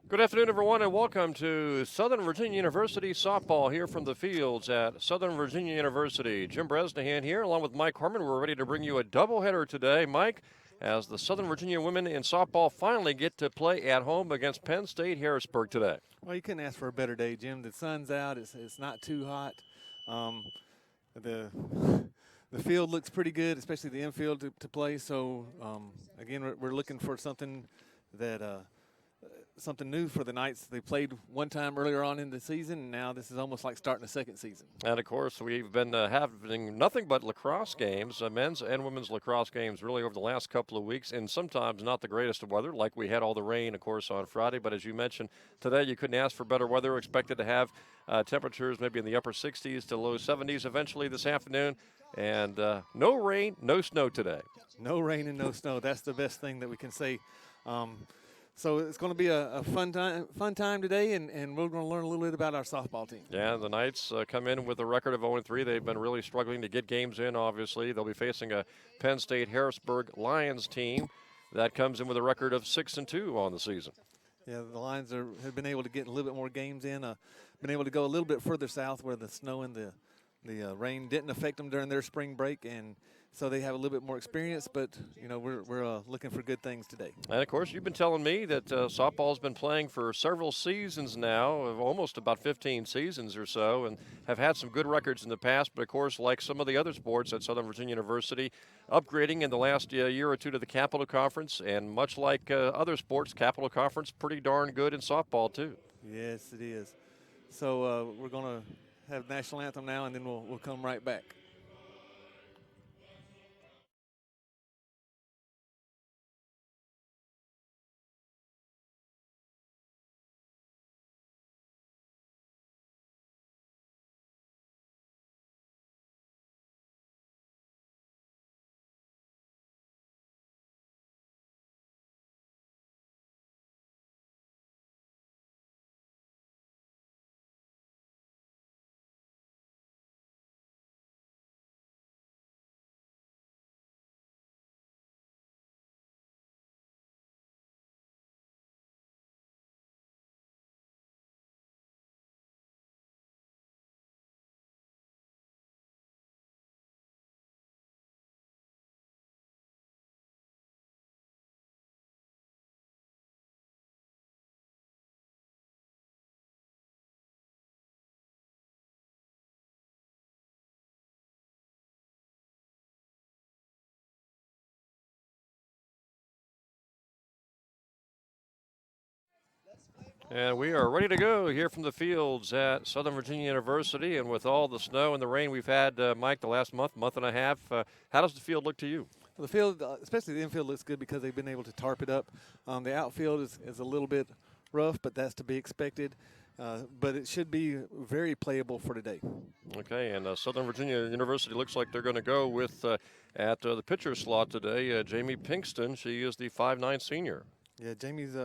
Good afternoon, everyone, and welcome to Southern Virginia University softball here from the fields at Southern Virginia University. Jim Bresnahan here, along with Mike Harmon. We're ready to bring you a doubleheader today, Mike, as the Southern Virginia women in softball finally get to play at home against Penn State Harrisburg today. Well, you couldn't ask for a better day, Jim. The sun's out. It's not too hot. The the field looks pretty good, especially the infield to play. So again, we're looking for something that something new for the Knights. They played one time earlier on in the season, and now this is almost like starting a second season. And, of course, we've been having nothing but lacrosse games, men's and women's lacrosse games, really over the last couple of weeks, and sometimes not the greatest of weather, like we had all the rain, of course, on Friday. But as you mentioned, today you couldn't ask for better weather. Expected to have temperatures maybe in the upper 60s to low 70s eventually this afternoon. And no rain, no snow today. No rain and no snow. That's the best thing that we can say. So it's going to be a fun time today, and we're going to learn a little bit about our softball team. Yeah, the Knights come in with a record of 0-3. They've been really struggling to get games in, obviously. They'll be facing a Penn State Harrisburg Lions team that comes in with a record of 6-2 on the season. Yeah, the Lions have been able to get a little bit more games in, been able to go a little bit further south where the snow and the rain didn't affect them during their spring break, and so they have a little bit more experience, but, you know, we're looking for good things today. And, of course, you've been telling me that softball's been playing for several seasons now, almost about 15 seasons or so, and have had some good records in the past. But, of course, like some of the other sports at Southern Virginia University, upgrading in the last year or two to the Capital Conference, and much like other sports, Capital Conference pretty darn good in softball, too. Yes, it is. So we're going to have national anthem now, and then we'll come right back. And we are ready to go here from the fields at Southern Virginia University. And with all the snow and the rain we've had, Mike, the last month and a half, how does the field look to you? The field, especially the infield, looks good because they've been able to tarp it up. The outfield is a little bit rough, but that's to be expected. But it should be very playable for today. Okay, and Southern Virginia University looks like they're going to go with, at the pitcher slot today, Jamie Pinkston. She is the 5'9" senior. Yeah, Jamie's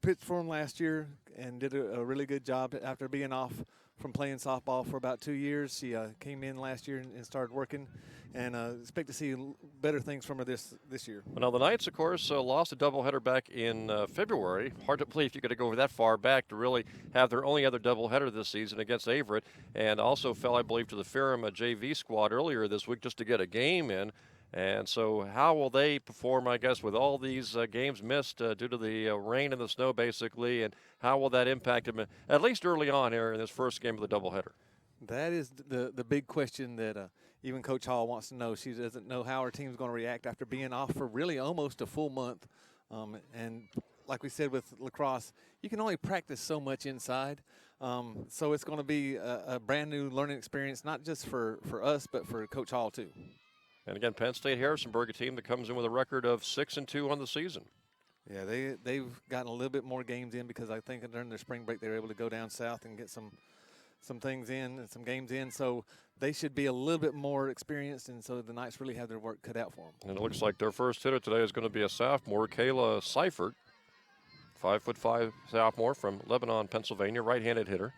pitched for him last year and did a really good job after being off from playing softball for about 2 years. She came in last year and started working, and expect to see better things from her this year. Well, now the Knights, of course, lost a doubleheader back in February. Hard to believe you got to go that far back to really have their only other doubleheader this season against Averett, and also fell, I believe, to the Ferrum JV squad earlier this week just to get a game in. And so how will they perform, I guess, with all these games missed due to the rain and the snow, basically, and how will that impact them, at least early on here in this first game of the doubleheader? That is the big question that even Coach Hall wants to know. She doesn't know how her team's going to react after being off for really almost a full month. And like we said with lacrosse, you can only practice so much inside. So it's going to be a brand new learning experience, not just for us, but for Coach Hall too. And again, Penn State Harrisburg, a team that comes in with a record of 6-2 on the season. Yeah, they've gotten a little bit more games in because I think during their spring break they were able to go down south and get some things in and some games in. So they should be a little bit more experienced, and so the Knights really have their work cut out for them. And it looks like their first hitter today is going to be a sophomore, Kayla Seifert, 5'5" sophomore from Lebanon, Pennsylvania, right-handed hitter.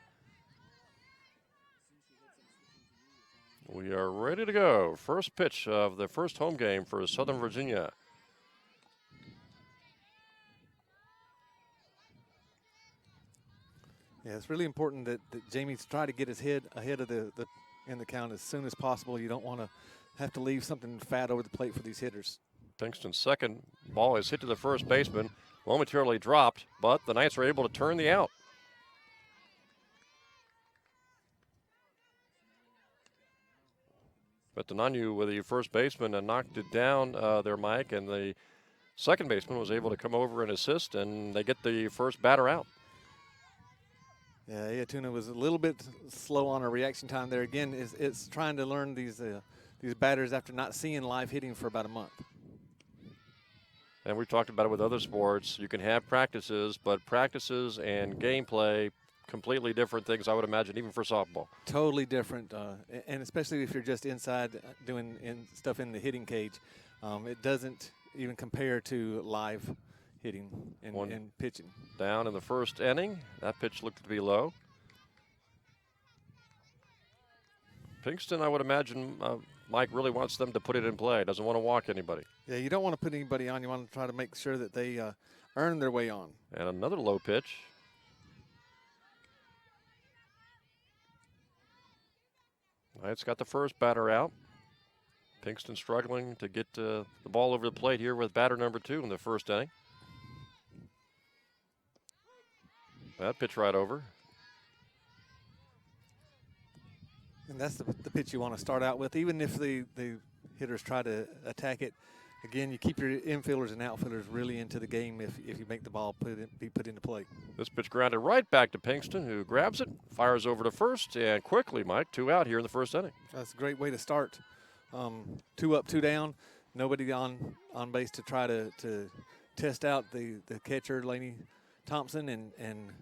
We are ready to go. First pitch of the first home game for Southern Virginia. Yeah, it's really important that Jamie's try to get his head ahead of the in the count as soon as possible. You don't want to have to leave something fat over the plate for these hitters. Pinkston's second ball is hit to the first baseman, momentarily dropped, but the Knights are able to turn the out. But Denanu with the first baseman knocked it down there, Mike, and the second baseman was able to come over and assist, and they get the first batter out. Yeah, Iatuna was a little bit slow on her reaction time there. Again, it's trying to learn these batters after not seeing live hitting for about a month. And we've talked about it with other sports. You can have practices, but practices and gameplay, completely different things, I would imagine, even for softball. Totally different, and especially if you're just inside doing stuff in the hitting cage. It doesn't even compare to live hitting and pitching. Down in the first inning. That pitch looked to be low. Pinkston, I would imagine, Mike really wants them to put it in play. Doesn't want to walk anybody. Yeah, you don't want to put anybody on. You want to try to make sure that they earn their way on. And another low pitch. Knight's got the first batter out. Pinkston struggling to get the ball over the plate here with batter number 2 in the first inning. That pitch right over. And that's the pitch you want to start out with. Even if the hitters try to attack it, again, you keep your infielders and outfielders really into the game if you make the ball be put into play. This pitch grounded right back to Pinkston, who grabs it, fires over to first, and quickly, Mike, 2 out here in the first inning. That's a great way to start. 2 up, 2 down. Nobody on base to try to test out the catcher, Laney Thompson, and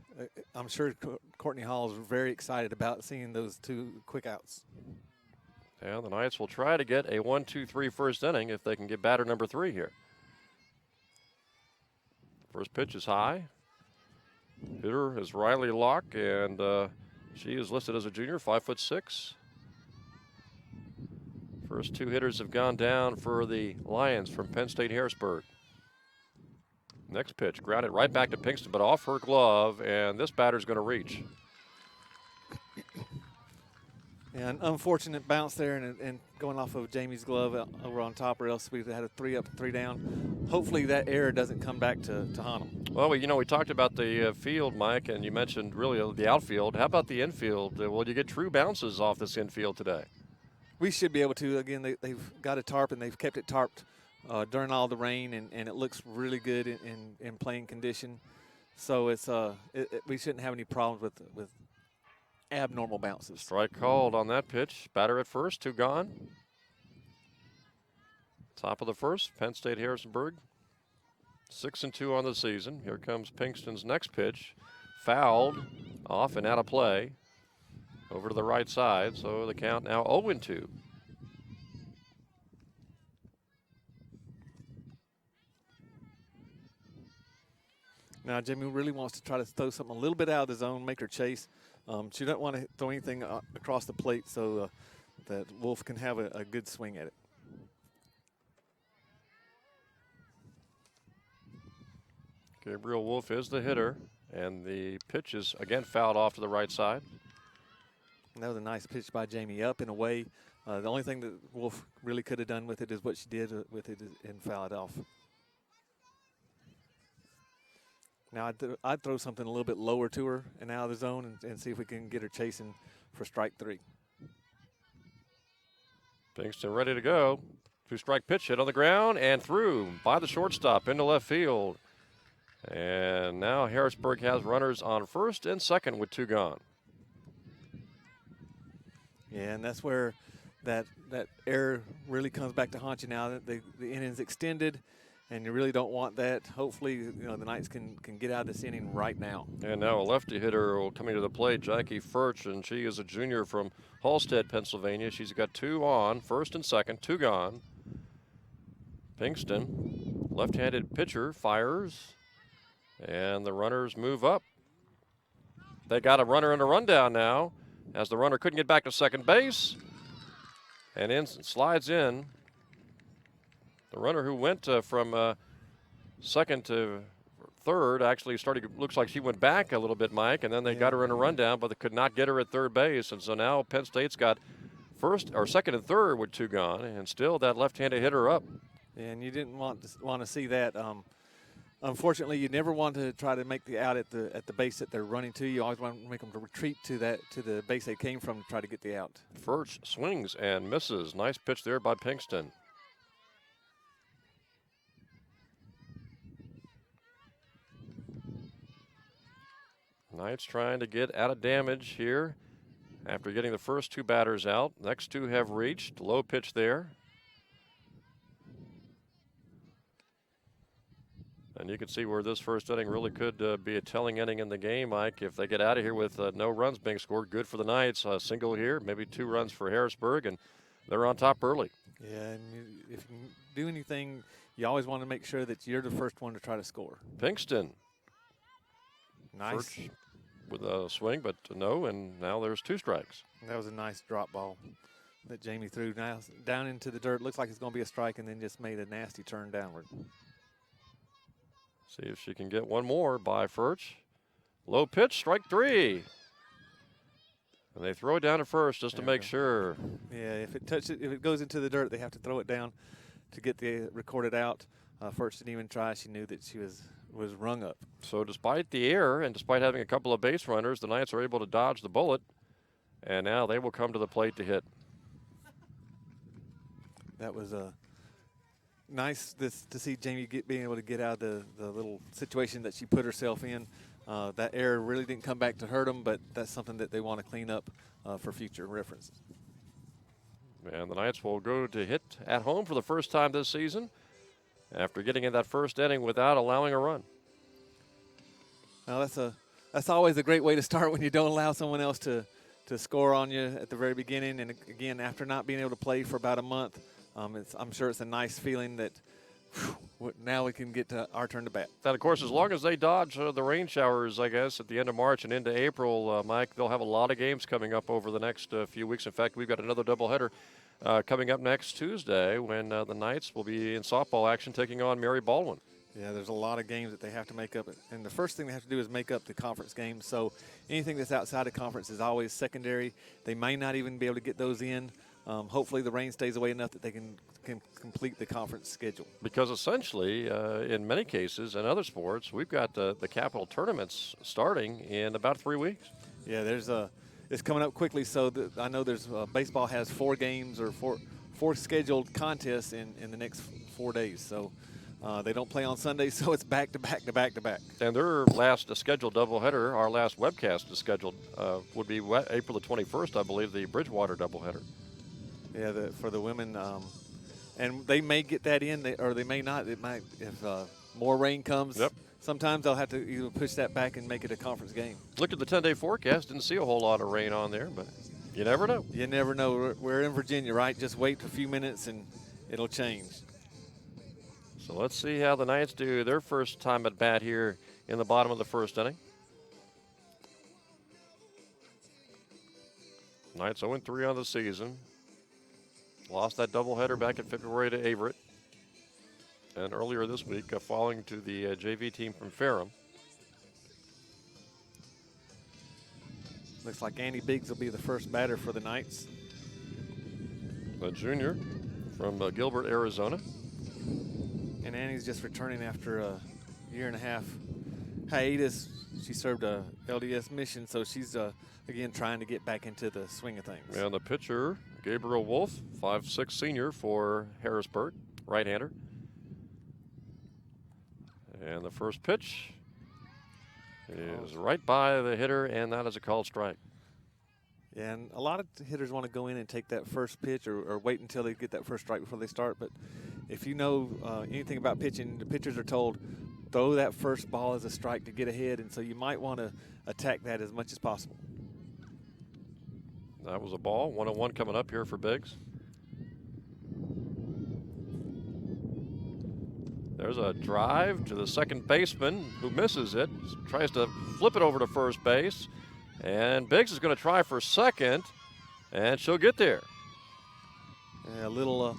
I'm sure Courtney Hall is very excited about seeing those 2 quick outs. And the Knights will try to get a 1-2-3 first inning if they can get batter number 3 here. First pitch is high. Hitter is Riley Locke, and she is listed as a junior, 5'6". First 2 hitters have gone down for the Lions from Penn State Harrisburg. Next pitch, grounded right back to Pinkston, but off her glove, and this batter's going to reach. Yeah, an unfortunate bounce there and going off of Jamie's glove over on top, or else we'd had a 3 up, 3 down. Hopefully that error doesn't come back to haunt them. Well, we talked about the field, Mike, and you mentioned really the outfield. How about the infield? Will you get true bounces off this infield today? We should be able to. Again, they've got a tarp, and they've kept it tarped during all the rain, and it looks really good in playing condition. So we shouldn't have any problems with abnormal bounces. Strike called on that pitch. Batter at first, 2 gone. Top of the first, Penn State Harrisburg. 6-2 on the season. Here comes Pinkston's next pitch. Fouled, off and out of play. Over to the right side, so the count now 0-2. Now, Jamie really wants to try to throw something a little bit out of the zone, make her chase. She doesn't want to throw anything across the plate so that Wolf can have a good swing at it. Gabriel Wolf is the hitter, and the pitch is again fouled off to the right side. That was a nice pitch by Jamie, up and away. The only thing that Wolf really could have done with it is what she did with it and foul it off. Now I'd throw something a little bit lower to her and out of the zone and see if we can get her chasing for strike 3. Pinkston ready to go. 2-strike pitch hit on the ground and through by the shortstop into left field. And now Harrisburg has runners on first and second with 2 gone. Yeah, and that's where that error really comes back to haunt you now. That the inning's extended, and you really don't want that. Hopefully, the Knights can get out of this inning right now. And now a lefty hitter coming to the plate, Jackie Furch, and she is a junior from Halstead, Pennsylvania. She's got 2 on, first and second, 2 gone. Pinkston, left-handed pitcher, fires, and the runners move up. They got a runner in a rundown now, as the runner couldn't get back to second base, and in slides in the runner who went from second to third. Actually, looks like she went back a little bit, Mike, and then they got her in a rundown, but they could not get her at third base. And so now Penn State's got second and third with 2 gone, and still that left-handed hitter up. And you didn't want to see that. Unfortunately, you never want to try to make the out at the base that they're running to. You always want to make them to retreat to the base they came from to try to get the out. Furch swings and misses. Nice pitch there by Pinkston. Knights trying to get out of damage here after getting the first 2 batters out. Next 2 have reached. Low pitch there. And you can see where this first inning really could be a telling inning in the game, Mike. If they get out of here with no runs being scored, good for the Knights. A single here, maybe 2 runs for Harrisburg, and they're on top early. Yeah, and if you do anything, you always want to make sure that you're the first one to try to score. Pinkston. Nice. Furch with a swing, but no, and now there's 2 strikes. That was a nice drop ball that Jamie threw now down into the dirt. Looks like it's going to be a strike, and then just made a nasty turn downward. See if she can get one more by Furch. Low pitch, strike 3. And they throw it down to first just to make sure. Yeah, if it goes into the dirt, they have to throw it down to get the recorded out. Furch didn't even try. She knew that she was rung up. So despite the error and despite having a couple of base runners, the Knights are able to dodge the bullet. And now they will come to the plate to hit. That was nice to see Jamie being able to get out of the little situation that she put herself in. That error really didn't come back to hurt them, but that's something that they want to clean up for future references. And the Knights will go to hit at home for the first time this season after getting in that first inning without allowing a run. Now that's always a great way to start when you don't allow someone else to score on you at the very beginning. And again, after not being able to play for about a month, I'm sure it's a nice feeling that now we can get to our turn to bat. And, of course, as long as they dodge the rain showers, I guess, at the end of March and into April, Mike, they'll have a lot of games coming up over the next few weeks. In fact, we've got another doubleheader coming up next Tuesday when the Knights will be in softball action taking on Mary Baldwin. Yeah, there's a lot of games that they have to make up. And the first thing they have to do is make up the conference games. So anything that's outside of conference is always secondary. They may not even be able to get those in. Hopefully the rain stays away enough that they can complete the conference schedule. Because essentially, in many cases, in other sports, we've got the capital tournaments starting in about 3 weeks. Yeah, it's coming up quickly. So I know there's baseball has 4 games or four scheduled contests in the next 4 days. So they don't play on Sundays, so it's back to back to back to back. And their last scheduled doubleheader, our last webcast is scheduled, would be April the 21st, I believe, the Bridgewater doubleheader. Yeah, for the women, and they may get that in, or they may not. It might if more rain comes. Yep. Sometimes they'll have to either push that back and make it a conference game. Looked at the 10-day forecast, didn't see a whole lot of rain on there, but you never know. You never know. We're in Virginia, right? Just wait a few minutes and it'll change. So let's see how the Knights do their first time at bat here in the bottom of the first inning. Knights 0-3 on the season. Lost that doubleheader back in February to Averett. And earlier this week, falling to the JV team from Ferrum. Looks like Andy Biggs will be the first batter for the Knights. A junior from Gilbert, Arizona. And Annie's just returning after a 1.5 year hiatus. She served a LDS mission, so she's again trying to get back into the swing of things. And the pitcher, Gabriel Wolf, 5'6" senior for Harrisburg, right-hander. And the first pitch is right by the hitter, and that is a called strike. Yeah, and a lot of hitters want to go in and take that first pitch or wait until they get that first strike before they start. But if you know anything about pitching, the pitchers are told, throw that first ball as a strike to get ahead, and so you might want to attack that as much as possible. That was a ball. 1-1 coming up here for Biggs. There's a drive to the second baseman who misses it. Tries to flip it over to first base. And Biggs is going to try for second, and she'll get there. Yeah, a little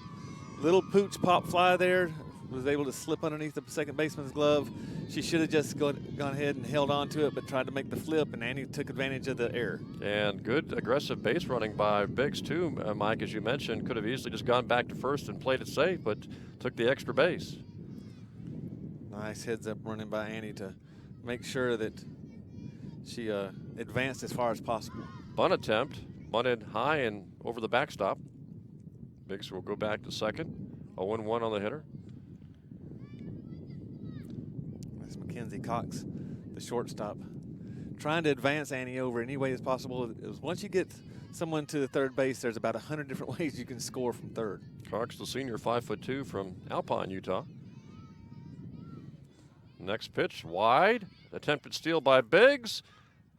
pooch pop fly there was able to slip underneath the second baseman's glove. She should have just gone ahead and held on to it, but tried to make the flip, and Annie took advantage of the error. And good aggressive base running by Biggs too, Mike, as you mentioned. Could have easily just gone back to first and played it safe, but took the extra base. Nice heads-up running by Annie to make sure that she advanced as far as possible. Bunt attempt, bunted high and over the backstop. Biggs will go back to second. 0-1 on the hitter. That's Mackenzie Cox, the shortstop, trying to advance Annie over any way as possible. Once you get someone to the third base, there's about 100 different ways you can score from third. Cox, the senior, 5'2" from Alpine, Utah. Next pitch, wide. Attempted steal by Biggs,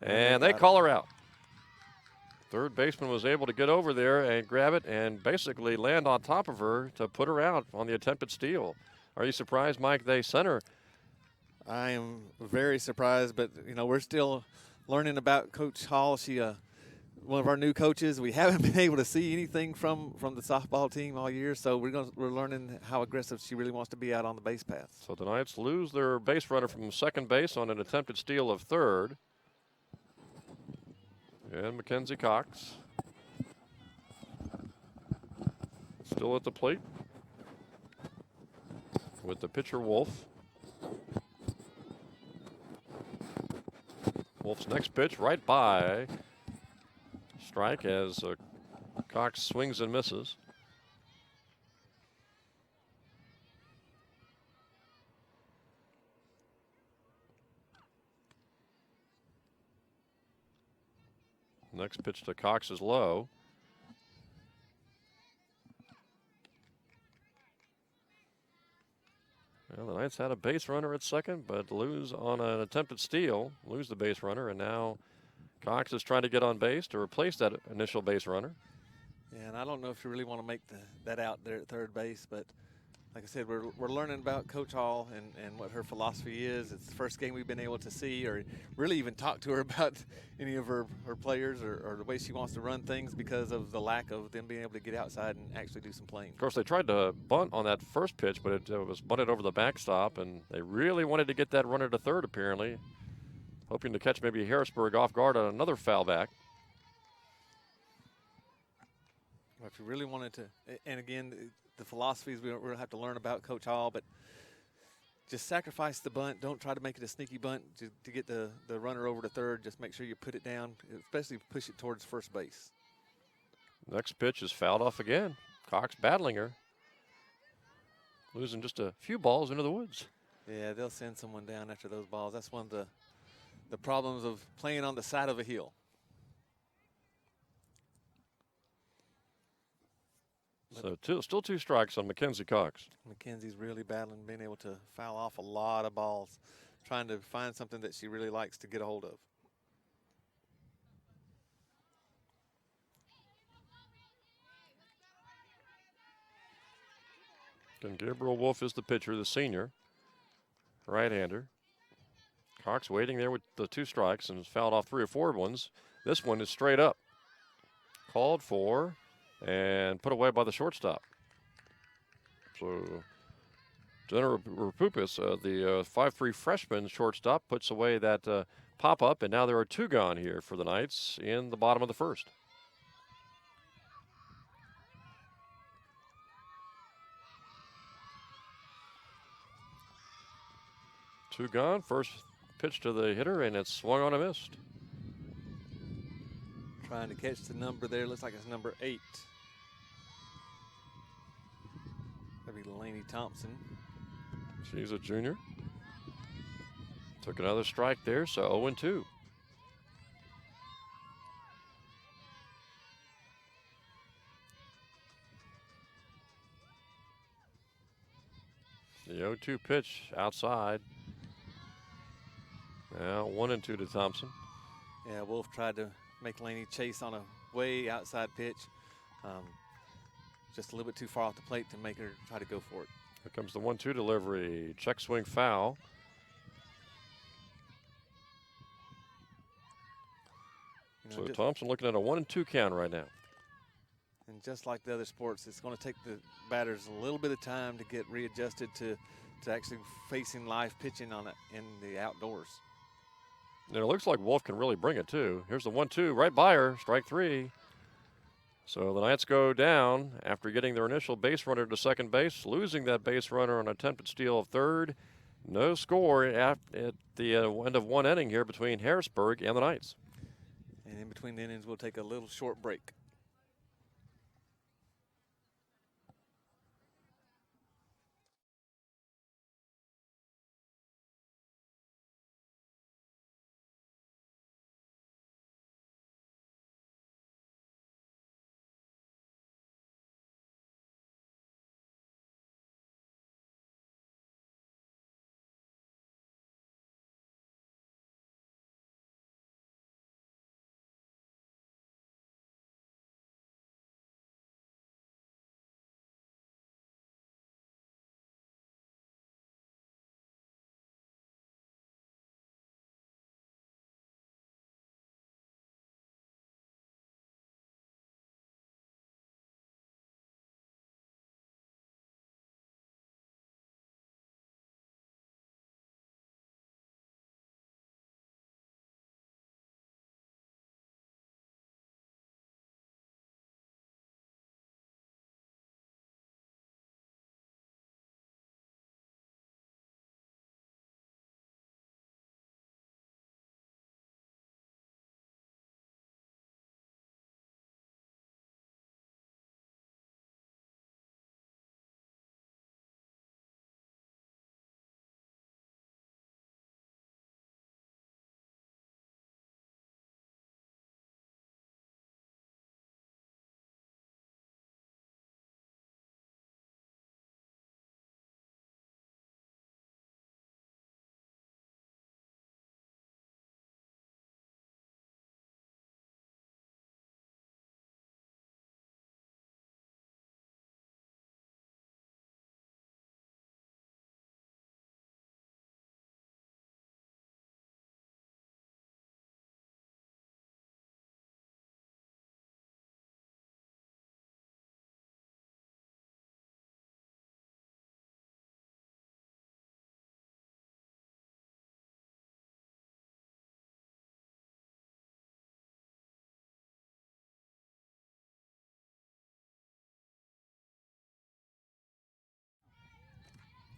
and they call her out. Third baseman was able to get over there and grab it and basically land on top of her to put her out on the attempted steal. Are you surprised, Mike, they sent her? I am very surprised, but we're still learning about Coach Hall. She, one of our new coaches. We haven't been able to see anything from the softball team all year, so we're learning how aggressive she really wants to be out on the base path. So the Knights lose their base runner from second base on an attempted steal of third. And Mackenzie Cox still at the plate with the pitcher Wolf. Wolf's next pitch right by. Strike as Cox swings and misses. Next pitch to Cox is low. Well, the Knights had a base runner at second, but lose on an attempted steal, lose the base runner, and now Cox is trying to get on base to replace that initial base runner. Yeah, and I don't know if you really want to make that out there at third base, but like I said, we're learning about Coach Hall and what her philosophy is. It's the first game we've been able to see or really even talk to her about any of her players or the way she wants to run things because of the lack of them being able to get outside and actually do some playing. Of course, they tried to bunt on that first pitch, but it was bunted over the backstop, and they really wanted to get that runner to third, apparently, hoping to catch maybe Harrisburg off guard on another foul back. Well, if you really wanted to, and again, the philosophies we're going to have to learn about Coach Hall, but just sacrifice the bunt. Don't try to make it a sneaky bunt to get the runner over to third. Just make sure you put it down, especially push it towards first base. Next pitch is fouled off again. Cox battling her. Losing just a few balls into the woods. Yeah, they'll send someone down after those balls. That's one of the problems of playing on the side of a hill. So still two strikes on Mackenzie Cox. Mackenzie's really battling, being able to foul off a lot of balls, trying to find something that she really likes to get a hold of. And Gabriel Wolf is the pitcher, the senior, right-hander. Cox waiting there with the two strikes and has fouled off 3 or 4 ones. This one is straight up. Called for and put away by the shortstop. So Jenna Rapupis, the 5'3" freshman shortstop, puts away that pop-up, and now there are 2 gone here for the Knights in the bottom of the first. Two gone. First pitch to the hitter, and it's swung on and missed. Trying to catch the number there. Looks like it's number 8. That'd be Lainey Thompson. She's a junior. Took another strike there, so 0-2. The 0-2 pitch outside. Now 1-2 to Thompson. Yeah, Wolf tried to make Lainey chase on a way outside pitch. Just a little bit too far off the plate to make her try to go for it. Here comes the 1-2 delivery. Check swing foul. So Thompson looking at a 1-2 count right now. And just like the other sports, it's going to take the batters a little bit of time to get readjusted to actually facing live pitching on it in the outdoors. And it looks like Wolf can really bring it too. Here's the 1-2 right by her, strike 3. So the Knights go down after getting their initial base runner to second base, losing that base runner on an attempted steal of third. No score at the end of one inning here between Harrisburg and the Knights. And in between the innings, we'll take a little short break.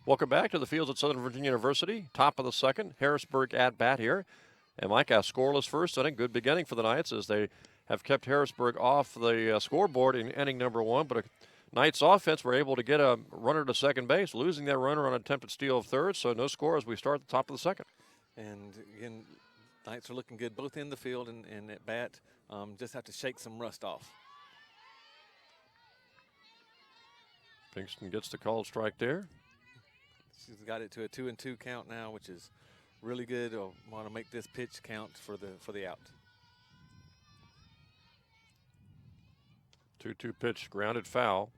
Welcome back to the fields at Southern Virginia University. Top of the second, Harrisburg at bat here. And Mike, a scoreless first inning. Good beginning for the Knights as they have kept Harrisburg off the scoreboard in inning number 1. But a Knights offense were able to get a runner to second base, losing that runner on an attempted steal of third. So no score as we start at the top of the second. And again, Knights are looking good both in the field and at bat. Just have to shake some rust off. Pinkston gets the called strike there. She's got it to a 2-2 count now, which is really good. Want to make this pitch count for the out. 2-2 pitch, grounded foul.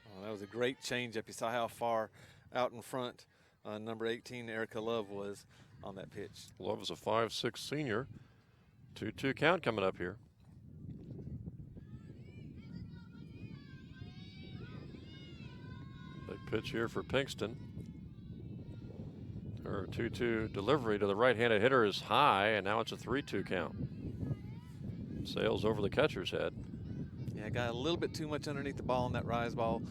Oh, that was a great changeup. You saw how far out in front number 18, Erica Love, was on that pitch. Love is a 5'6" senior. 2-2 count coming up here. Big pitch here for Pinkston. Her 2-2 delivery to the right-handed hitter is high, and now it's a 3-2 count. Sails over the catcher's head. Yeah, got a little bit too much underneath the ball on that rise ball.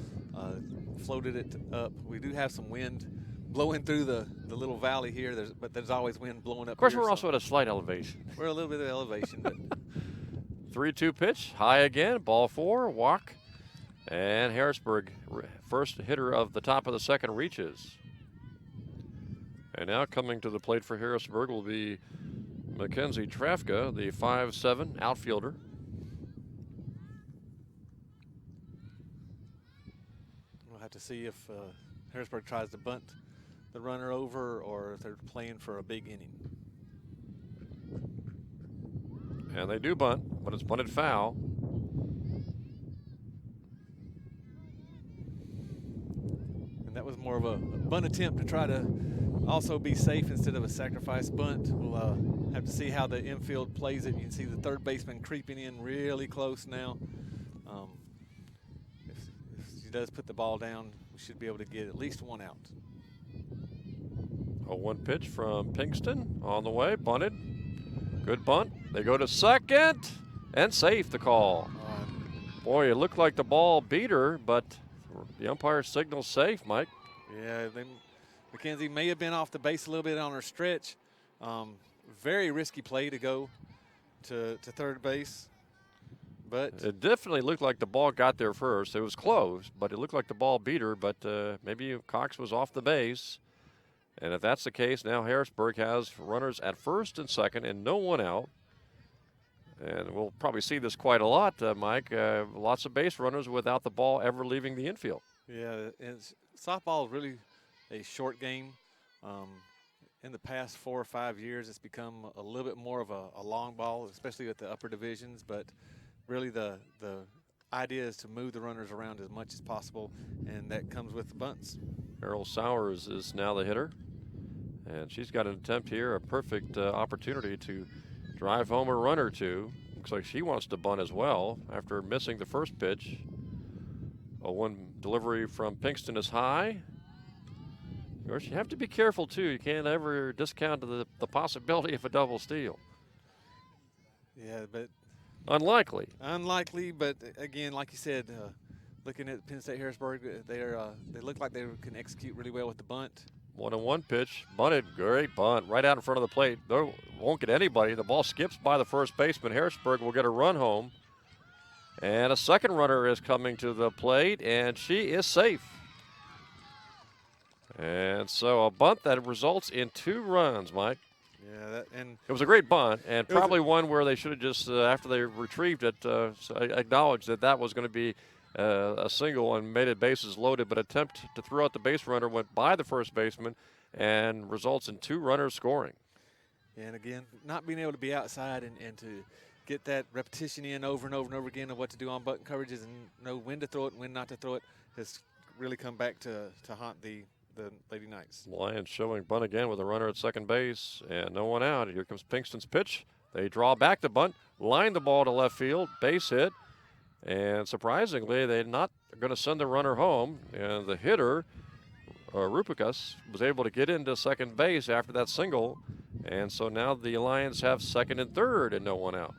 Floated it up. We do have some wind blowing through the little valley here, but there's always wind blowing up. Of course, here, we're also at a slight elevation. We're a little bit of elevation. But 3-2 pitch, high again, ball 4, walk. And Harrisburg, first hitter of the top of the second, reaches. And now coming to the plate for Harrisburg will be Mackenzie Trafka, the 5'7" outfielder. We'll have to see if Harrisburg tries to bunt the runner over or if they're playing for a big inning. And they do bunt, but it's bunted foul. And that was more of a bunt attempt to try to also be safe instead of a sacrifice bunt. We'll have to see how the infield plays it. You can see the third baseman creeping in really close now. he does put the ball down, we should be able to get at least one out. A 1 pitch from Pinkston on the way, bunted. Good bunt. They go to second and safe the call. Boy, it looked like the ball beat her, but the umpire signals safe, Mike. Yeah, Mackenzie may have been off the base a little bit on her stretch. Very risky play to go to third base. But it definitely looked like the ball got there first. It was close, but it looked like the ball beat her, but maybe Cox was off the base. And if that's the case, now Harrisburg has runners at first and second and no one out. And we'll probably see this quite a lot, Mike. Lots of base runners without the ball ever leaving the infield. Yeah, softball is really a short game. In the past 4 or 5 years, it's become a little bit more of a long ball, especially at the upper divisions. But really the idea is to move the runners around as much as possible, and that comes with the bunts. Errol Sowers is now the hitter, and she's got an attempt here, a perfect opportunity to drive home a run or two. Looks like she wants to bunt as well after missing the first pitch. A 1 delivery from Pinkston is high. Of course, you have to be careful, too. You can't ever discount the possibility of a double steal. Yeah, but Unlikely. Unlikely, but again, like you said, looking at Penn State Harrisburg, they look like they can execute really well with the bunt. 1-1 pitch, bunted, great bunt, right out in front of the plate. They won't get anybody. The ball skips by the first baseman. Harrisburg will get a run home. And a second runner is coming to the plate, and she is safe. And so a bunt that results in 2 runs, Mike. Yeah, and it was a great bunt, and probably one where they should have just, after they retrieved it, acknowledged that was going to be a single and made it bases loaded, but attempt to throw out the base runner went by the first baseman and results in 2 runners scoring. And again, not being able to be outside and to get that repetition in over and over and over again of what to do on bunt coverages and know when to throw it and when not to throw it has really come back to haunt the Lady Knights. Lions showing bunt again with a runner at second base and no one out. Here comes Pinkston's pitch. They draw back the bunt, line the ball to left field, base hit, and surprisingly, they're not going to send the runner home. And the hitter, Rupikas, was able to get into second base after that single, and so now the Lions have second and third and no one out.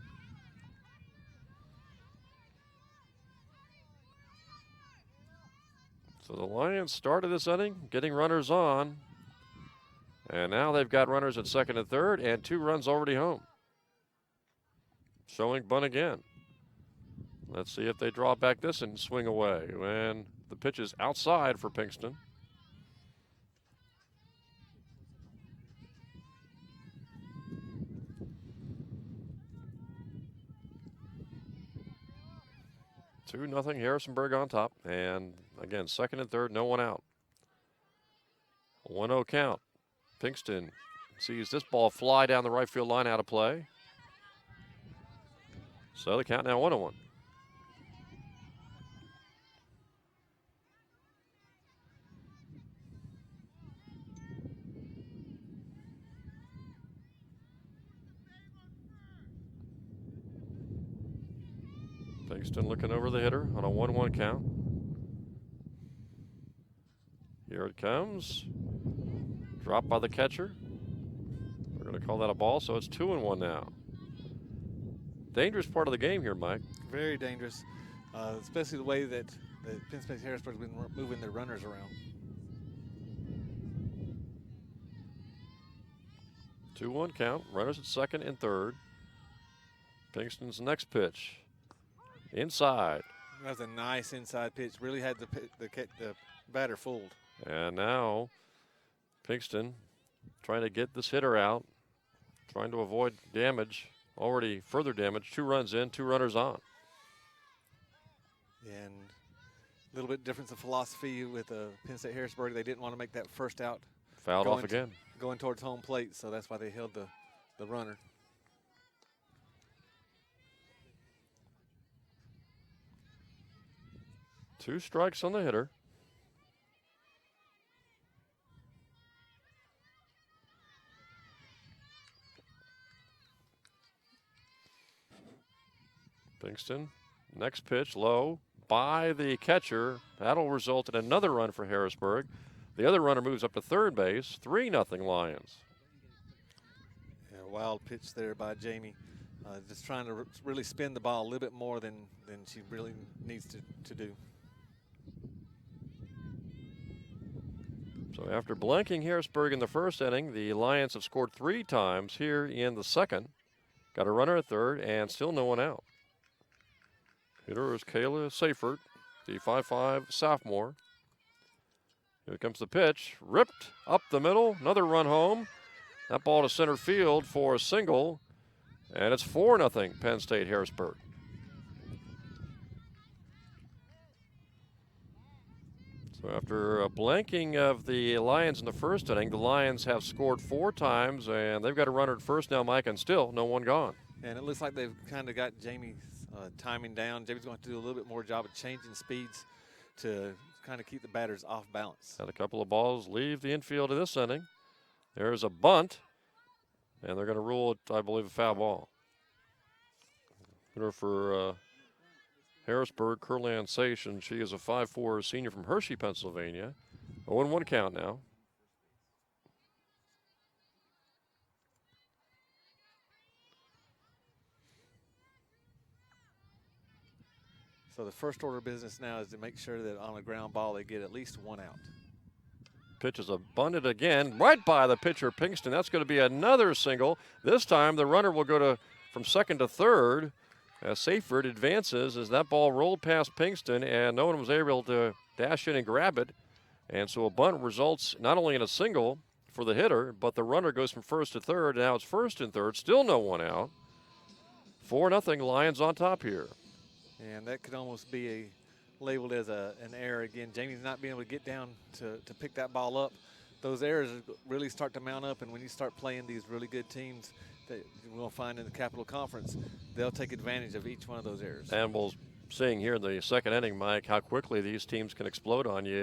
So the Lions started this inning getting runners on, and now they've got runners at second and third and 2 runs already home. Showing bunt again. Let's see if they draw back this and swing away. And the pitch is outside for Pinkston. Two nothing Harrisonburg on top, and again second and third, no one out. 1-0 count. Pinkston sees this ball fly down the right field line out of play. So the count now 1-1. Pinkston looking over the hitter on a 1-1 count. Here it comes. Dropped by the catcher. We're going to call that a ball, so it's 2-1 now. Dangerous part of the game here, Mike. Very dangerous, especially the way that Penn State Harrisburg's been moving their runners around. 2-1 count. Runners at second and third. Pinkston's next pitch. Inside. That was a nice inside pitch. Really had the batter fooled. And now Pinkston trying to get this hitter out, trying to avoid damage, already further damage. 2 runs in, 2 runners on. And a little bit difference of philosophy with Penn State Harrisburg. They didn't want to make that first out. Fouled off again. Going towards home plate, so that's why they held the runner. Two strikes on the hitter. Pinkston, next pitch, low, by the catcher. That'll result in another run for Harrisburg. The other runner moves up to third base. 3-0 Lions. Yeah, wild pitch there by Jamie. Just trying to really spin the ball a little bit more than she really needs to do. So after blanking Harrisburg in the first inning, the Lions have scored 3 times here in the second. Got a runner at third and still no one out. Hitter is Kayla Seifert, the 5'5" sophomore. Here comes the pitch, ripped up the middle, another run home. That ball to center field for a single, and it's 4-0 Penn State Harrisburg. So after a blanking of the Lions in the first inning, the Lions have scored 4 times, and they've got a runner at first now, Mike, and still no one gone. And it looks like they've kind of got Jamie's timing down. Jamie's going to do a little bit more job of changing speeds to kind of keep the batters off balance. Had a couple of balls leave the infield in this inning. There's a bunt, and they're going to rule it, I believe, a foul ball. Hitter for Harrisburg, Curlan Seish, and she is a 5'4" senior from Hershey, Pennsylvania. 0-1 count now. So the first order of business now is to make sure that on a ground ball they get at least 1 out. Pitch is bunted again, right by the pitcher, Pinkston. That's going to be another single. This time the runner will go from second to third. As Seifert advances as that ball rolled past Pinkston, and no one was able to dash in and grab it. And so a bunt results not only in a single for the hitter, but the runner goes from first to third. Now it's first and third, still no one out. 4-0 Lions on top here. And that could almost be labeled as an error again. Jamie's not being able to get down to pick that ball up. Those errors really start to mount up, and when you start playing these really good teams that we'll find in the Capital Conference, they'll take advantage of each one of those errors. And we're seeing here in the second inning, Mike, how quickly these teams can explode on you.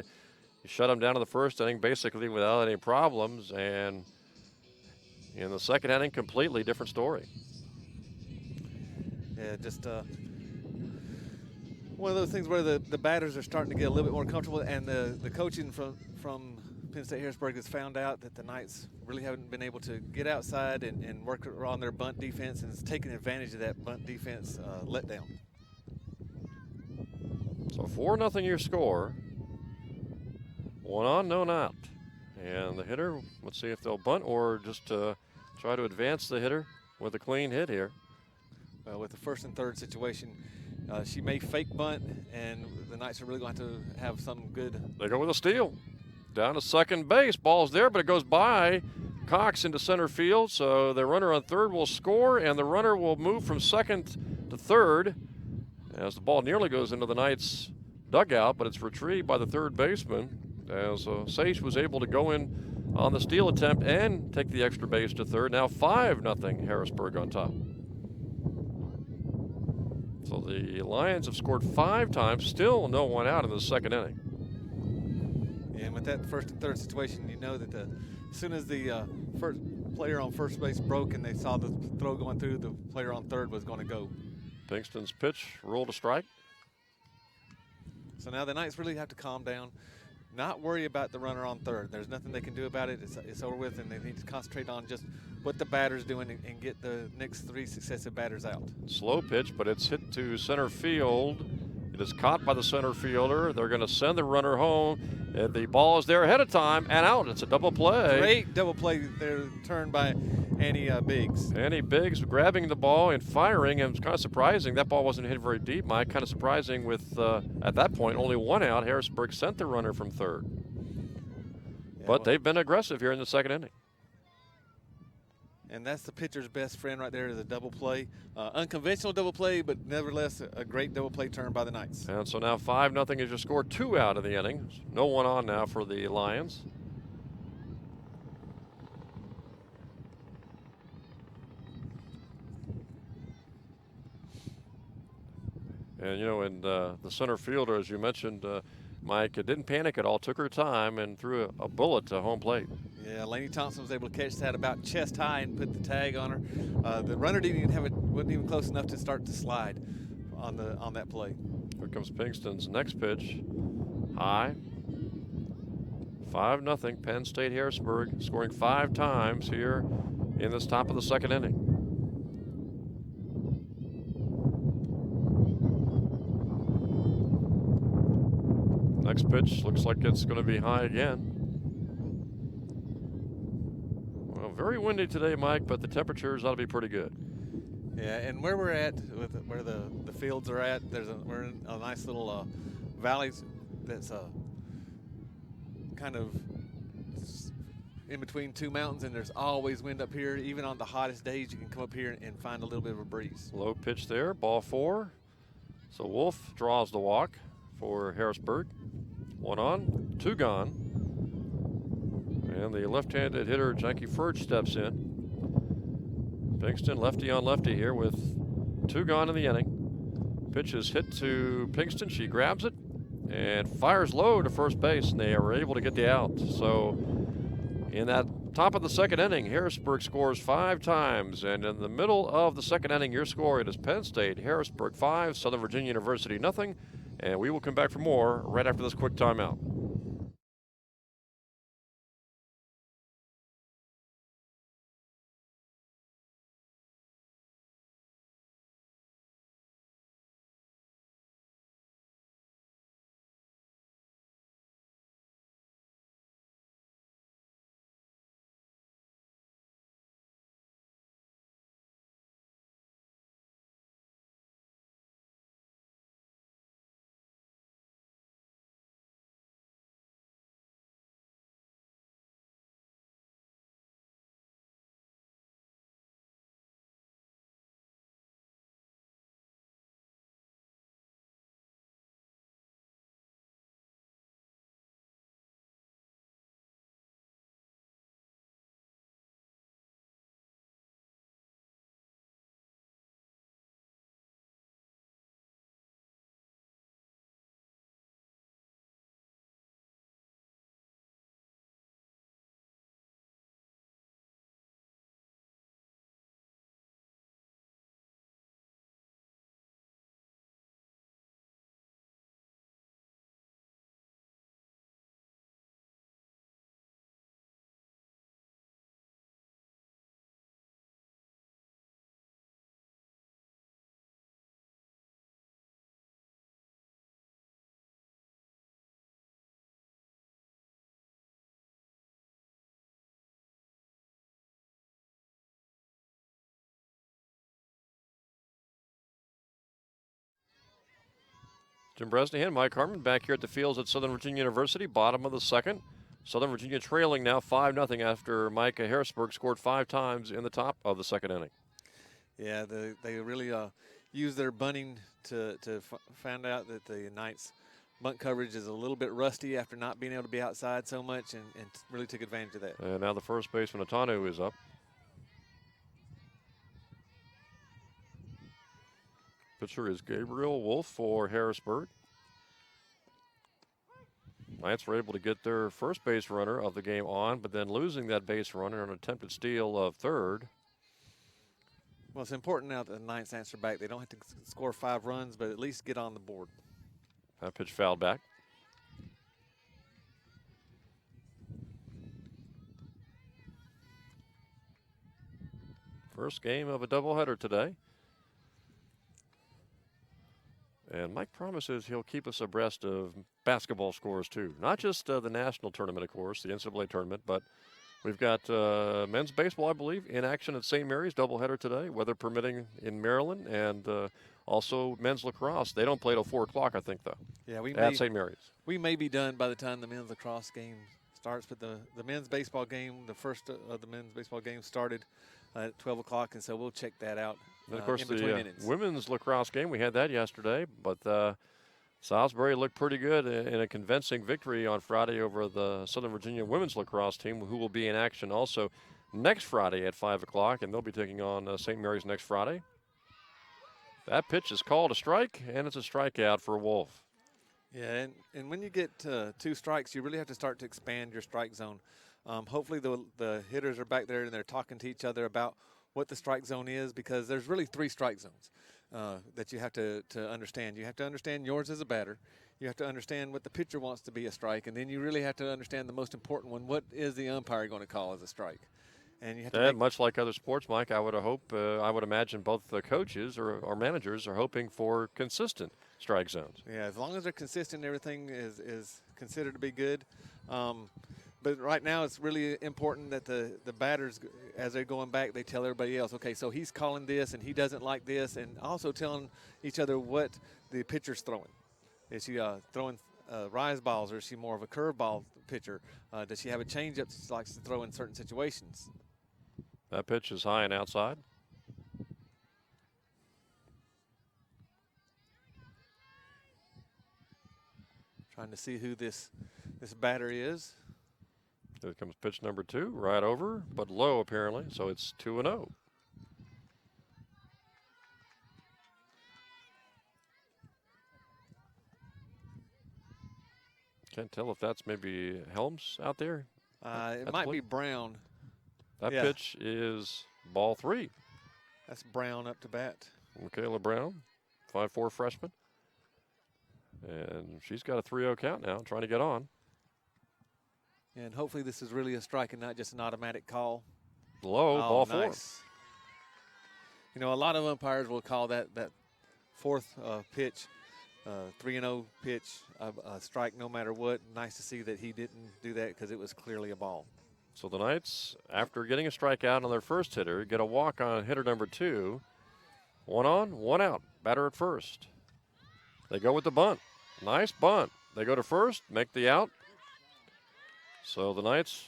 You shut them down in the first inning basically without any problems, and in the second inning, completely different story. Yeah, just one of those things where the batters are starting to get a little bit more comfortable, and the coaching from Penn State Harrisburg has found out that the Knights really haven't been able to get outside and work on their bunt defense, and is taking advantage of that bunt defense letdown. So 4-0 your score. 1 on, no out. And the hitter, let's see if they'll bunt or just try to advance the hitter with a clean hit here. With the first and third situation, she may fake bunt, and the Knights are really going to have something good. They go with a steal. Down to second base. Ball's there, but it goes by Cox into center field. So the runner on third will score, and the runner will move from second to third as the ball nearly goes into the Knights' dugout, but it's retrieved by the third baseman as Seish was able to go in on the steal attempt and take the extra base to third. Now 5-0 Harrisburg on top. So the Lions have scored 5 times, still no one out in the second inning. And with that first and third situation, you know that as soon as the first player on first base broke and they saw the throw going through, the player on third was going to go. Pinkston's pitch rolled a strike. So now the Knights really have to calm down, not worry about the runner on third. There's nothing they can do about it. It's over with, and they need to concentrate on just what the batter's doing and get the next 3 successive batters out. Slow pitch, but it's hit to center field. It is caught by the center fielder. They're going to send the runner home. The ball is there ahead of time and out. It's a double play. Great double play there, turned by Annie Biggs. Annie Biggs grabbing the ball and firing. And it's kind of surprising. That ball wasn't hit very deep, Mike. Kind of surprising with, at that point, only 1 out. Harrisburg sent the runner from third. Yeah, but they've been aggressive here in the second inning. And that's the pitcher's best friend right there, is a double play. Unconventional double play, but nevertheless a great double play turn by the Knights. And so now 5-0 is your score. 2 out of the inning. No one on now for the Lions. And, you know, and the center fielder, as you mentioned, Mike, didn't panic at all, took her time and threw a bullet to home plate. Yeah, Lainey Thompson was able to catch that about chest high and put the tag on her. The runner didn't even wasn't even close enough to start to slide on that play. Here comes Pinkston's next pitch. High. 5-0. Penn State Harrisburg scoring 5 times here in this top of the second inning. Next pitch looks like it's going to be high again. Well, very windy today, Mike, but the temperatures ought to be pretty good. Yeah, and where we're at, with where the fields are at, we're in a nice little valley that's kind of in between two mountains, and there's always wind up here. Even on the hottest days, you can come up here and find a little bit of a breeze. Low pitch there, ball 4. So Wolf draws the walk for Harrisburg. 1 on, 2 gone. And the left-handed hitter, Janky Furge, steps in. Pinkston lefty on lefty here with 2 gone in the inning. Pitch is hit to Pinkston. She grabs it and fires low to first base, and they are able to get the out. So in that top of the second inning, Harrisburg scores 5 times. And in the middle of the second inning, your score, it is Penn State, Harrisburg 5, Southern Virginia University nothing. And we will come back for more right after this quick timeout. Jim Bresnahan, Mike Harmon back here at the fields at Southern Virginia University, bottom of the second. Southern Virginia trailing now 5-0 after Micah Harrisburg scored 5 times in the top of the second inning. Yeah, they really used their bunting to find out that the Knights' bunt coverage is a little bit rusty after not being able to be outside so much, and really took advantage of that. And now the first baseman, Atanu, is up. Pitcher is Gabriel Wolf for Harrisburg. Knights were able to get their first base runner of the game on, but then losing that base runner on an attempted steal of third. Well, it's important now that the Knights answer back. They don't have to score 5 runs, but at least get on the board. That pitch fouled back. First game of a doubleheader today. And Mike promises he'll keep us abreast of basketball scores, too. Not just the national tournament, of course, the NCAA tournament, but we've got men's baseball, I believe, in action at St. Mary's, doubleheader today, weather permitting in Maryland, and also men's lacrosse. They don't play till 4 o'clock, I think, though, yeah, at St. Mary's. We may be done by the time the men's lacrosse game starts, but the men's baseball game, the first of the men's baseball game started at 12 o'clock, and so we'll check that out. And of course, in between innings. Women's lacrosse game, we had that yesterday, but Salisbury looked pretty good in a convincing victory on Friday over the Southern Virginia women's lacrosse team, who will be in action also next Friday at 5 o'clock, and they'll be taking on St. Mary's next Friday. That pitch is called a strike, and it's a strikeout for Wolf. Yeah, and when you get 2 strikes, you really have to start to expand your strike zone. Hopefully the hitters are back there and they're talking to each other about what the strike zone is, because there's really 3 strike zones. that you have to understand. You have to understand yours as a batter. You have to understand what the pitcher wants to be a strike, and then you really have to understand the most important one: what is the umpire going to call as a strike? And you have to much like other sports, Mike, I would imagine both the coaches or managers are hoping for consistent strike zones. Yeah, as long as they're consistent, everything is considered to be good. But right now, it's really important that the batters, as they're going back, they tell everybody else, okay, so he's calling this and he doesn't like this, and also telling each other what the pitcher's throwing. Is she throwing rise balls, or is she more of a curveball pitcher? Does she have a changeup she likes to throw in certain situations? That pitch is high and outside. Trying to see who this batter is. Here comes pitch number 2, right over, but low apparently, so it's 2-0. Can't tell if that's maybe Helms out there. It might be Brown. That pitch is ball 3. That's Brown up to bat. Michaela Brown, 5'4" freshman. And she's got a 3-0 count now, trying to get on. And hopefully this is really a strike and not just an automatic call. Low, ball 4. Nice. You know, a lot of umpires will call that fourth pitch, 3-0 pitch, a strike no matter what. Nice to see that he didn't do that because it was clearly a ball. So the Knights, after getting a strikeout on their first hitter, get a walk on hitter number 2. 1 on, 1 out. Batter at first. They go with the bunt. Nice bunt. They go to first, make the out. So the Knights,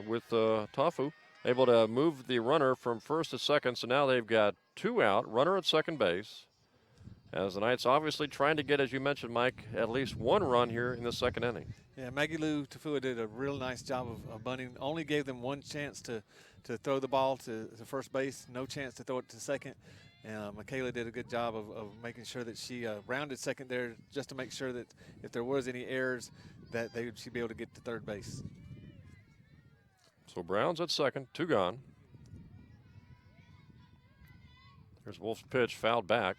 with Tofu, able to move the runner from first to second. So now they've got 2 out, runner at second base. As the Knights obviously trying to get, as you mentioned, Mike, at least 1 run here in the second inning. Yeah, Maggie Lou Tafua did a real nice job of bunting. Only gave them 1 chance to throw the ball to first base, no chance to throw it to second. Michaela did a good job of making sure that she rounded second there just to make sure that if there was any errors that she'd be able to get to third base. So Brown's at second, 2 gone. Here's Wolf's pitch, fouled back.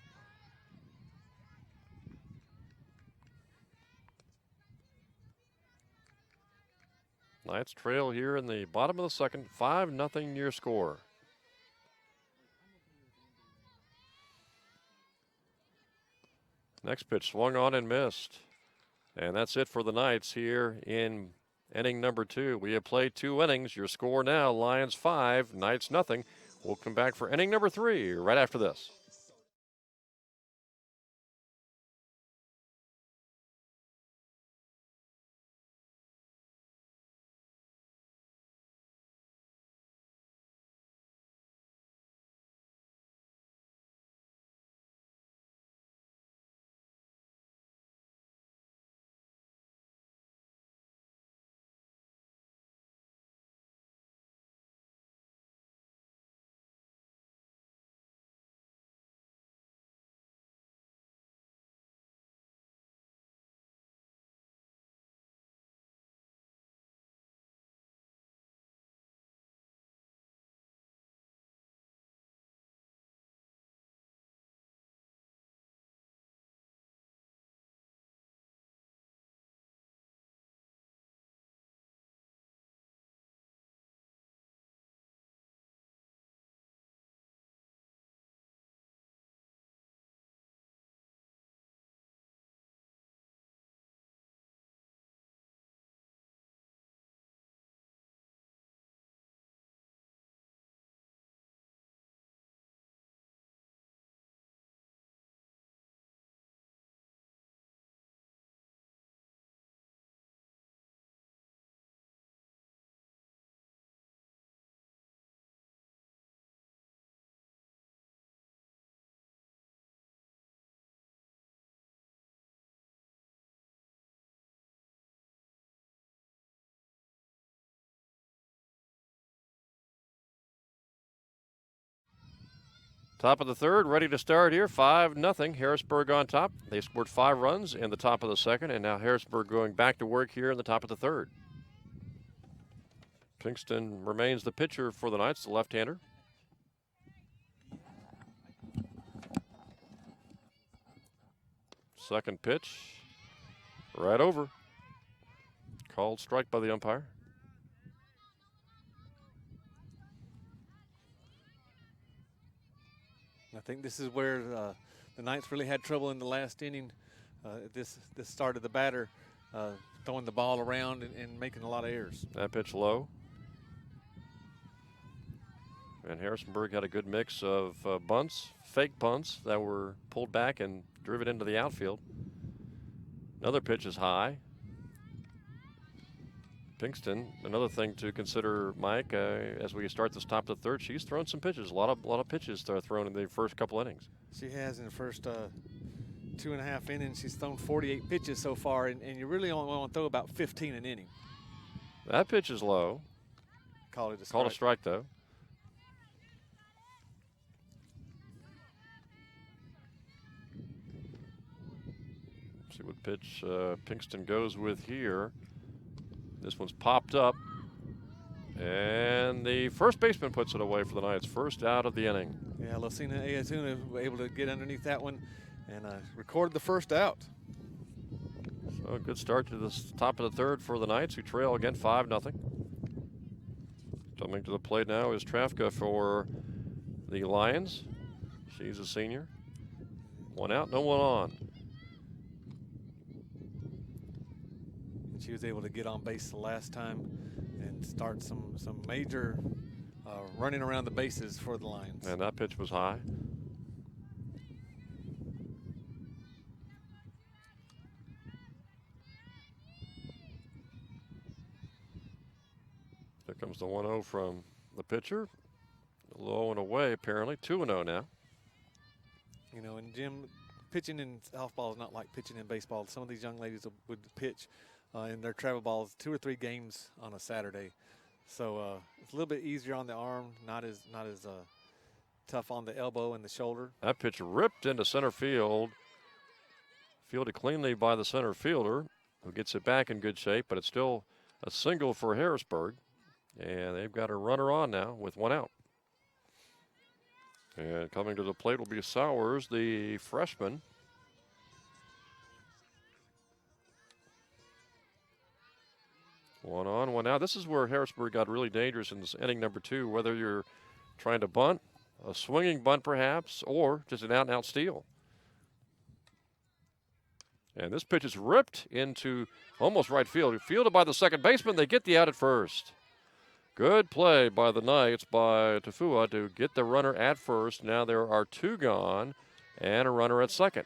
Knights trail here in the bottom of the second, 5-0 your score. Next pitch swung on and missed. And that's it for the Knights here in inning number 2. We have played 2 innings. Your score now, Lions 5, Knights nothing. We'll come back for inning number 3 right after this. Top of the third, ready to start here. 5-0. Harrisburg on top. They scored 5 runs in the top of the second, and now Harrisburg going back to work here in the top of the third. Pinkston remains the pitcher for the Knights, the left-hander. Second pitch, right over. Called strike by the umpire. I think this is where the Knights really had trouble in the last inning. This started the batter throwing the ball around and making a lot of errors. That pitch low. And Harrisonburg had a good mix of bunts, fake bunts that were pulled back and driven into the outfield. Another pitch is high. Pinkston, another thing to consider, Mike, as we start this top of the third, she's thrown some pitches. A lot of pitches thrown in the first couple innings. She has in the first 2.5 innings. She's thrown 48 pitches so far, and you really only want to throw about 15 an inning. That pitch is low. Called it a strike. Called a strike, though. See what pitch Pinkston goes with here. This one's popped up, and the first baseman puts it away for the Knights. First out of the inning. Yeah, Lucina Ayazuna was able to get underneath that one and recorded the first out. So a good start to this top of the third for the Knights, who trail again 5-0. Coming to the plate now is Trafka for the Lions. She's a senior. One out, no one on. She was able to get on base the last time and start some major running around the bases for the Lions. And that pitch was high. There comes the 1-0 from the pitcher. Low and away, apparently. 2-0 now. You know, and Jim, pitching in softball is not like pitching in baseball. Some of these young ladies would pitch in their travel balls 2 or 3 games on a Saturday. So it's a little bit easier on the arm, not as tough on the elbow and the shoulder. That pitch ripped into center field. Fielded cleanly by the center fielder, who gets it back in good shape, but it's still a single for Harrisburg. And they've got a runner on now with 1 out. And coming to the plate will be Sowers, the freshman. One on, 1 out. This is where Harrisburg got really dangerous in this inning number 2, whether you're trying to bunt, a swinging bunt perhaps, or just an out-and-out steal. And this pitch is ripped into almost right field. Fielded by the second baseman. They get the out at first. Good play by the Knights, by Tafua, to get the runner at first. Now there are 2 gone and a runner at second.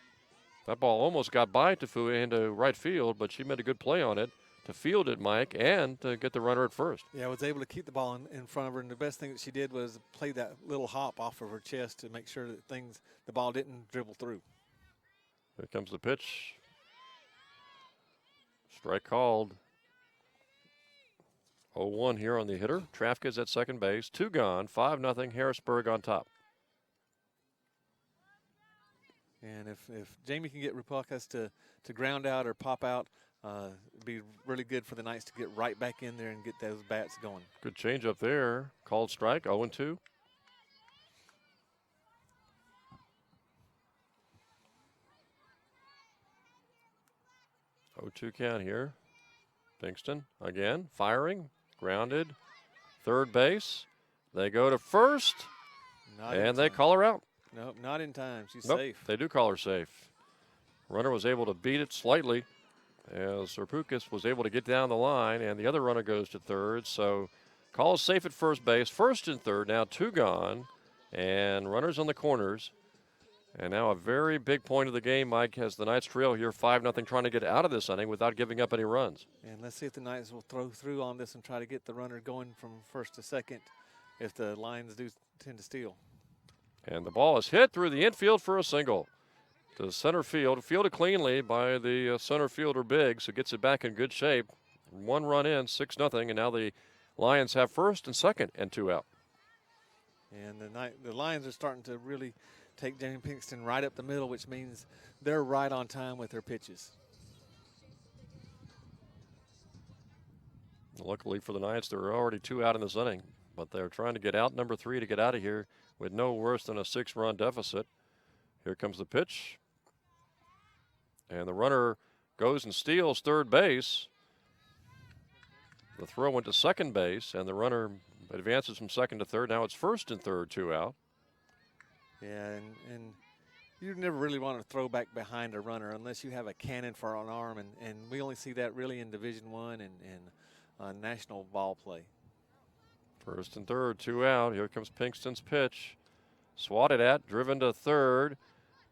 That ball almost got by Tafua into right field, but she made a good play on it to field it, Mike, and to get the runner at first. Yeah, I was able to keep the ball in front of her, and the best thing that she did was play that little hop off of her chest to make sure that the ball didn't dribble through. Here comes the pitch. Strike called. 0-1 here on the hitter. Trafka's at second base. 2 gone. 5-0. Harrisburg on top. And if Jamie can get Rapakas to ground out or pop out, it'd be really good for the Knights to get right back in there and get those bats going. Good change up there. Called strike. 0-2. Oh, 2 count here. Pinkston again firing. Grounded. Third base. They go to first. And they call her out. Nope, not in time. She's Nope, safe. They do call her safe. Runner was able to beat it slightly as Serpukis was able to get down the line, and the other runner goes to third. So call is safe at first base. First and third. Now 2 gone. And runners on the corners. And now a very big point of the game, Mike, has the Knights trail here 5-0, trying to get out of this inning without giving up any runs. And let's see if the Knights will throw through on this and try to get the runner going from first to second if the Lions do tend to steal. And the ball is hit through the infield for a single to center field, fielded cleanly by the center fielder Biggs, who gets it back in good shape. 1 run in, 6-0, and now the Lions have first and second and 2 out. And the Lions are starting to really take Jamie Pinkston right up the middle, which means they're right on time with their pitches. Luckily for the Knights, there are already 2 out in this inning, but they're trying to get out number 3 to get out of here with no worse than a 6-run deficit. Here comes the pitch. And the runner goes and steals third base. The throw went to second base, and the runner advances from second to third. Now it's first and third, 2 out. Yeah, and you never really want to throw back behind a runner unless you have a cannon for an arm, and we only see that really in Division I and national ball play. First and third, 2 out. Here comes Pinkston's pitch. Swatted at, driven to third.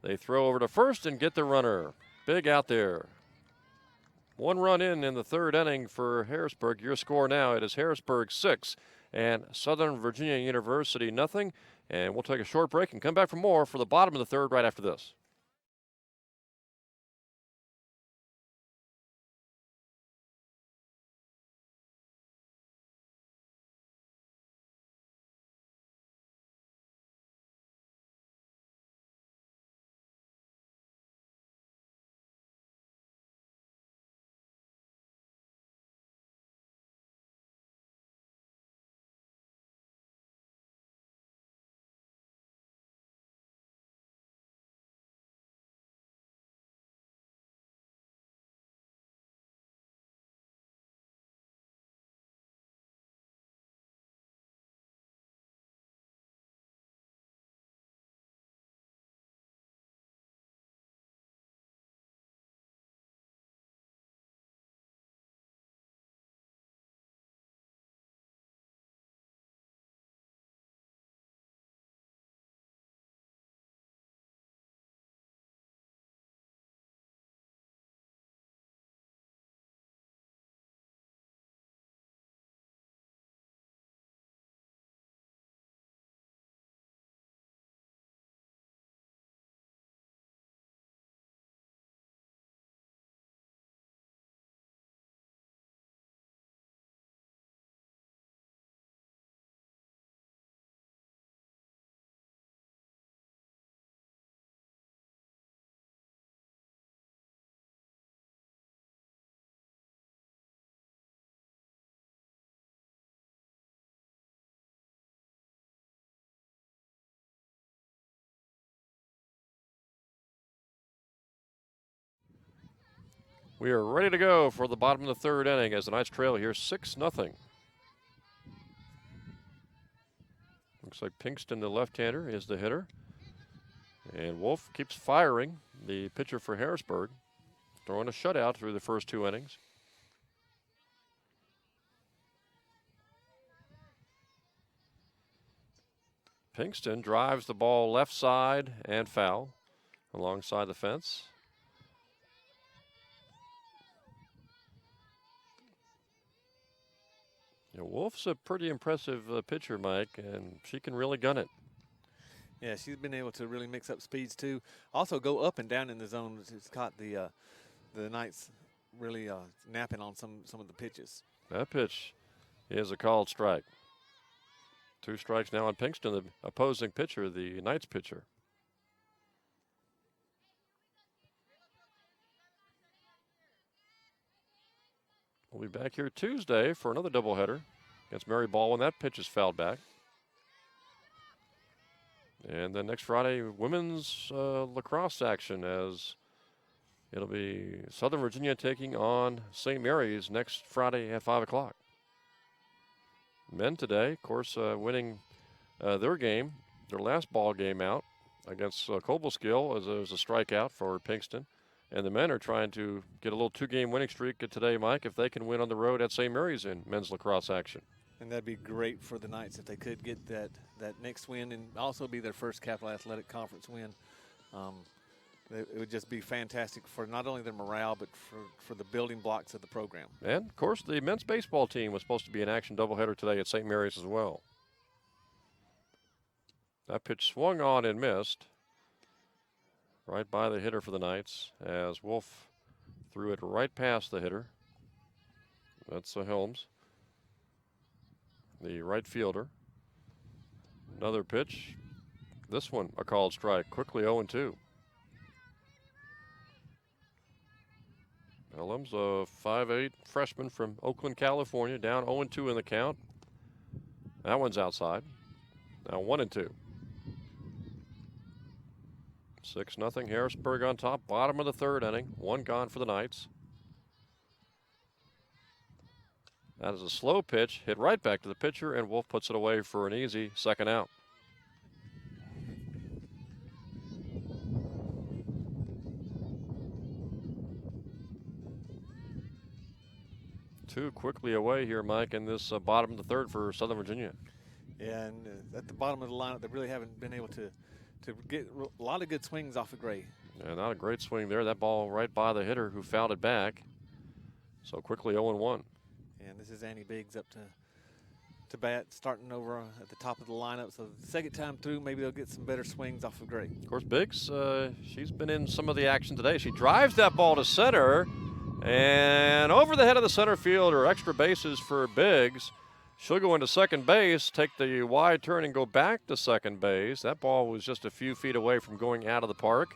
They throw over to first and get the runner. Big out there. 1 run in the third inning for Harrisburg. Your score now, it is Harrisburg 6 and Southern Virginia University nothing. And we'll take a short break and come back for more for the bottom of the third right after this. We are ready to go for the bottom of the third inning as the Knights trail here 6-0. Looks like Pinkston, the left-hander, is the hitter. And Wolf keeps firing, the pitcher for Harrisburg, throwing a shutout through the first 2 innings. Pinkston drives the ball left side and foul alongside the fence. You know, Wolf's a pretty impressive pitcher, Mike, and she can really gun it. Yeah, she's been able to really mix up speeds too. Also go up and down in the zone. It's caught the Knights really napping on some of the pitches. That pitch is a called strike. 2 strikes now on Pinkston, the opposing pitcher, the Knights pitcher. We'll be back here Tuesday for another doubleheader against Mary Ball when that pitch is fouled back. And then next Friday, women's lacrosse action, as it'll be Southern Virginia taking on St. Mary's next Friday at 5 o'clock. Men today, of course, winning their game, their last ball game out against Cobleskill as a strikeout for Pinkston. And the men are trying to get a little 2-game winning streak today, Mike, if they can win on the road at St. Mary's in men's lacrosse action. And that'd be great for the Knights if they could get that next win and also be their first Capital Athletic Conference win. It would just be fantastic for not only their morale, but for the building blocks of the program. And, of course, the men's baseball team was supposed to be an action doubleheader today at St. Mary's as well. That pitch swung on and missed right by the hitter for the Knights as Wolf threw it right past the hitter. That's Helms, the right fielder. Another pitch. This one a called strike. Quickly 0-2. Helms, a 5'8" freshman from Oakland, California, down 0-2 in the count. That one's outside. Now 1-2. 6-0 Harrisburg on top. Bottom of the third inning. One gone for the Knights. That is a slow pitch, hit right back to the pitcher, and Wolf puts it away for an easy second out. Two quickly away here, Mike, in this bottom of the third for Southern Virginia. Yeah, and at the bottom of the lineup, they really haven't been able to get a lot of good swings off of Gray. Yeah, not a great swing there. That ball right by the hitter who fouled it back. So quickly 0-1. And this is Annie Biggs up to bat, starting over at the top of the lineup. So the second time through, maybe they'll get some better swings off of Gray. Of course, Biggs, she's been in some of the action today. She drives that ball to center, and over the head of the center fielder, extra bases for Biggs. She'll go into second base, take the wide turn, and go back to second base. That ball was just a few feet away from going out of the park.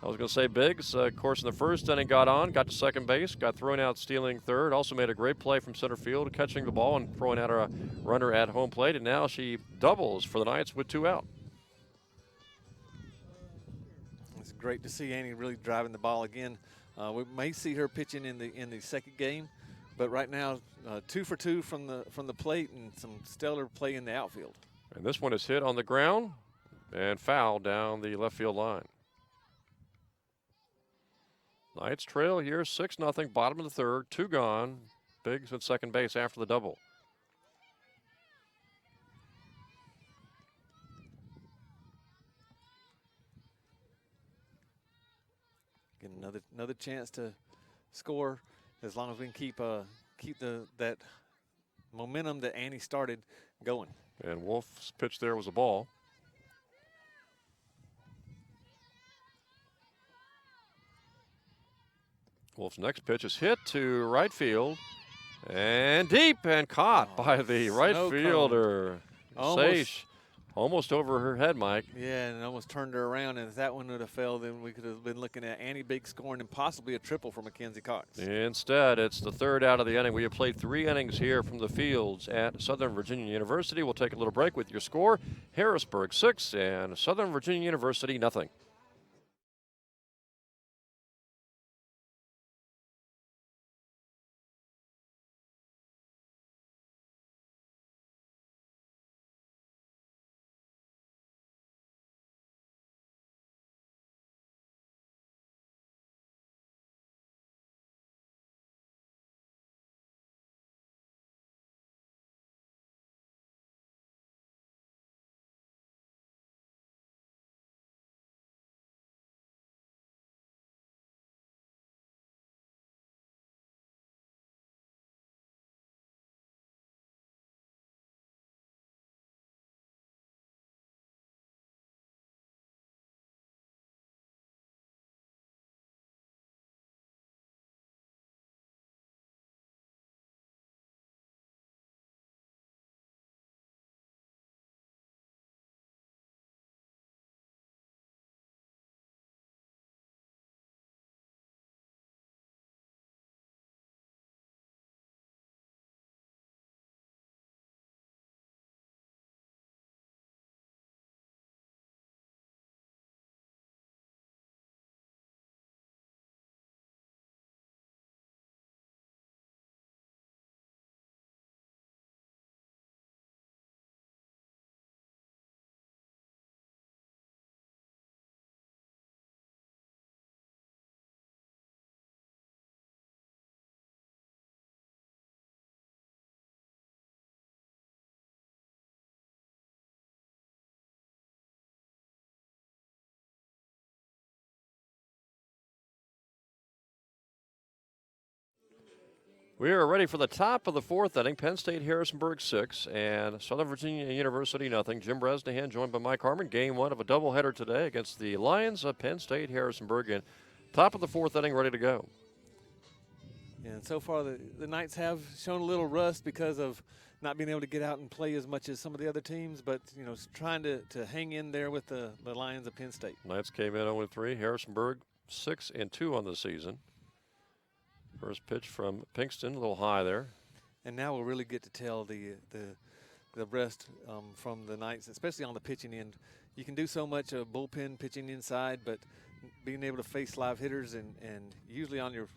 I was going to say Biggs, of course, in the first inning got to second base, got thrown out stealing third, also made a great play from center field, catching the ball and throwing out a runner at home plate, and now she doubles for the Knights with 2 out. It's great to see Annie really driving the ball again. We may see her pitching in the second game, but right now 2 for 2 from the plate and some stellar play in the outfield. And this one is hit on the ground and foul down the left field line. Knights trail here 6-0, bottom of the third, 2 gone. Biggs at second base after the double. Get another chance to score as long as we can keep that momentum that Annie started going. And Wolf's pitch there was a ball. Wolf's next pitch is hit to right field and deep and caught by the right fielder. Almost over her head, Mike. Yeah, and almost turned her around. And if that one would have failed, then we could have been looking at Annie Biggs scoring and possibly a triple for Mackenzie Cox. Instead, it's the third out of the inning. We have played 3 innings here from the fields at Southern Virginia University. We'll take a little break with your score. Harrisburg 6 and Southern Virginia University nothing. We are ready for the top of the fourth inning. Penn State Harrisburg 6 and Southern Virginia University nothing. Jim Bresnahan joined by Mike Harmon. Game 1 of a doubleheader today against the Lions of Penn State Harrisburg. And top of the fourth inning, ready to go. And so far the Knights have shown a little rust because of not being able to get out and play as much as some of the other teams, but trying to hang in there with the Lions of Penn State. Knights came in 0-3. Harrisburg 6-2 on the season. First pitch from Pinkston, a little high there. And now we'll really get to tell the the rest from the Knights, especially on the pitching end. You can do so much bullpen pitching inside, but being able to face live hitters and usually on your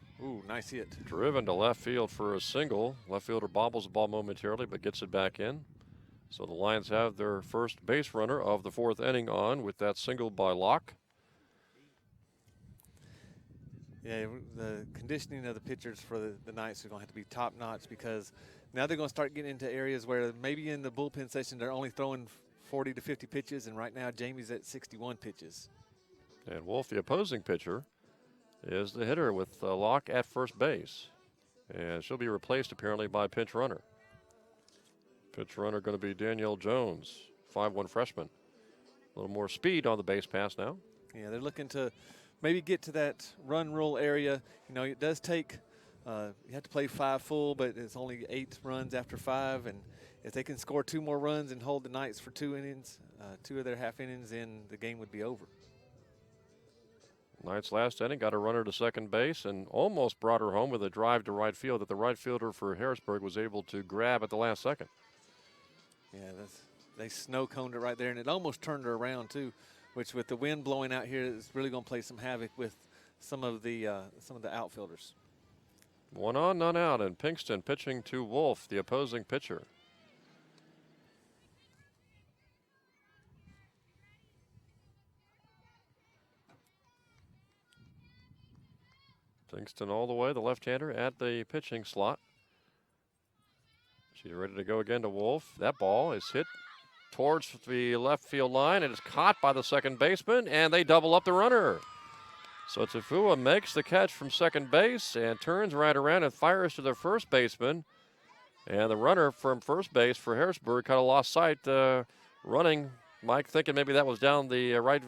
nice hit. Driven to left field for a single. Left fielder bobbles the ball momentarily, but gets it back in. So the Lions have their first base runner of the 4th inning on with that single by Locke. Yeah, the conditioning of the pitchers for the Knights are going to have to be top notch, because now they're going to start getting into areas where maybe in the bullpen session they're only throwing 40 to 50 pitches, and right now Jamie's at 61 pitches. And Wolf, the opposing pitcher, is the hitter with Locke at first base. And she'll be replaced apparently by pinch runner. Pinch runner going to be Danielle Jones, 5'1" freshman. A little more speed on the base pass now. Yeah, they're looking to maybe get to that run rule area. You know, it does take, you have to play 5 full, but it's only 8 runs after 5. And if they can score 2 more runs and hold the Knights for 2 innings, 2 of their half innings, then the game would be over. Knights last inning got a runner to second base and almost brought her home with a drive to right field that the right fielder for Harrisburg was able to grab at the last second. Yeah, they snow coned it right there, and it almost turned her around too, which with the wind blowing out here is really going to play some havoc with some of the outfielders. 1 on, none out, and Pinkston pitching to Wolf, the opposing pitcher. Pinkston all the way, the left-hander at the pitching slot. She's ready to go again to Wolf. That ball is hit towards the left field line. It is caught by the second baseman, and they double up the runner. So Tafua makes the catch from second base and turns right around and fires to the first baseman. And the runner from first base for Harrisburg kind of lost sight running, Mike, thinking maybe that was down the right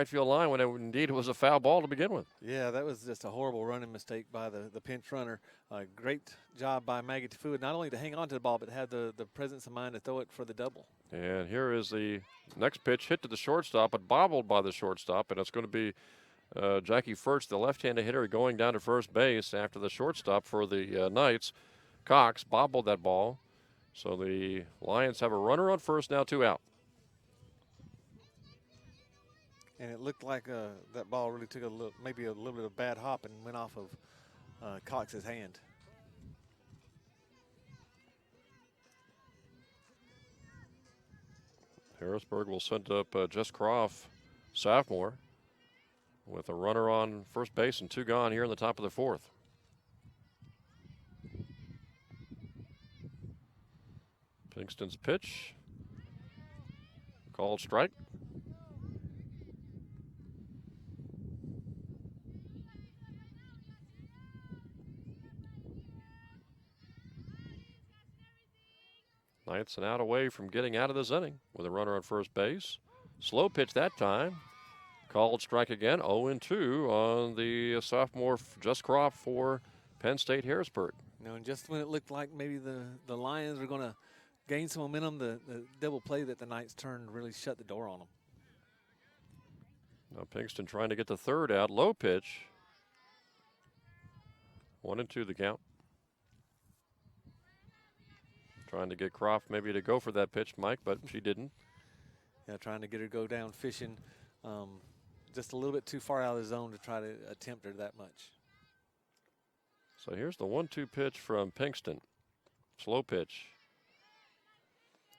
field line, when indeed it was a foul ball to begin with. Yeah, that was just a horrible running mistake by the pinch runner. Great job by Maggie Tafua, not only to hang on to the ball, but had the presence of mind to throw it for the double. And here is the next pitch, hit to the shortstop, but bobbled by the shortstop, and it's going to be Jackie Furch, the left-handed hitter, going down to first base after the shortstop for the Knights. Cox bobbled that ball. So the Lions have a runner on first, now 2 out. And it looked like that ball really took maybe a little bit of bad hop and went off of Cox's hand. Harrisburg will send up Jess Croft, sophomore, with a runner on first base and 2 gone here in the top of the 4th. Pinkston's pitch, called strike. Knights an out away from getting out of this inning with a runner on first base. Slow pitch that time. Called strike again. 0-2 on the sophomore Jess Croft for Penn State Harrisburg. You know, and just when it looked like maybe the Lions were going to gain some momentum, the double play that the Knights turned really shut the door on them. Now Pinkston trying to get the third out. Low pitch. 1-2 the count. Trying to get Croft maybe to go for that pitch, Mike, but she didn't. Yeah, trying to get her to go down fishing. Just a little bit too far out of the zone to try to attempt her that much. So here's the 1-2 pitch from Pinkston. Slow pitch.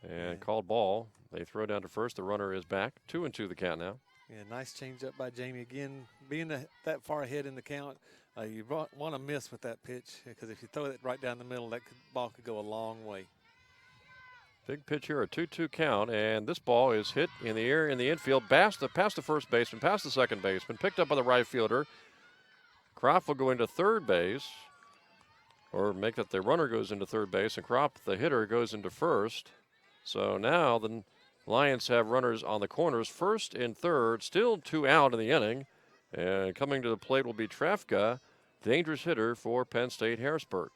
And called ball. They throw down to first. The runner is back. 2-2 the count now. Yeah, nice change up by Jamie. Again, being that far ahead in the count, you want to miss with that pitch, because if you throw it right down the middle, that ball could go a long way. Big pitch here, a 2-2 count, and this ball is hit in the air in the infield, past the first baseman, past the second baseman, picked up by the right fielder. Croft will go into third base, or make that the runner goes into third base, and Croft, the hitter, goes into first. So now the Lions have runners on the corners, first and third, still 2 out in the inning. And coming to the plate will be Trafka, dangerous hitter for Penn State Harrisburg.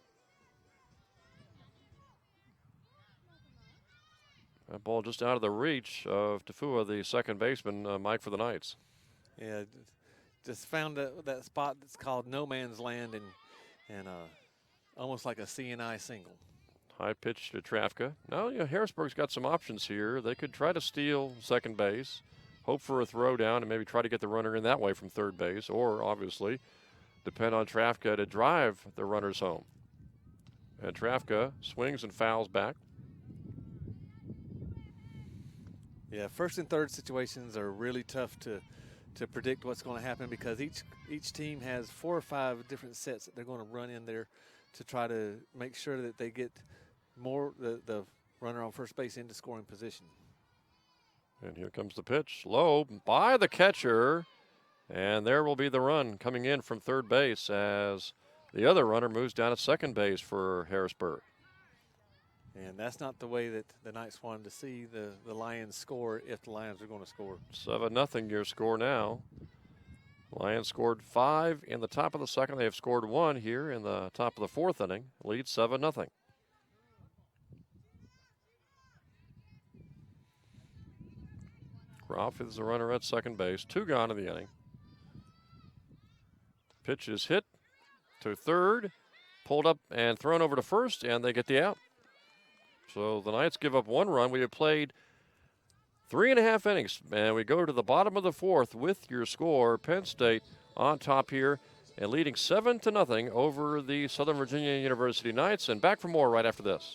That ball just out of the reach of Tafua, the second baseman, Mike, for the Knights. Yeah, just found that spot that's called no man's land, and almost like a CNI single. High pitch to Trafka. Now, Harrisburg's got some options here. They could try to steal second base, hope for a throw down, and maybe try to get the runner in that way from third base, or obviously depend on Trafka to drive the runners home. And Trafka swings and fouls back. Yeah, first and third situations are really tough to predict what's going to happen because each team has 4 or 5 different sets that they're going to run in there to try to make sure that they get the runner on first base into scoring position. And here comes the pitch, low by the catcher, and there will be the run coming in from third base as the other runner moves down at second base for Harrisburg. And that's not the way that the Knights wanted to see the Lions score if the Lions are going to score. 7-0 your score now. Lions scored 5 in the top of the second. They have scored 1 here in the top of the fourth inning. Lead 7-0. Groff is the runner at second base. 2 gone in the inning. Pitch is hit to third, pulled up and thrown over to first, and they get the out. So the Knights give up 1 run. We have played 3.5 innings, and we go to the bottom of the fourth with your score. Penn State on top here and leading 7-0 over the Southern Virginia University Knights. And back for more right after this.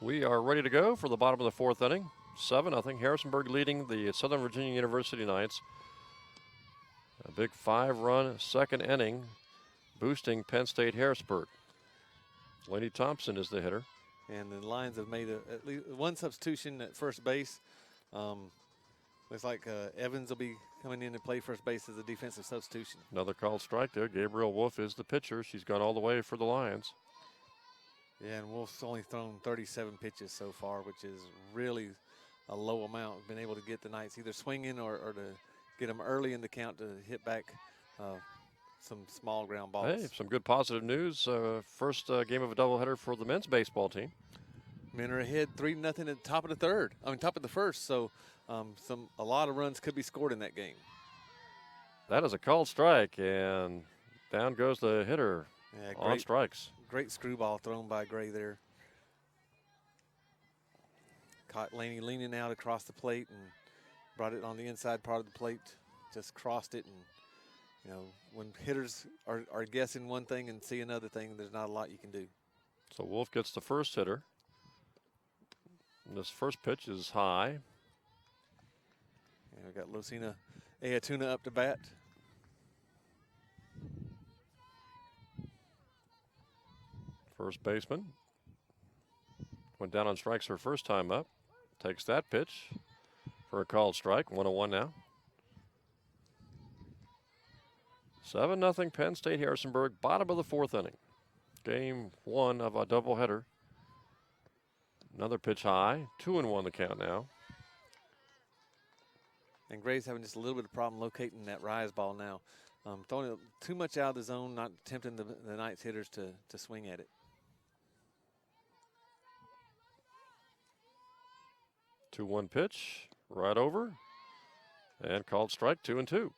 We are ready to go for the bottom of the fourth inning. 7-0. Harrisonburg leading the Southern Virginia University Knights. A big 5-run second inning, boosting Penn State Harrisburg. Laney Thompson is the hitter. And the Lions have made at least 1 substitution at first base. Looks like Evans will be coming in to play first base as a defensive substitution. Another called strike there. Gabriel Wolf is the pitcher. She's gone all the way for the Lions. Yeah, and Wolf's only thrown 37 pitches so far, which is really a low amount. Been able to get the Knights either swinging or to get them early in the count to hit back some small ground balls. Hey, some good positive news. First game of a doubleheader for the men's baseball team. Men are ahead 3-0 at the top of the third. Top of the first. So a lot of runs could be scored in that game. That is a called strike, and down goes the hitter on strikes. Great screwball thrown by Gray there. Caught Laney leaning out across the plate and brought it on the inside part of the plate. Just crossed it, and when hitters are guessing one thing and see another thing, there's not a lot you can do. So Wolf gets the first hitter. And this first pitch is high. And we got Lucina Ayatuna up to bat. First baseman went down on strikes her first time up. Takes that pitch for a called strike. 1-1 now. 7-0 Penn State Harrisonburg, bottom of the fourth inning. Game one of a doubleheader. Another pitch high. 2-1 the count now. And Gray's having just a little bit of problem locating that rise ball now. Throwing it too much out of the zone, not tempting the Knights hitters to swing at it. 2-1 pitch, right over, and called strike. 2-2.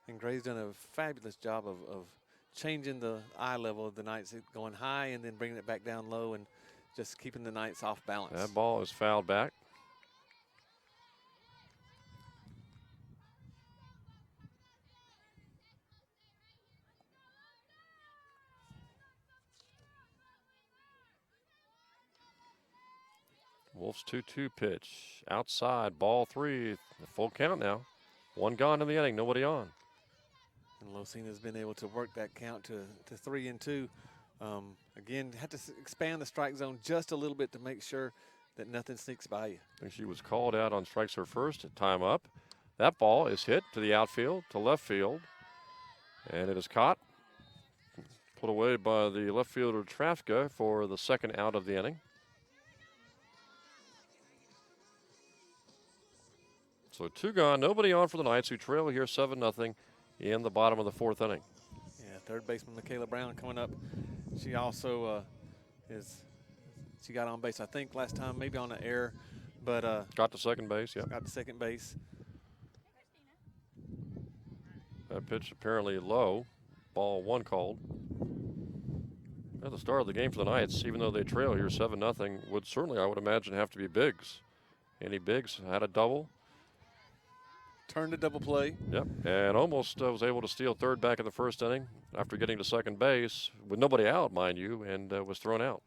And Gray's done a fabulous job of changing the eye level of the Knights, going high and then bringing it back down low and just keeping the Knights off balance. That ball is fouled back. Wolf's 2-2 pitch. Outside, ball 3. Full count now. One gone in the inning, nobody on. And Losina's been able to work that count to 3-2. Again, had to expand the strike zone just a little bit to make sure that nothing sneaks by you. I think she was called out on strikes her first at time up. That ball is hit to the outfield, to left field, and it is caught. Put away by the left fielder Trafka for the second out of the inning. So 2 gone, nobody on for the Knights, who trail here 7-0 in the bottom of the fourth inning. Yeah, third baseman Michaela Brown coming up. She also she got on base, I think, last time, maybe on an error, but got to second base, yeah. Got to second base. That pitch apparently low. Ball 1 called. At the start of the game for the Knights, even though they trail here 7-0, would certainly, I would imagine, have to be Biggs. Andy Biggs had a double. Turned a double play. Yep, and almost was able to steal third back in the first inning after getting to second base with nobody out, mind you, and was thrown out.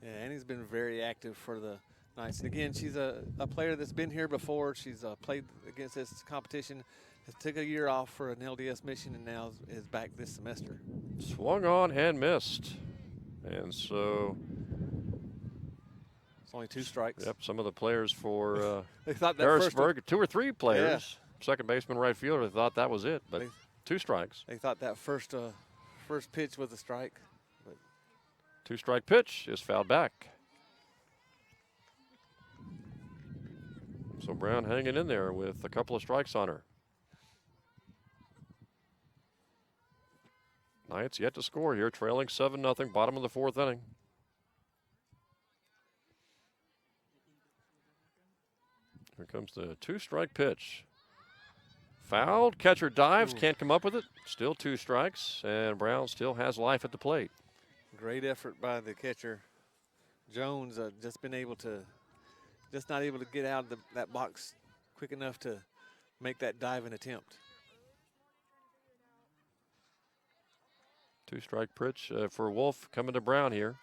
Yeah, Annie's been very active for the Knights. And again, she's a player that's been here before. She's played against this competition, has took a year off for an LDS mission, and now is back this semester. Swung on and missed. And so it's only 2 strikes. Yep, some of the players for they thought that Harrisburg, 2 or 3 players, second baseman, right fielder, thought that was it, but 2 strikes. They thought that first pitch was a strike. But 2-strike pitch is fouled back. So Brown hanging in there with a couple of strikes on her. Knights yet to score here, trailing 7-0, bottom of the fourth inning. Here comes the 2-strike pitch. Fouled, catcher dives, can't come up with it. Still 2 strikes, and Brown still has life at the plate. Great effort by the catcher. Jones just not able to get out of that box quick enough to make that diving attempt. 2-strike pitch for Wolf coming to Brown here.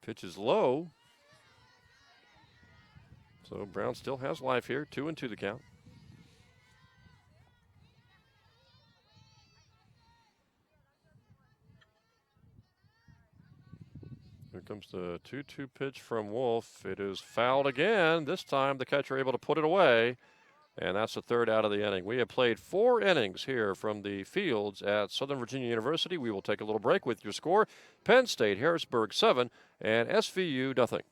Pitch is low. So Brown still has life here. 2-2 the count. Here comes the 2-2 pitch from Wolf. It is fouled again. This time the catcher able to put it away. And that's the third out of the inning. We have played 4 innings here from the fields at Southern Virginia University. We will take a little break with your score. Penn State, Harrisburg 7, and SVU nothing.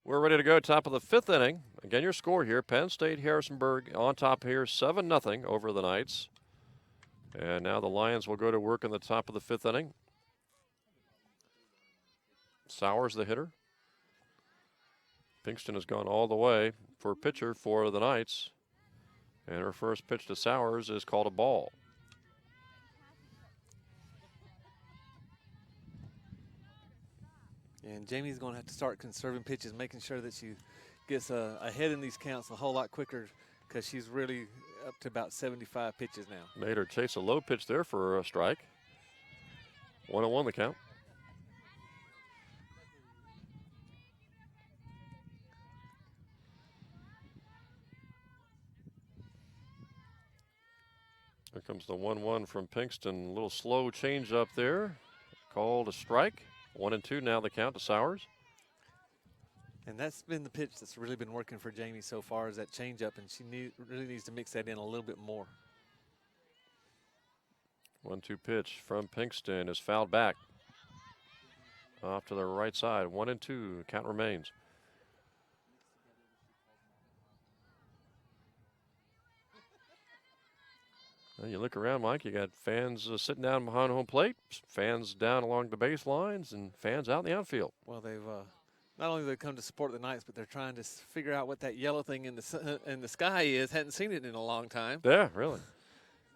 We're ready to go. Top of the 5th inning. Again, your score here. Penn State Harrisonburg on top here, 7-0 over the Knights. And now the Lions will go to work in the top of the 5th inning. Sowers, the hitter. Pinkston has gone all the way for pitcher for the Knights. And her first pitch to Sowers is called a ball. And Jamie's going to have to start conserving pitches, making sure that she gets ahead in these counts a whole lot quicker because she's really up to about 75 pitches now. Made her chase a low pitch there for a strike. 1-1 the count. Here comes the 1-1 from Pinkston. A little slow change up there. Called a strike. 1-2 now the count to Sowers. And that's been the pitch that's really been working for Jamie so far is that changeup, and she really needs to mix that in a little bit more. 1-2 pitch from Pinkston is fouled back. Off to the right side. 1-2. Count remains. Well, you look around, Mike, you got fans sitting down behind home plate, fans down along the baselines, and fans out in the outfield. Well, they've not only they come to support the Knights, but they're trying to figure out what that yellow thing in the sky is. Hadn't seen it in a long time. Yeah, really.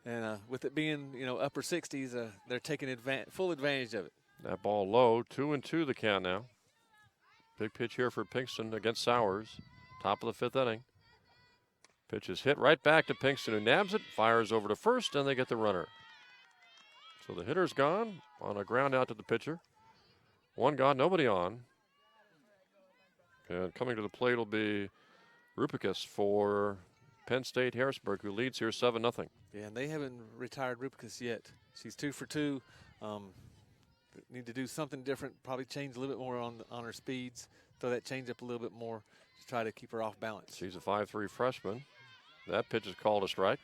And with it being, upper 60s, they're taking full advantage of it. That ball low, 2-2 the count now. Big pitch here for Pinkston against Sowers. Top of the 5th inning. Pitch is hit right back to Pinkston, who nabs it, fires over to first, and they get the runner. So the hitter's gone on a ground out to the pitcher. One gone, nobody on. And coming to the plate will be Rupicus for Penn State Harrisburg, who leads here 7-0. Yeah, and they haven't retired Rupicus yet. She's 2 for 2. Need to do something different, probably change a little bit more on her speeds, throw that change up a little bit more to try to keep her off balance. She's a 5'3" freshman. That pitch is called a strike.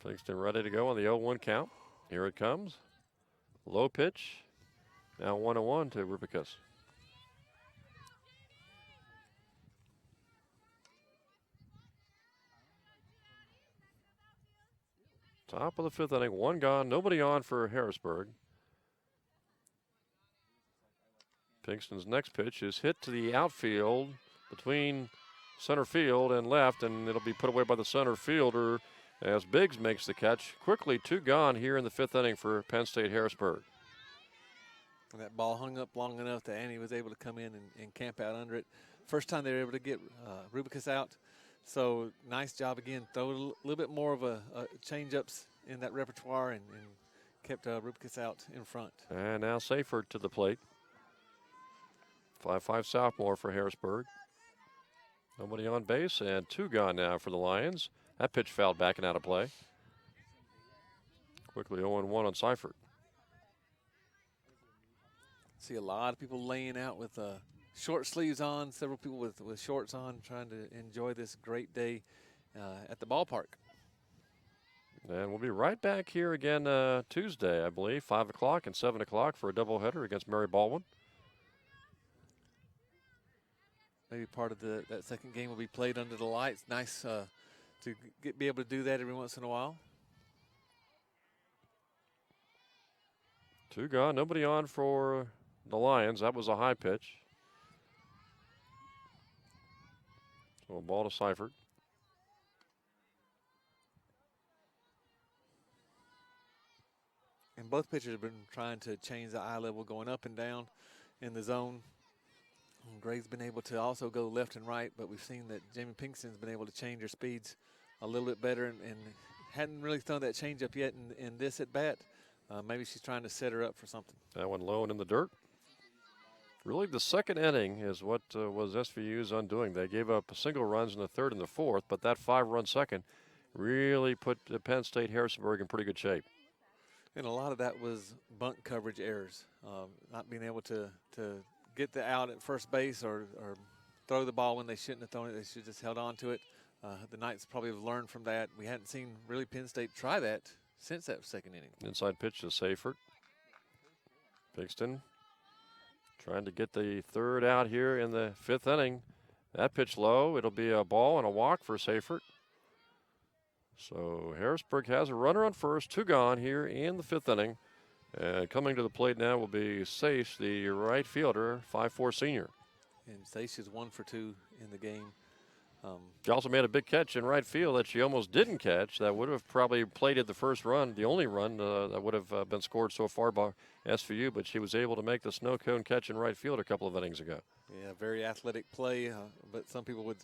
Pinkston ready to go on the 0-1 count. Here it comes. Low pitch. Now 1-1 to Rupicus. Top of the 5th inning, one gone, nobody on for Harrisburg. Pinkston's next pitch is hit to the outfield between center field and left, and it'll be put away by the center fielder as Biggs makes the catch. Quickly, 2 gone here in the 5th inning for Penn State Harrisburg. And that ball hung up long enough that Annie was able to come in and camp out under it. First time they were able to get Rubicus out. So nice job again. Throw a little bit more of a change-ups in that repertoire and kept Rubicus out in front. And now Seifert to the plate. 5'5" sophomore for Harrisburg. Nobody on base, and 2 gone now for the Lions. That pitch fouled back and out of play. Quickly 0-1 on Seifert. See a lot of people laying out with short sleeves on, several people with shorts on, trying to enjoy this great day at the ballpark. And we'll be right back here again Tuesday, I believe, 5 o'clock and 7 o'clock for a doubleheader against Mary Baldwin. Maybe part of that second game will be played under the lights. Nice to be able to do that every once in a while. 2 gone, nobody on for the Lions. That was a high pitch. So a ball to Seifert. And both pitchers have been trying to change the eye level, going up and down in the zone. And Gray's been able to also go left and right, but we've seen that Jamie Pinkston's been able to change her speeds a little bit better and hadn't really thrown that changeup yet in this at bat. Maybe she's trying to set her up for something. That one low and in the dirt. Really, the second inning is what was SVU's undoing. They gave up single runs in the 3rd and the 4th, but that 5-run second really put Penn State Harrisonburg in pretty good shape. And a lot of that was bunt coverage errors, not being able to get the out at first base or throw the ball when they shouldn't have thrown it. They should have just held on to it. the Knights probably have learned from that. We hadn't seen really Penn State try that since that second inning. Inside pitch to Seifert. Pinkston trying to get the third out here in the fifth inning. That pitch low. It'll be a ball and a walk for Seifert. So Harrisburg has a runner on first, 2 gone here in the fifth inning. And coming to the plate now will be Saish, the right fielder, 5'4" senior. And Saish is 1 for 2 in the game. She also made a big catch in right field that she almost didn't catch. That would have probably plated the first run, the only run that would have been scored so far by SVU, but she was able to make the snow cone catch in right field a couple of innings ago. Yeah, very athletic play, but some people would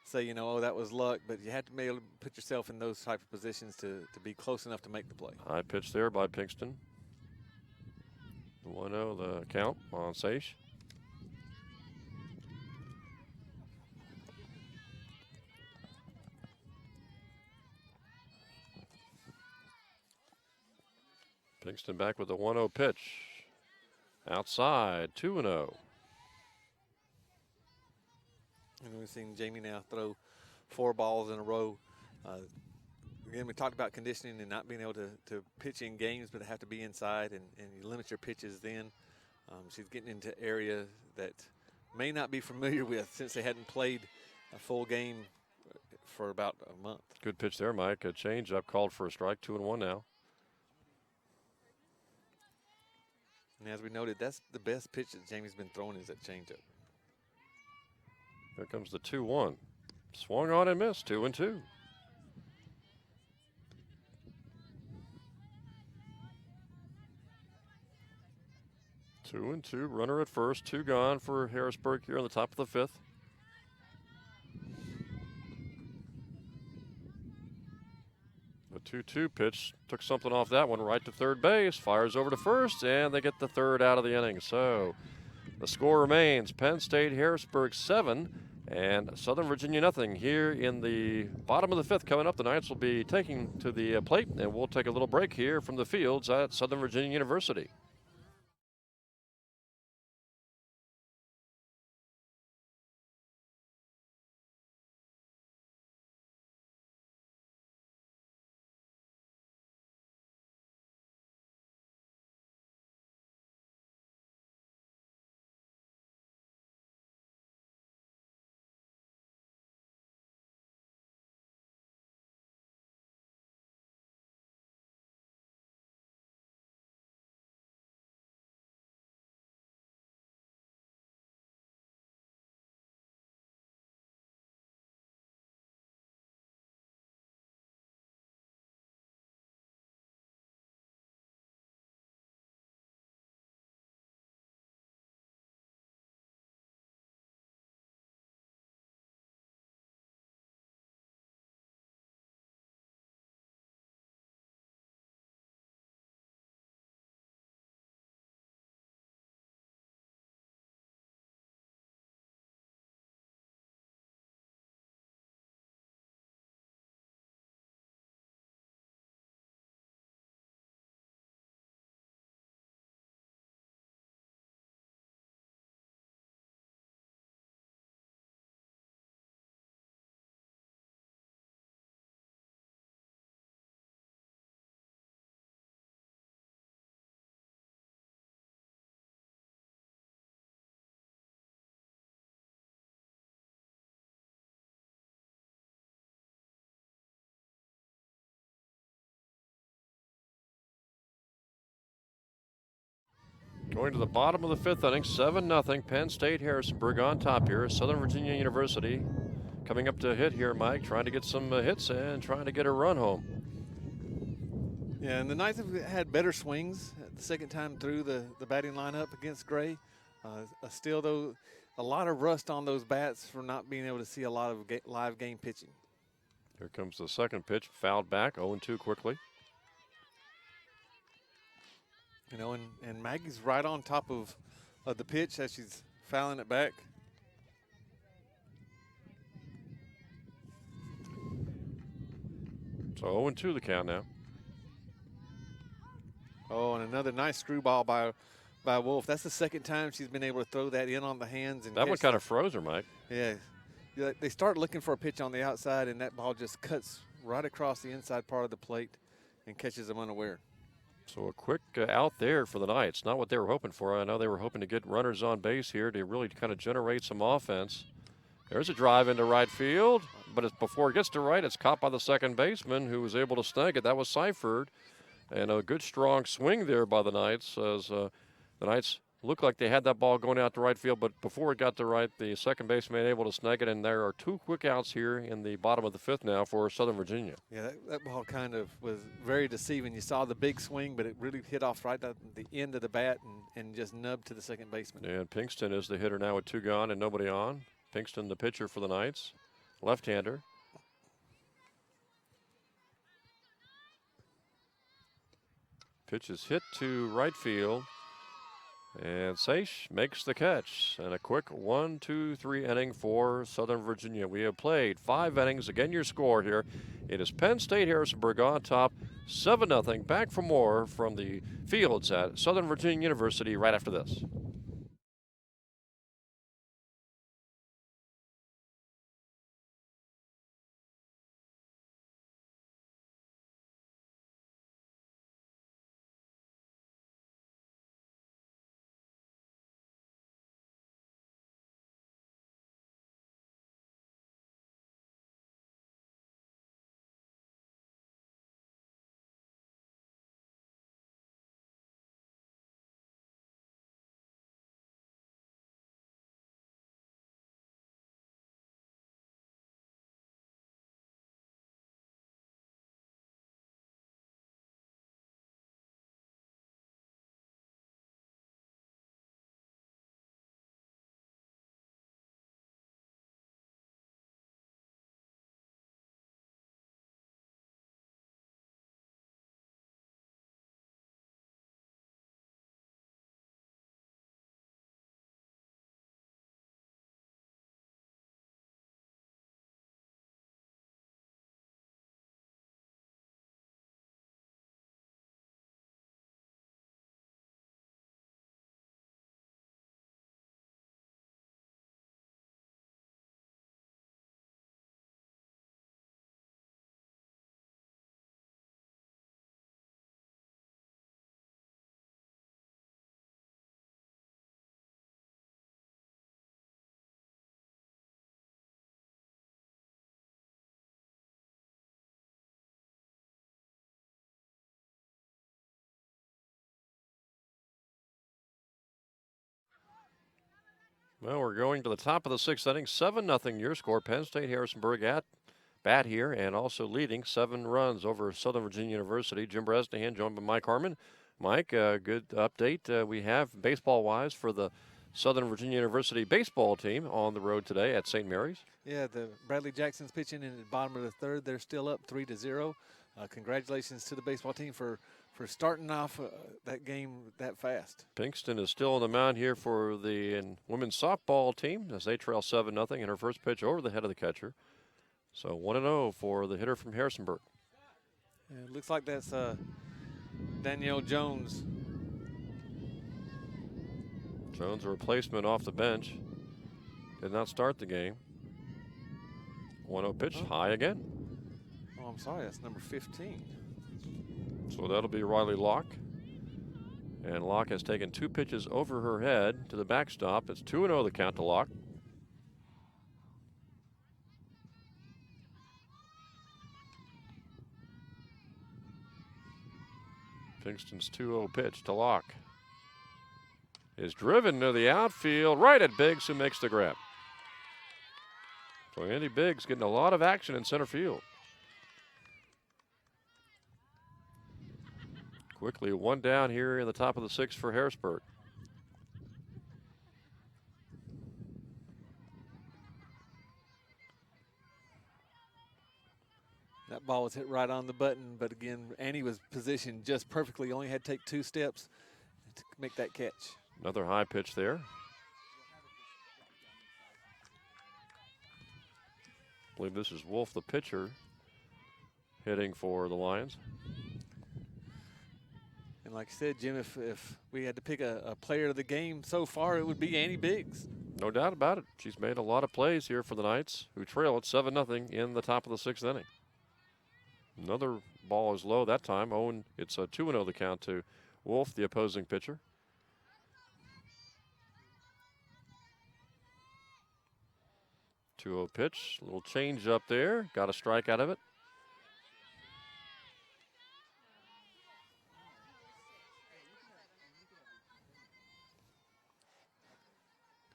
say, you know, oh, that was luck, but you have to be able to put yourself in those type of positions to be close enough to make the play. High pitch there by Pinkston. 1-0 the count on Saish. Pinkston back with a 1-0 pitch. Outside, 2-0. And we've seen Jamie now throw 4 balls in a row. Again, we talked about conditioning and not being able to pitch in games, but have to be inside, and you limit your pitches then. She's getting into areas that may not be familiar with since they hadn't played a full game for about a month. Good pitch there, Mike. A change-up called for a strike, 2-1 now. And as we noted, that's the best pitch that Jamie's been throwing is that changeup. Here comes the 2-1. Swung on and missed, 2-2. Two and two, runner at first, 2 gone for Harrisburg here on the top of the fifth. The 2-2 pitch took something off that one, right to third base, fires over to first, and they get the third out of the inning. So the score remains Penn State Harrisburg 7 and Southern Virginia nothing. Here in the bottom of the fifth coming up, the Knights will be taking to the plate, and we'll take a little break here from the fields at Southern Virginia University. Going to the bottom of the fifth inning, 7-0. Penn State Harrisburg on top here. Southern Virginia University coming up to hit here, Mike, trying to get some hits and trying to get a run home. Yeah, and the Knights have had better swings the second time through the batting lineup against Gray. Still, though, a lot of rust on those bats for not being able to see a lot of live game pitching. Here comes the second pitch, fouled back, 0-2 quickly. You know, and Maggie's right on top of the pitch as she's fouling it back. So 0-2 the count now. Oh, and another nice screwball by Wolf. That's the second time she's been able to throw that in on the hands. And that one kind of froze her, Mike. Yeah, they start looking for a pitch on the outside, and that ball just cuts right across the inside part of the plate and catches them unaware. So a quick out there for the Knights. Not what they were hoping for. I know they were hoping to get runners on base here to really kind of generate some offense. There's a drive into right field, but before it gets to right, it's caught by the second baseman who was able to snag it. That was Seifert. And a good strong swing there by the Knights as the Knights looked like they had that ball going out to right field, but before it got to right, the second baseman able to snag it, and there are 2 quick outs here in the bottom of the 5th now for Southern Virginia. Yeah, that ball kind of was very deceiving. You saw the big swing, but it really hit off right at the end of the bat and just nubbed to the second baseman. And Pinkston is the hitter now with 2 gone and nobody on. Pinkston, the pitcher for the Knights, left-hander. Pitch is hit to right field. And Seish makes the catch. And a quick 1-2-3 inning for Southern Virginia. We have played 5 innings. Again, your score here. It is Penn State Harrisburg on top, 7-0. Back for more from the fields at Southern Virginia University right after this. Well, we're going to the top of the 6th inning. 7-0 your score. Penn State Harrisburg at bat here and also leading 7 runs over Southern Virginia University. Jim Bresnahan joined by Mike Harmon. Mike, good update we have baseball-wise for the Southern Virginia University baseball team on the road today at St. Mary's. Yeah, the Bradley Jackson's pitching in the bottom of the 3rd. They're still up 3-0. Congratulations to the baseball team for starting off that game that fast. Pinkston is still on the mound here for the women's softball team as they trail 7-0 in her first pitch over the head of the catcher. So 1-0 for the hitter from Harrisonburg. Yeah, it looks like that's Danielle Jones. Jones, a replacement off the bench, did not start the game. 1-0 pitch, high again. Oh, I'm sorry, that's number 15. So that'll be Riley Locke. And Locke has taken 2 pitches over her head to the backstop. It's 2-0 the count to Locke. Pinkston's 2-0 pitch to Locke is driven to the outfield, right at Biggs, who makes the grab. So Andy Biggs getting a lot of action in center field. Quickly, 1 down here in the top of the 6th for Harrisburg. That ball was hit right on the button, but again, Annie was positioned just perfectly. Only had to take 2 steps to make that catch. Another high pitch there. I believe this is Wolf, the pitcher, hitting for the Lions. And like I said, Jim, if we had to pick a player of the game so far, it would be Annie Biggs. No doubt about it. She's made a lot of plays here for the Knights, who trail at 7-0 in the top of the 6th inning. Another ball is low that time. Owen, it's a 2-0 the count to Wolf, the opposing pitcher. Two-0 pitch, a little change up there. Got a strike out of it.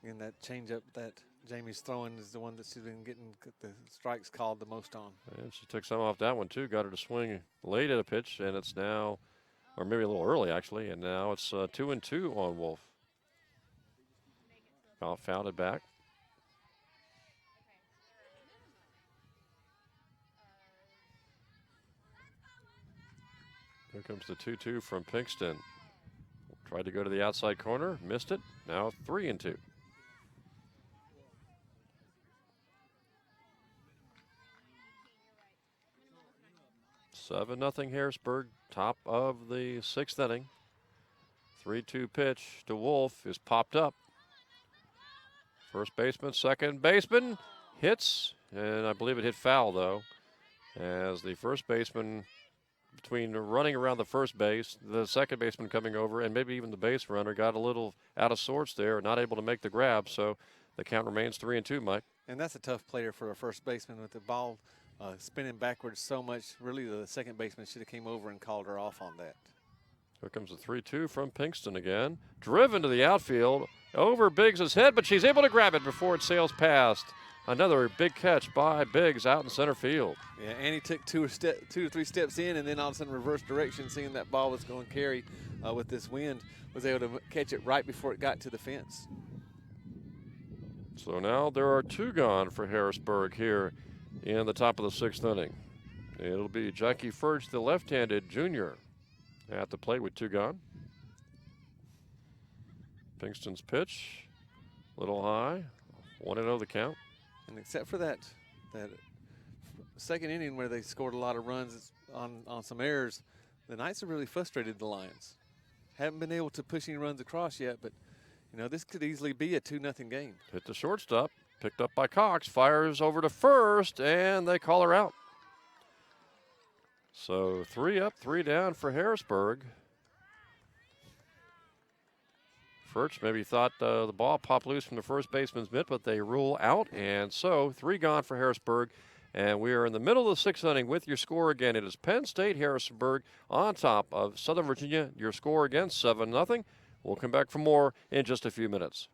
And that changeup that Jamie's throwing is the one that she's been getting the strikes called the most on. And she took some off that one, too. Got her to swing late at a pitch, and it's now, or maybe a little early, actually, and now it's 2-2 on Wolf. Fouled it back. Here comes the 2-2 from Pinkston. Tried to go to the outside corner, missed it. Now 3-2. Seven nothing Harrisburg, top of the 6th inning. 3-2 pitch to Wolf is popped up. First baseman, second baseman hits, and I believe it hit foul though, as the first baseman, between running around the first base, the second baseman coming over, and maybe even the base runner got a little out of sorts there, not able to make the grab, so the count remains 3-2, Mike. And that's a tough player for a first baseman with the ball spinning backwards so much. Really, the second baseman should have came over and called her off on that. Here comes the 3-2 from Pinkston again. Driven to the outfield, over Biggs' head, but she's able to grab it before it sails past. Another big catch by Biggs out in center field. Yeah, Annie took two or three steps in, and then all of a sudden reverse direction, seeing that ball was going to carry with this wind, was able to catch it right before it got to the fence. So now there are two gone for Harrisburg here in the top of the 6th inning. It'll be Jackie Furch, the left-handed junior, at the plate with two gone. Pinkston's pitch, little high, 1-0 the count. And except for that second inning where they scored a lot of runs on some errors, the Knights have really frustrated the Lions. Haven't been able to push any runs across yet, but you know, this could easily be a 2-0 game. Hit the shortstop, picked up by Cox, fires over to first, and they call her out. So 3 up, 3 down for Harrisburg. Furch maybe thought the ball popped loose from the first baseman's mitt, but they rule out, and so 3 gone for Harrisburg. And we are in the middle of the 6th inning with your score again. It is Penn State Harrisburg on top of Southern Virginia. Your score again, 7-0. We'll come back for more in just a few minutes.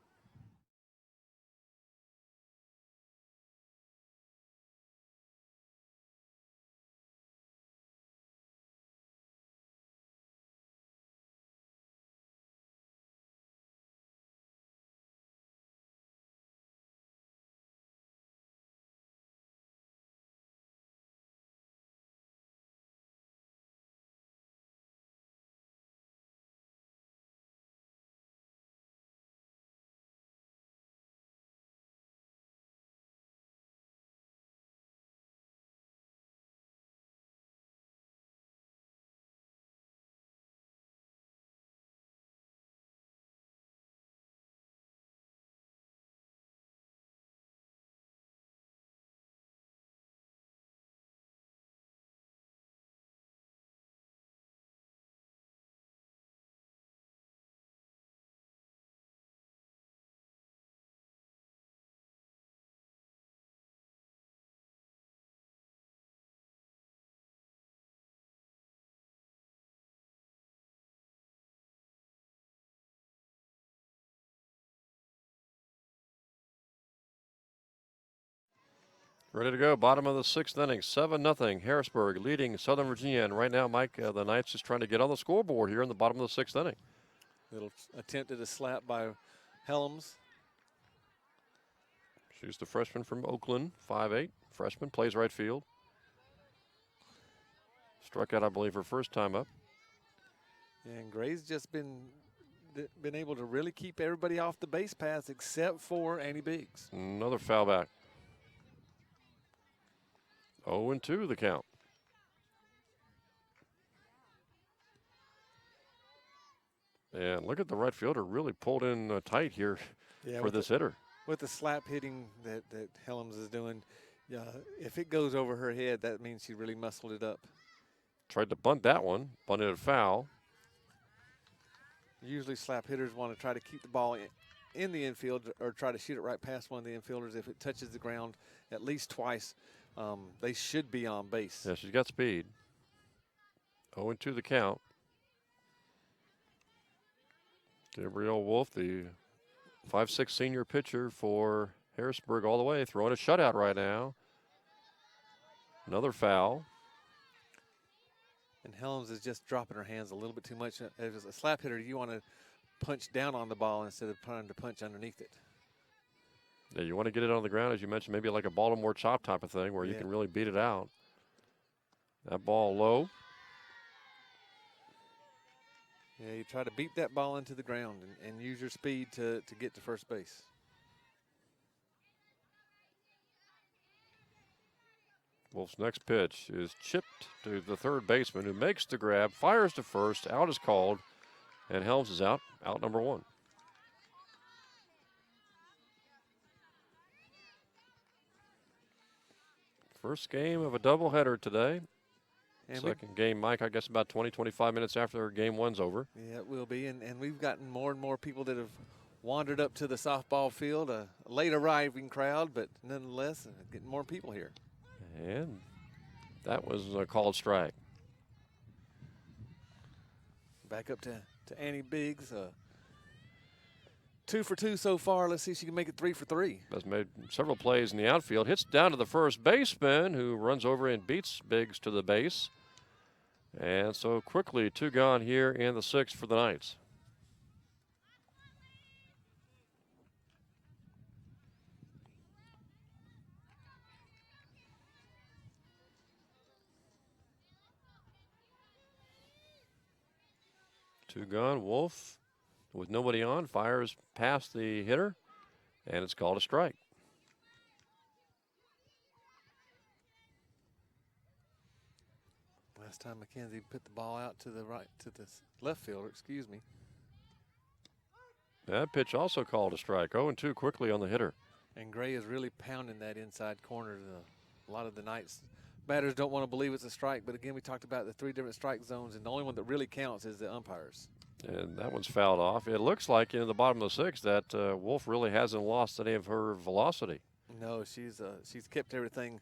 Ready to go. Bottom of the 6th inning. 7-0. Harrisburg leading Southern Virginia. And right now, Mike, the Knights just trying to get on the scoreboard here in the bottom of the 6th inning. Little attempt at a slap by Helms. She's the freshman from Oakland, 5'8", freshman, plays right field. Struck out, I believe, her first time up. And Gray's just been able to really keep everybody off the base paths except for Annie Biggs. Another foul back. 0-2 the count. And look at the right fielder, really pulled in tight here for this hitter. with the slap hitting that Helms is doing, if it goes over her head, that means she really muscled it up. Tried to bunt that one, bunted it foul. Usually slap hitters want to try to keep the ball in the infield or try to shoot it right past one of the infielders. If it touches the ground at least twice, they should be on base. Yeah, she's got speed. 0-2 the count. Gabrielle Wolf, the 5'6" senior pitcher for Harrisburg all the way, throwing a shutout right now. Another foul. And Helms is just dropping her hands a little bit too much. As a slap hitter, you want to punch down on the ball instead of trying to punch underneath it. Yeah, you want to get it on the ground, as you mentioned, maybe like a Baltimore chop type of thing where you can really beat it out. That ball low. Yeah, you try to beat that ball into the ground and use your speed to get to first base. Wolf's next pitch is chipped to the third baseman, who makes the grab, fires to first, out is called, and Helms is out number one. First game of a doubleheader today. And second game, Mike, I guess about 20, 25 minutes after game one's over. Yeah, it will be. And we've gotten more and more people that have wandered up to the softball field, a late arriving crowd, but nonetheless, getting more people here. And that was a called strike. Back up to Annie Biggs. 2 for 2 so far. Let's see if she can make it 3 for 3. Has made several plays in the outfield. Hits down to the first baseman, who runs over and beats Biggs to the base. And so quickly, 2 gone here in the 6th for the Knights. Two gone. Wolf, with nobody on, fires past the hitter, and it's called a strike. Last time McKenzie put the ball out to the left fielder, excuse me. That pitch also called a strike. 0-2 quickly on the hitter. And Gray is really pounding that inside corner. A lot of the Knights batters don't want to believe it's a strike, but again, we talked about the 3 different strike zones, and the only one that really counts is the umpires. And that one's fouled off. It looks like in the bottom of the 6th that Wolf really hasn't lost any of her velocity. No, she's kept everything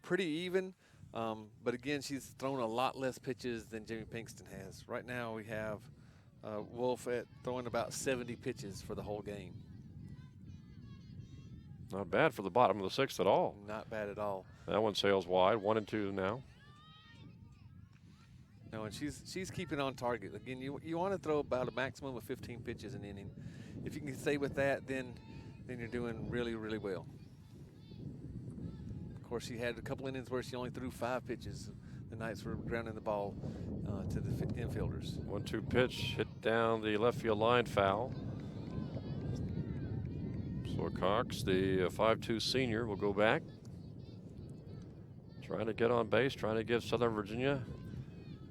pretty even, but again, she's thrown a lot less pitches than Jimmy Pinkston has. Right now, we have Wolf throwing about 70 pitches for the whole game. Not bad for the bottom of the 6th at all. Not bad at all. That one sails wide, 1-2 now. No, and she's keeping on target. Again, you want to throw about a maximum of 15 pitches an inning. If you can stay with that, then you're doing really, really well. Of course, she had a couple innings where she only threw 5 pitches. The Knights were grounding the ball to the infielders. 1-2 pitch hit down the left field line, foul. So Cox, the 5'2" senior, will go back. Trying to get on base, trying to give Southern Virginia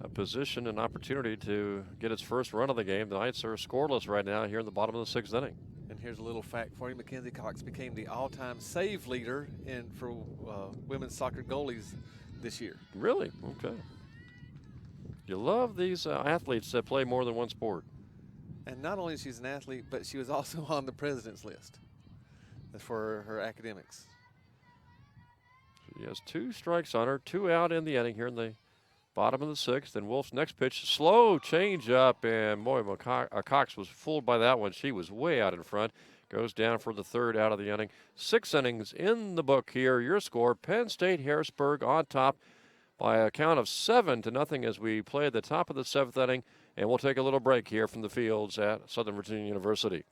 a position and opportunity to get its first run of the game. The Knights are scoreless right now here in the bottom of the 6th inning. And here's a little fact for you. Mackenzie Cox became the all-time save leader for women's soccer goalies this year. Really? Okay. You love these athletes that play more than one sport. And not only is she an athlete, but she was also on the president's list for her academics. She has 2 strikes on her, 2 out in the inning here in the bottom of the 6th. And Wolf's next pitch, slow change up, and boy, Cox was fooled by that one. She was way out in front. Goes down for the 3rd out of the inning. 6 innings in the book here. Your score, Penn State Harrisburg on top by a count of 7-0 as we play at the top of the 7th inning. And we'll take a little break here from the fields at Southern Virginia University.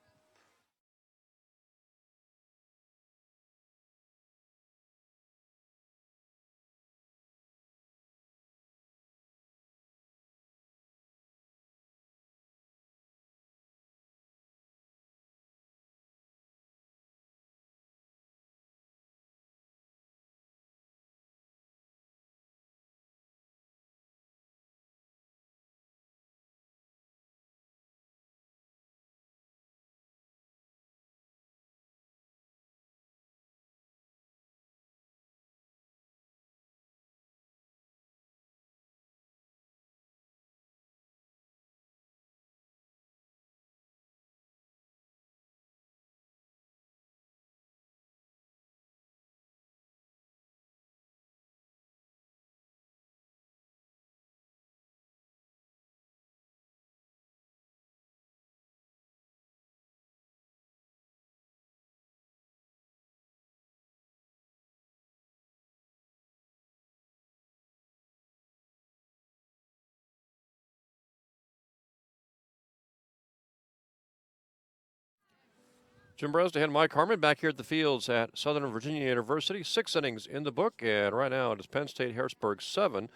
Jim Bresnahan and Mike Harmon back here at the fields at Southern Virginia University. 6 innings in the book, and right now it is Penn State Harrisburg 7,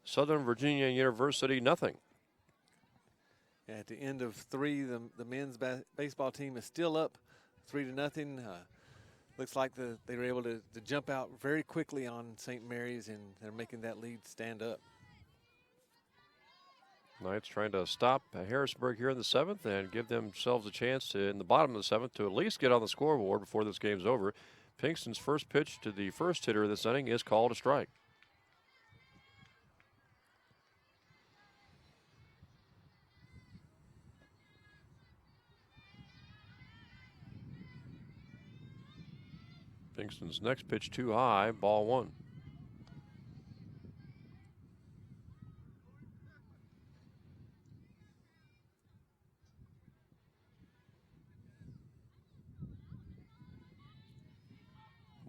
Southern Virginia University nothing. At the end of 3, the men's baseball team is still up 3-0. Looks like they were able to jump out very quickly on St. Mary's, and they're making that lead stand up. Knights trying to stop Harrisburg here in the 7th and give themselves a chance to, in the bottom of the 7th, to at least get on the scoreboard before this game's over. Pinkston's first pitch to the first hitter of this inning is called a strike. Pinkston's next pitch too high, ball 1.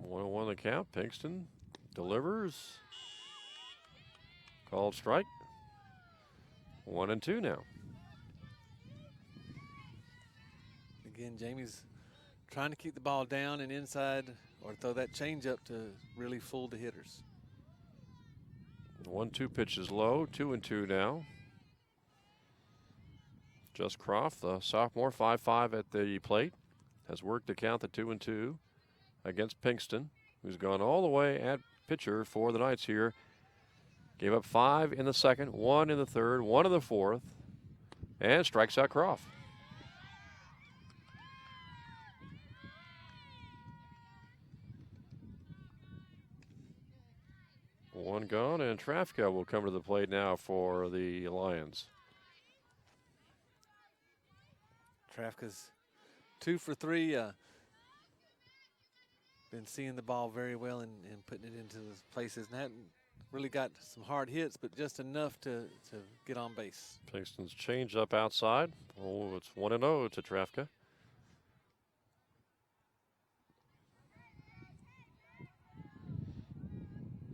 One the count. Pinkston delivers. Called strike. 1-2 now. Again, Jamie's trying to keep the ball down and inside, or throw that changeup to really fool the hitters. 1-2 pitch is low. 2-2 now. Just Croft, the sophomore, 5'5" at the plate, has worked to count the 2-2 against Pinkston, who's gone all the way at pitcher for the Knights here. Gave up 5 in the 2nd, 1 in the 3rd, 1 in the 4th, and strikes out Croft. One gone, and Trafka will come to the plate now for the Lions. Trafka's 2 for 3. Been seeing the ball very well and putting it into the places, and hadn't really got some hard hits, but just enough to get on base. Pinkston's change up outside. Oh, it's 1-0 to Trafka.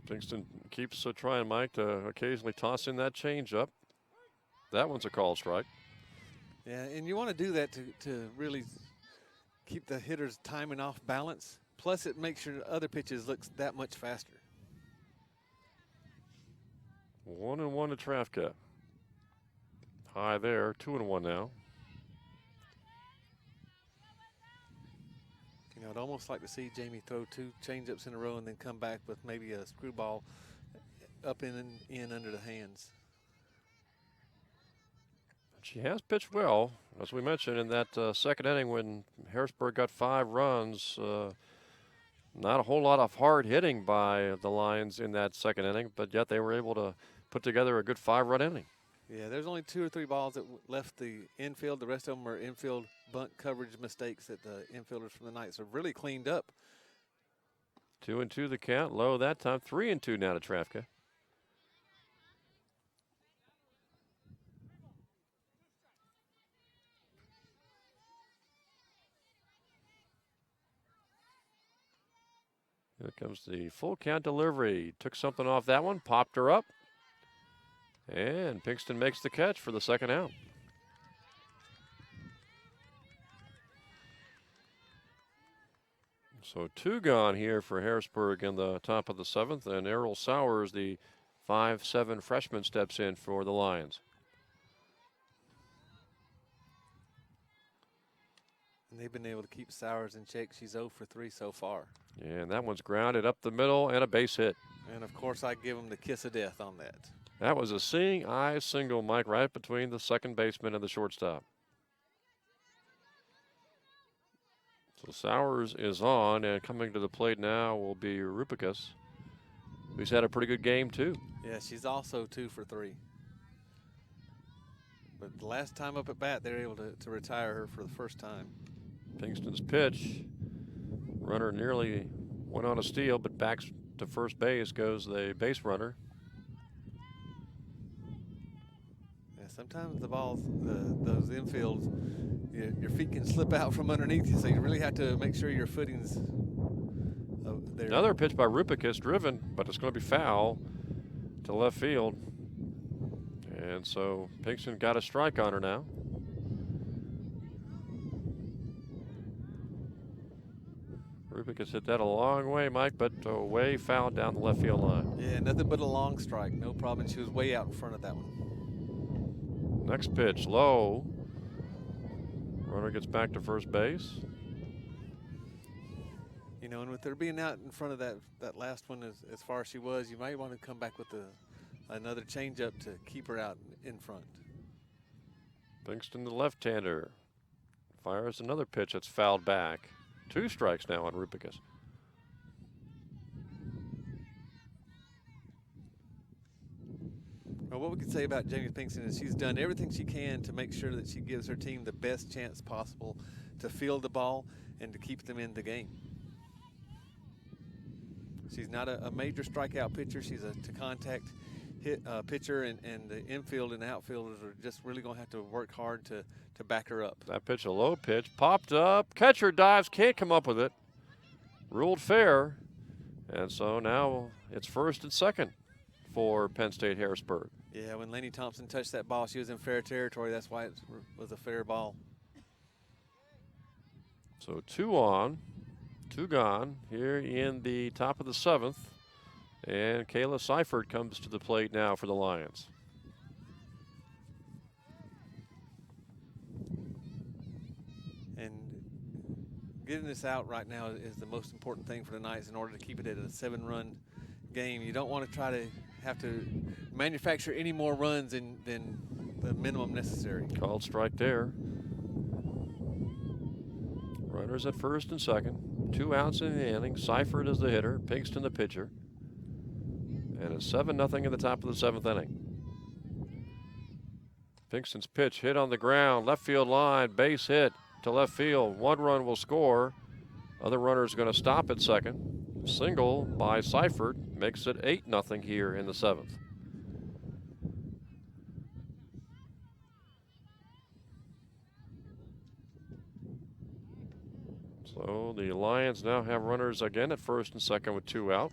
Pinkston keeps trying, Mike, to occasionally toss in that change up. That one's a called strike. Yeah, and you want to do that to really keep the hitters timing off balance. Plus, it makes your other pitches look that much faster. 1-1 to Trafka. High there, 2-1 now. You know, I'd almost like to see Jamie throw 2 changeups in a row and then come back with maybe a screwball up in under the hands. She has pitched well, as we mentioned, in that 2nd inning when Harrisburg got 5 runs. Not a whole lot of hard hitting by the Lions in that 2nd inning, but yet they were able to put together a good 5-run inning. Yeah, there's only 2 or 3 balls that left the infield. The rest of them are infield bunt coverage mistakes that the infielders from the Knights have really cleaned up. 2-2 the count, low that time. 3-2 now to Trafka. Here comes the full count delivery. Took something off that one, popped her up. And Pinkston makes the catch for the 2nd out. So 2 gone here for Harrisburg in the top of the 7th, and Errol Sowers, the 5'7" freshman, steps in for the Lions. And they've been able to keep Sowers in check. She's 0 for 3 so far. Yeah, and that one's grounded up the middle and a base hit. And, of course, I give them the kiss of death on that. That was a seeing eye single, Mike, right between the second baseman and the shortstop. So Sowers is on, and coming to the plate now will be Rupicus, who's had a pretty good game, too. Yeah, she's also 2 for 3. But the last time up at bat, they were able to retire her for the first time. Pinkston's pitch. Runner nearly went on a steal, but back to first base goes the base runner. Yeah, sometimes the balls, those infields, your feet can slip out from underneath you, so you really have to make sure your footing's there. Another pitch by Rupicus, driven, but it's going to be foul to left field. And so Pinkston got a strike on her now. Rubik has hit that a long way, Mike, but way foul down the left field line. Yeah, nothing but a long strike. No problem. She was way out in front of that one. Next pitch, low. Runner gets back to first base. You know, and with her being out in front of that last one as far as she was, you might want to come back with another changeup to keep her out in front. Pinkston, the left-hander, fires another pitch that's fouled back. 2 strikes now on Rubicus. Well, what we could say about Jamie Pinkston is she's done everything she can to make sure that she gives her team the best chance possible to field the ball and to keep them in the game. She's not a major strikeout pitcher. She's a to-contact pitcher, and the infield and outfielders are just really going to have to work hard to back her up. That pitch, a low pitch, popped up. Catcher dives, can't come up with it. Ruled fair. And so now it's first and second for Penn State Harrisburg. Yeah, when Lainey Thompson touched that ball, she was in fair territory. That's why it was a fair ball. So 2 on, 2 gone here in the top of the 7th. And Kayla Seifert comes to the plate now for the Lions. And getting this out right now is the most important thing for the Knights in order to keep it at a 7-run game. You don't want to try to have to manufacture any more runs than the minimum necessary. Called strike there. Runners at first and second. 2 outs in the inning. Seifert is the hitter. Pinkston the pitcher. And it's 7-0 in the top of the 7th inning. Pinkston's pitch hit on the ground. Left field line. Base hit to left field. 1 run will score. Other runner's going to stop at second. Single by Seifert makes it 8-0 here in the 7th. So the Lions now have runners again at first and second with 2 out.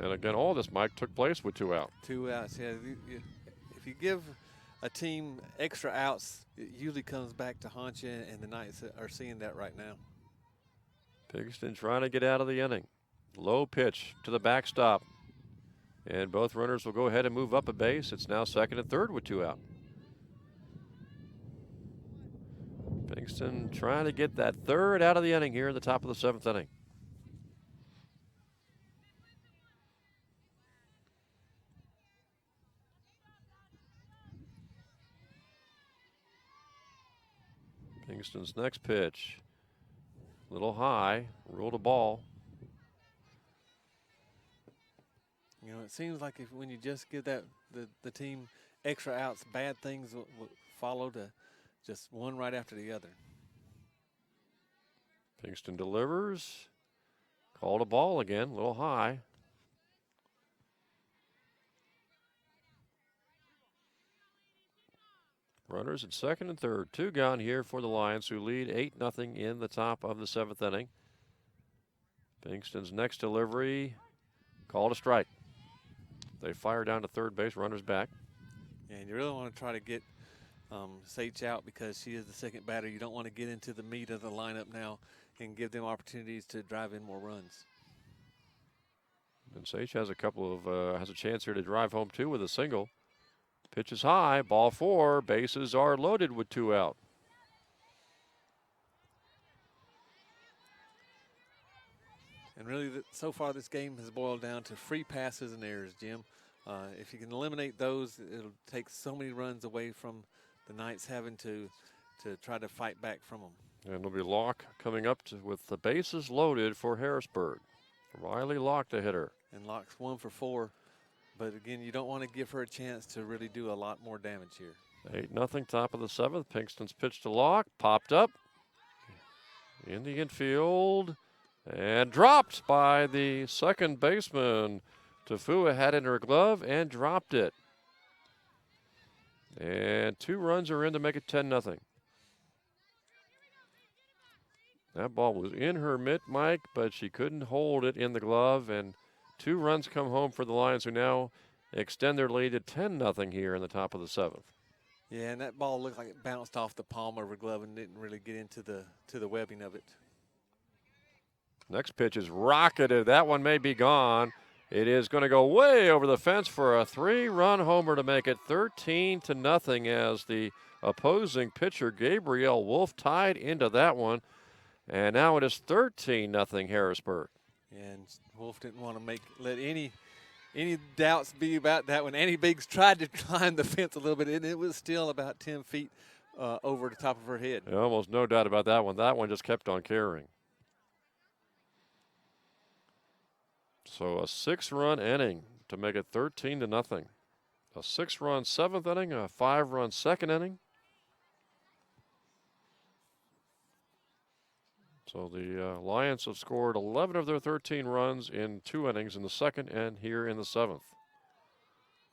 And again, all this, Mike, took place with 2 out. 2 outs, yeah. If you give a team extra outs, it usually comes back to haunt you, and the Knights are seeing that right now. Pinkston trying to get out of the inning. Low pitch to the backstop. And both runners will go ahead and move up a base. It's now second and third with 2 out. Pinkston trying to get that third out of the inning here at the top of the 7th inning. Pinkston's next pitch, little high, ruled a ball. You know, it seems like when you just give the team extra outs, bad things will follow to just one right after the other. Pinkston delivers, called a ball again, little high. Runners at second and third. 2 gone here for the Lions, who lead 8-0 in the top of the 7th inning. Pinkston's next delivery, called a strike. They fire down to third base, runners back. And you really want to try to get Sage out because she is the second batter. You don't want to get into the meat of the lineup now and give them opportunities to drive in more runs. And Sage has a chance here to drive home too with a single. Pitch is high, ball 4, bases are loaded with 2 out. And really, so far this game has boiled down to free passes and errors, Jim. If you can eliminate those, it'll take so many runs away from the Knights having to try to fight back from them. And it'll be Locke coming up with the bases loaded for Harrisburg. Riley Locke, the hitter. And Locke's 1 for 4. But again, you don't want to give her a chance to really do a lot more damage here. 8-0, top of the 7th. Pinkston's pitch to Locke, popped up in the infield and dropped by the second baseman. Tafua had it in her glove and dropped it. And 2 runs are in to make it 10-0. That ball was in her mitt, Mike, but she couldn't hold it in the glove, and 2 runs come home for the Lions, who now extend their lead to 10-0 here in the top of the 7th. Yeah, and that ball looked like it bounced off the palm of her glove and didn't really get into the webbing of it. Next pitch is rocketed. That one may be gone. It is going to go way over the fence for a 3-run homer to make it 13-0 as the opposing pitcher, Gabriel Wolf, tied into that one. And now it is 13-0 Harrisburg. And Wolf didn't want to let any doubts be about that one. Annie Biggs tried to climb the fence a little bit, and it was still about 10 feet over the top of her head. Yeah, almost no doubt about that one. That one just kept on carrying. So a 6-run inning to make it 13-0. A 6-run 7th inning, a 5-run 2nd inning. So the Lions have scored 11 of their 13 runs in 2 innings in the 2nd and here in the 7th.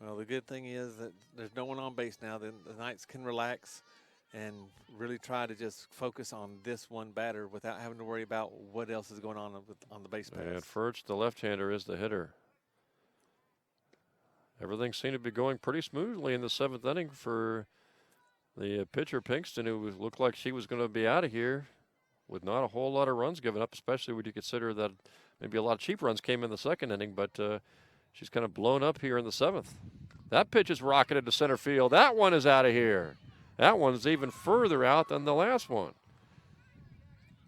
Well, the good thing is that there's no one on base now. The Knights can relax and really try to just focus on this one batter without having to worry about what else is going on the base pass. And Furch, the left-hander, is the hitter. Everything seemed to be going pretty smoothly in the 7th inning for the pitcher, Pinkston, who looked like she was going to be out of here with not a whole lot of runs given up, especially when you consider that maybe a lot of cheap runs came in the 2nd inning, but she's kind of blown up here in the 7th. That pitch is rocketed to center field. That one is out of here. That one's even further out than the last one.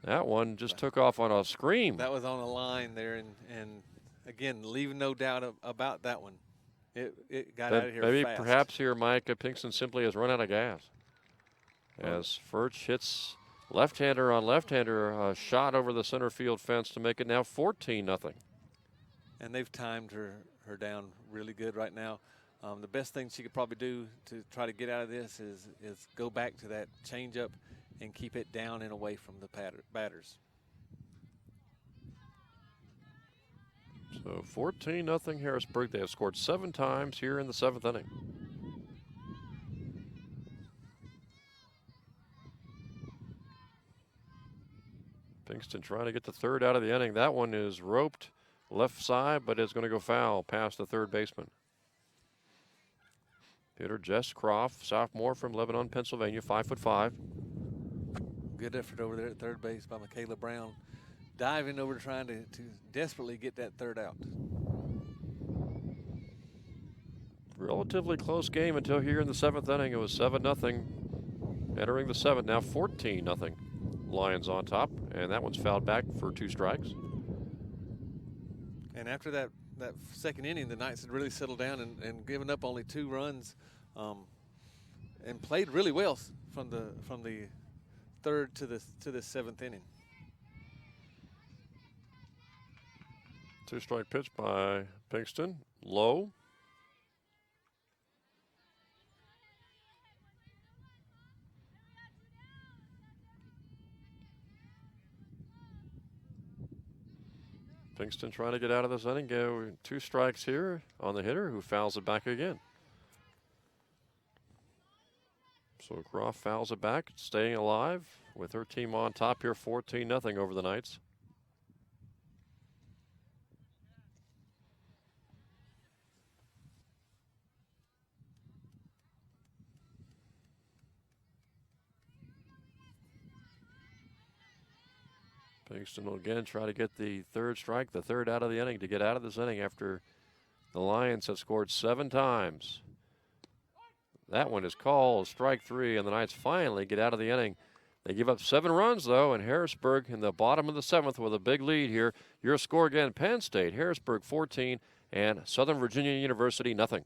That one just took off on a scream. That was on a line there, and again, leaving no doubt about that one. It got out of here maybe fast. Perhaps here, Mike, Pinkston simply has run out of gas. As Furch hits left-hander on left-hander, shot over the center field fence to make it now 14-0. And they've timed her down really good right now. The best thing she could probably do to try to get out of this is go back to that changeup and keep it down and away from the batters. So 14-0 Harrisburg. They have scored 7 times here in the 7th inning. Pinkston trying to get the 3rd out of the inning. That one is roped left side, but it's going to go foul past the 3rd baseman. Hitter Jess Croft, sophomore from Lebanon, Pennsylvania, 5'5". Good effort over there at 3rd base by Michaela Brown, diving over trying to desperately get that 3rd out. Relatively close game until here in the 7th inning. It was 7-0 entering the 7th. Now 14-0. Lions on top, and that one's fouled back for 2 strikes. And after that 2nd inning, the Knights had really settled down and given up only 2 runs, and played really well from the 3rd to the 7th inning. 2-strike pitch by Pinkston, low. Pinkston trying to get out of this inning. Go 2 strikes here on the hitter, who fouls it back again. So Croft fouls it back, staying alive with her team on top here, 14-0 over the Knights. Pinkston will again try to get the 3rd strike, the 3rd out of the inning, to get out of this inning after the Lions have scored 7 times. That one is called strike 3, and the Knights finally get out of the inning. They give up 7 runs, though, and Harrisburg in the bottom of the 7th with a big lead here. Your score again, Penn State, Harrisburg 14, and Southern Virginia University nothing.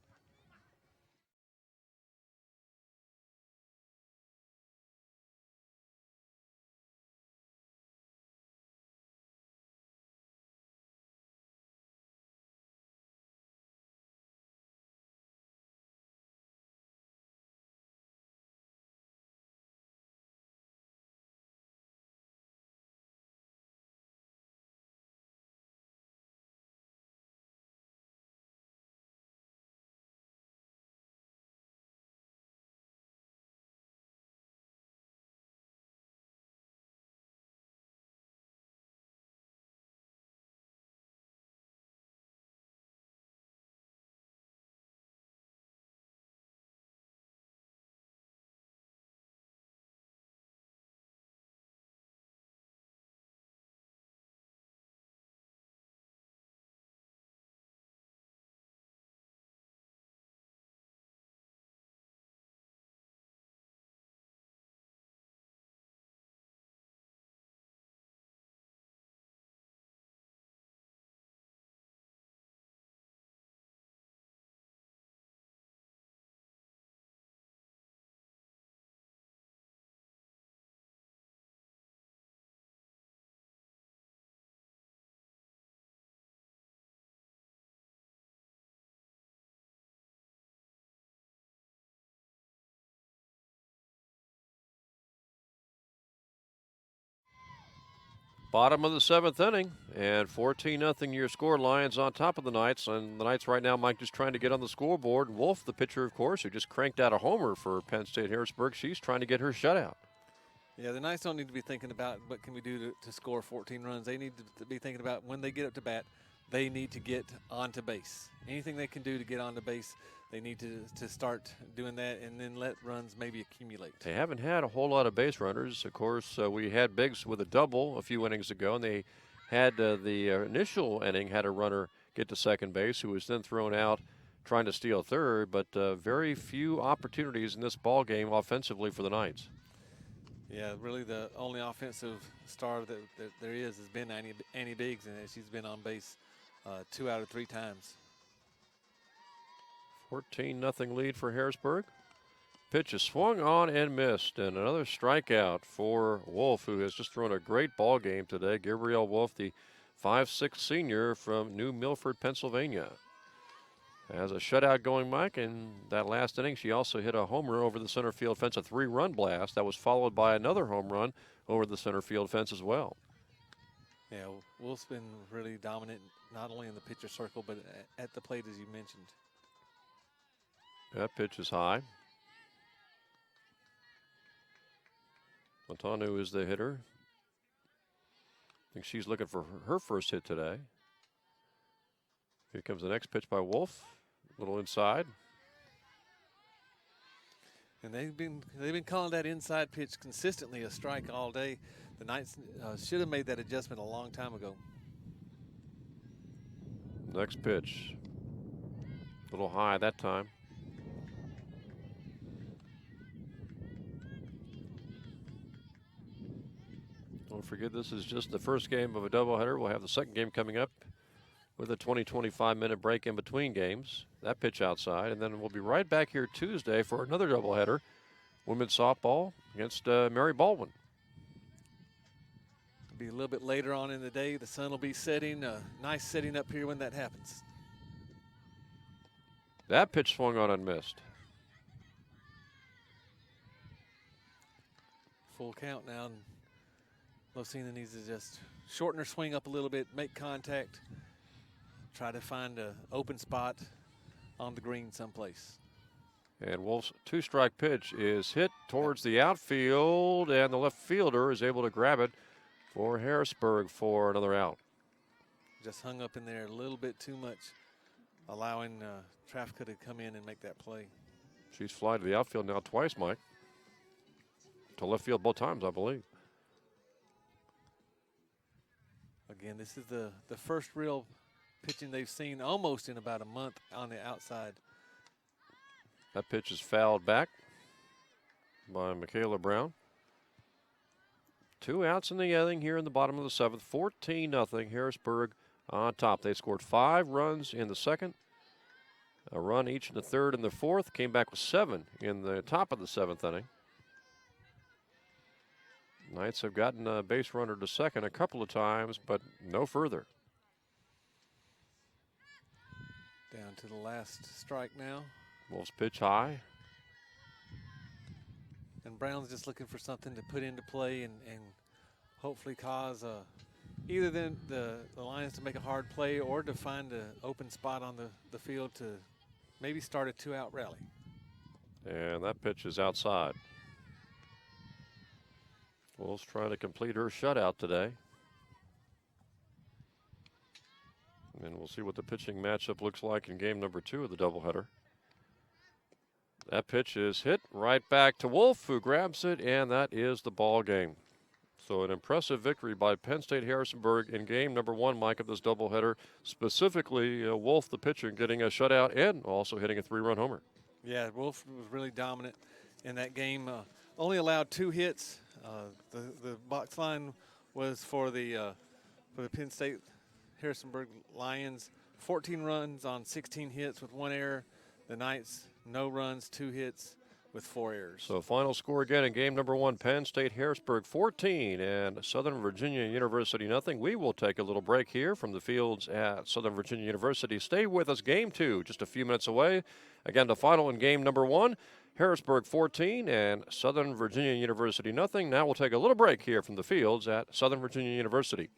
Bottom of the 7th inning, and 14-0 your score. Lions on top of the Knights, and the Knights right now, Mike, just trying to get on the scoreboard. Wolf, the pitcher, of course, who just cranked out a homer for Penn State Harrisburg, she's trying to get her shutout. Yeah, the Knights don't need to be thinking about what can we do to score 14 runs. They need to be thinking about when they get up to bat, they need to get onto base. Anything they can do to get onto base, they need to start doing that and then let runs maybe accumulate. They haven't had a whole lot of base runners. Of course, we had Biggs with a double a few innings ago, and they had the initial inning had a runner get to second base who was then thrown out trying to steal third, but very few opportunities in this ball game offensively for the Knights. Yeah, really the only offensive star that there is has been Annie Biggs, and she's been on base 2 out of 3 times. 14-0 lead for Harrisburg. Pitch is swung on and missed, and another strikeout for Wolf, who has just thrown a great ball game today. Gabrielle Wolf, the 5'6" senior from New Milford, Pennsylvania, has a shutout going, Mike. In that last inning, she also hit a homer over the center field fence, a 3-run blast. That was followed by another home run over the center field fence as well. Yeah, Wolf's been really dominant, not only in the pitcher circle, but at the plate, as you mentioned. That pitch is high. Montano is the hitter. I think she's looking for her first hit today. Here comes the next pitch by Wolf. A little inside. And they've been calling that inside pitch consistently a strike all day. The Knights should have made that adjustment a long time ago. Next pitch. A little high that time. Don't forget, this is just the first game of a doubleheader. We'll have the second game coming up with a 25-minute break in between games. That pitch outside, and then we'll be right back here Tuesday for another doubleheader. Women's softball against Mary Baldwin. It'll be a little bit later on in the day. The sun will be setting. Nice setting up here when that happens. That pitch swung on and missed. Full count now. Losina needs to just shorten her swing up a little bit, make contact, try to find an open spot on the green someplace. And Wolf's 2-strike pitch is hit towards the outfield, and the left fielder is able to grab it for Harrisburg for another out. Just hung up in there a little bit too much, allowing Trafka to come in and make that play. She's flying to the outfield now twice, Mike. To left field both times, I believe. Again, this is the first real pitching they've seen almost in about a month on the outside. That pitch is fouled back by Michaela Brown. 2 outs in the inning here in the bottom of the 7th. 14-0 Harrisburg on top. They scored 5 runs in the second, a run each in the third and the fourth. Came back with 7 in the top of the 7th inning. Knights have gotten a base runner to second a couple of times, but no further. Down to the last strike now. Wolf's pitch high. And Brown's just looking for something to put into play and hopefully cause either the Lions to make a hard play or to find an open spot on the field to maybe start a 2-out rally. And that pitch is outside. Wolf's trying to complete her shutout today. And we'll see what the pitching matchup looks like in game number 2 of the doubleheader. That pitch is hit right back to Wolf, who grabs it, and that is the ball game. So an impressive victory by Penn State Harrisburg in game number 1, Mike, of this doubleheader. Specifically, Wolf, the pitcher, getting a shutout and also hitting a 3-run homer. Yeah, Wolf was really dominant in that game. Only allowed 2 hits. The box line was for the Penn State Harrisburg Lions, 14 runs on 16 hits with 1 error. The Knights, no runs, 2 hits with 4 errors. So final score again in game number 1, Penn State Harrisburg 14 and Southern Virginia University nothing. We will take a little break here from the fields at Southern Virginia University. Stay with us. Game 2 just a few minutes away. Again, the final in game number 1. Harrisburg 14 and Southern Virginia University nothing. Now we'll take a little break here from the fields at Southern Virginia University.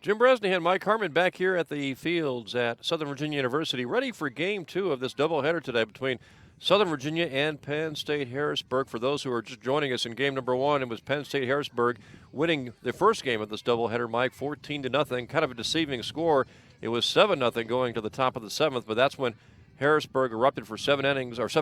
Jim Bresnahan, Mike Harmon back here at the fields at Southern Virginia University, ready for Game 2 of this doubleheader today between Southern Virginia and Penn State Harrisburg. For those who are just joining us in game number 1, it was Penn State Harrisburg winning the first game of this doubleheader, Mike, 14-0. Kind of a deceiving score. It was 7-0 going to the top of the 7th, but that's when Harrisburg erupted for 7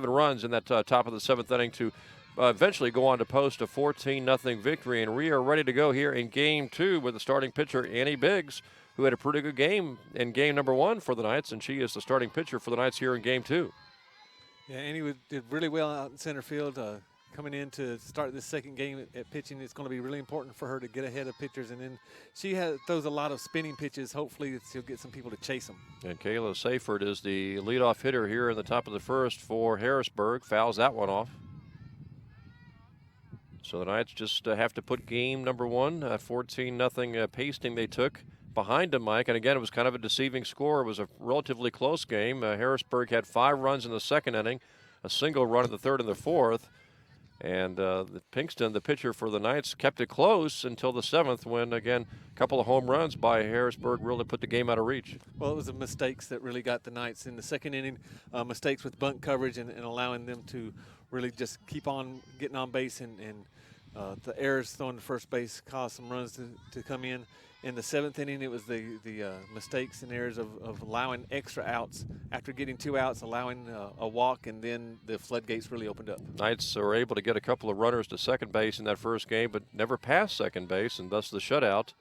runs in that top of the 7th inning to eventually go on to post a 14-0 victory. And we are ready to go here in Game 2 with the starting pitcher, Annie Biggs, who had a pretty good game in game number 1 for the Knights, and she is the starting pitcher for the Knights here in Game 2. Yeah, Annie did really well out in center field. Coming in to start this second game at pitching, it's going to be really important for her to get ahead of pitchers. And then she throws a lot of spinning pitches. Hopefully she'll get some people to chase them. And Kayla Seyfert is the leadoff hitter here in the top of the first for Harrisburg. Fouls that one off. So the Knights just have to put game number 1, 14-0 pasting they took behind them, Mike. And again, it was kind of a deceiving score. It was a relatively close game. Harrisburg had 5 runs in the second inning, a single run in the third and the fourth. And Pinkston, the pitcher for the Knights, kept it close until the 7th when, again, a couple of home runs by Harrisburg really put the game out of reach. Well, it was the mistakes that really got the Knights in the second inning, mistakes with bunt coverage and allowing them to really just keep on getting on base. And the errors throwing to first base caused some runs to come in. In the 7th inning, it was the mistakes and errors of allowing extra outs. After getting 2 outs, allowing a walk, and then the floodgates really opened up. Knights were able to get a couple of runners to second base in that first game, but never past second base, and thus the shutout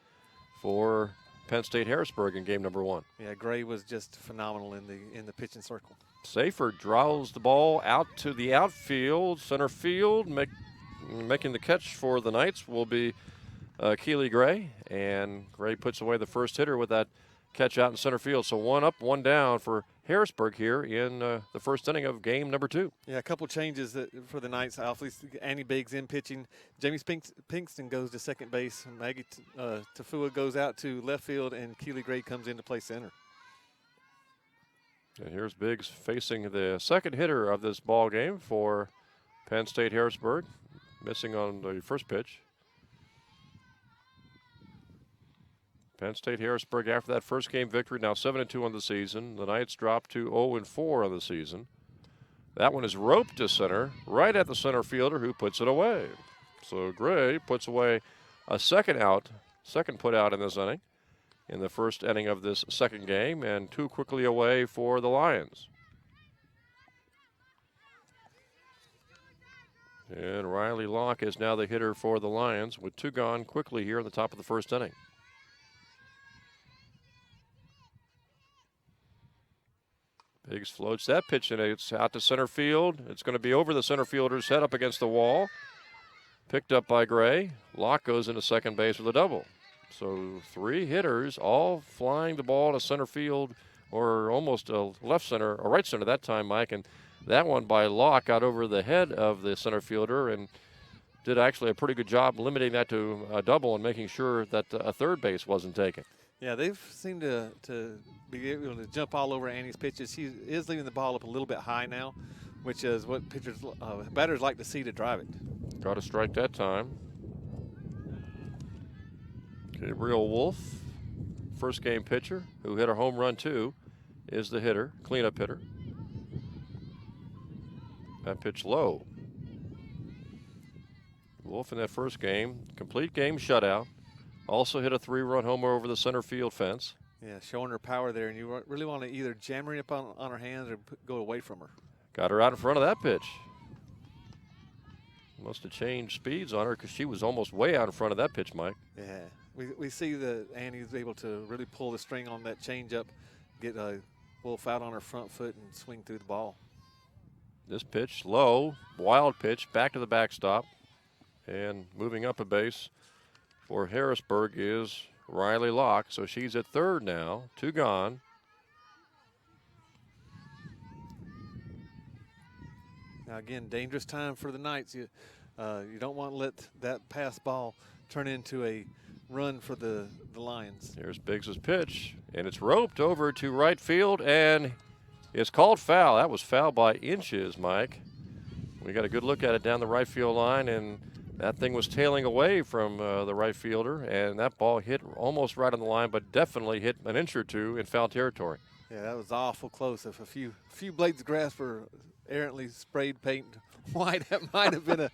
for Penn State Harrisburg in game number 1. Yeah, Gray was just phenomenal in the pitching circle. Seyfert draws the ball out to the outfield, center field, making the catch for the Knights will be Keely Gray, and Gray puts away the first hitter with that catch out in center field. So 1 up, 1 down for Harrisburg here in the first inning of game number 2. Yeah, a couple changes for the Knights. Annie Biggs in pitching. Jamie Pinkston goes to second base. Maggie Tafua goes out to left field, and Keely Gray comes in to play center. And here's Biggs facing the second hitter of this ball game for Penn State Harrisburg, missing on the first pitch. Penn State Harrisburg, after that first game victory, now 7-2 on the season. The Knights dropped to 0-4 on the season. That one is roped to center, right at the center fielder who puts it away. So Gray puts away a second put out in this inning, in the first inning of this second game, and 2 quickly away for the Lions. And Riley Locke is now the hitter for the Lions with 2 gone quickly here in the top of the first inning. Biggs floats that pitch, and it's out to center field. It's going to be over the center fielder's head up against the wall. Picked up by Gray. Locke goes into second base with a double. So 3 hitters all flying the ball to center field, or almost a left center, or right center that time, Mike. And that one by Locke got over the head of the center fielder and did actually a pretty good job limiting that to a double and making sure that a third base wasn't taken. Yeah, they've seemed to be able to jump all over Annie's pitches. She is leaving the ball up a little bit high now, which is what batters like to see to drive it. Got a strike that time. Gabriel Wolf, first game pitcher, who hit a home run too, is the hitter, cleanup hitter. That pitch low. Wolf in that first game, complete game shutout. Also hit a 3-run homer over the center field fence. Yeah, showing her power there, and you really want to either jam her up on her hands or go away from her. Got her out in front of that pitch. Must have changed speeds on her because she was almost way out in front of that pitch, Mike. Yeah, we see that Annie's able to really pull the string on that changeup, get Wolf out on her front foot and swing through the ball. This pitch, low, wild pitch, back to the backstop, and moving up a base for Harrisburg is Riley Locke. So she's at third now, 2 gone. Now again, dangerous time for the Knights. You don't want to let that pass ball turn into a run for the Lions. Here's Biggs' pitch, and it's roped over to right field, and it's called foul. That was foul by inches, Mike. We got a good look at it down the right field line, and That thing was tailing away from the right fielder, and that ball hit almost right on the line, but definitely hit an inch or two in foul territory. Yeah, that was awful close. If a few blades of grass were errantly sprayed paint white, that might have been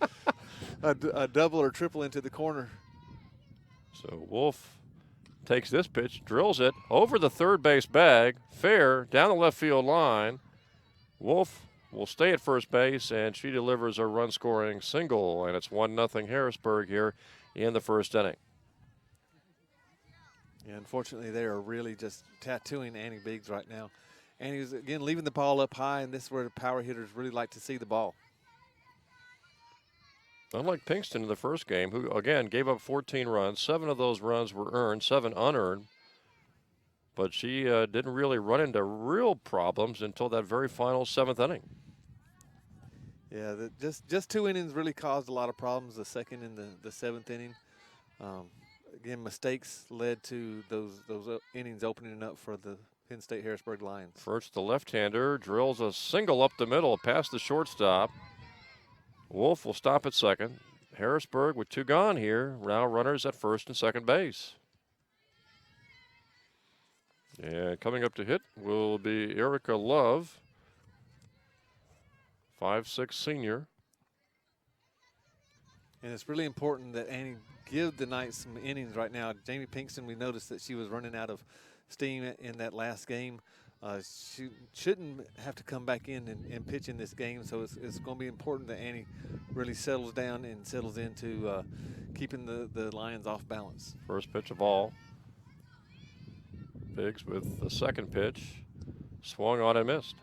a double or triple into the corner. So Wolf takes this pitch, drills it over the third base bag, fair, down the left field line. Wolf will stay at first base, and she delivers a run-scoring single, and it's 1-0 Harrisburg here in the first inning. Yeah, unfortunately, they are really just tattooing Annie Biggs right now. Annie's, again, leaving the ball up high, and this is where the power hitters really like to see the ball. Unlike Pinkston in the first game, who, again, gave up 14 runs, 7 of those runs were earned, 7 unearned. But she didn't really run into real problems until that very final 7th inning. Yeah, just 2 innings really caused a lot of problems, the second and the 7th inning. Again, mistakes led to those innings opening up for the Penn State Harrisburg Lions. First, the left-hander drills a single up the middle past the shortstop. Wolf will stop at second. Harrisburg with 2 gone here. Now runners at first and second base. And coming up to hit will be Erica Love, 5'6" senior. And it's really important that Annie give the Knights some innings right now. Jamie Pinkston, we noticed that she was running out of steam in that last game. She shouldn't have to come back in and pitch in this game, so it's going to be important that Annie really settles down and settles into keeping the Lions off balance. First pitch of all. Biggs with the second pitch. Swung on and missed.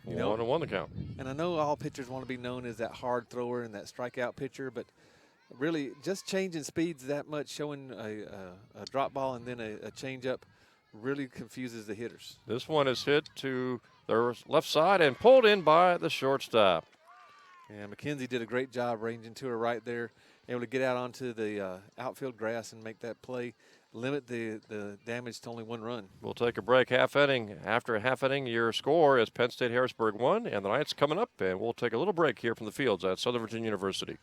1-1 the count. And I know all pitchers want to be known as that hard thrower and that strikeout pitcher, but really just changing speeds that much, showing a drop ball and then a changeup really confuses the hitters. This one is hit to the left side and pulled in by the shortstop. Yeah, McKenzie did a great job ranging to her right there, able to get out onto the outfield grass and make that play, limit the damage to only 1 run. We'll take a break, half inning. After a half inning, your score is Penn State Harrisburg 1, and the Knights coming up, and we'll take a little break here from the fields at Southern Virginia University.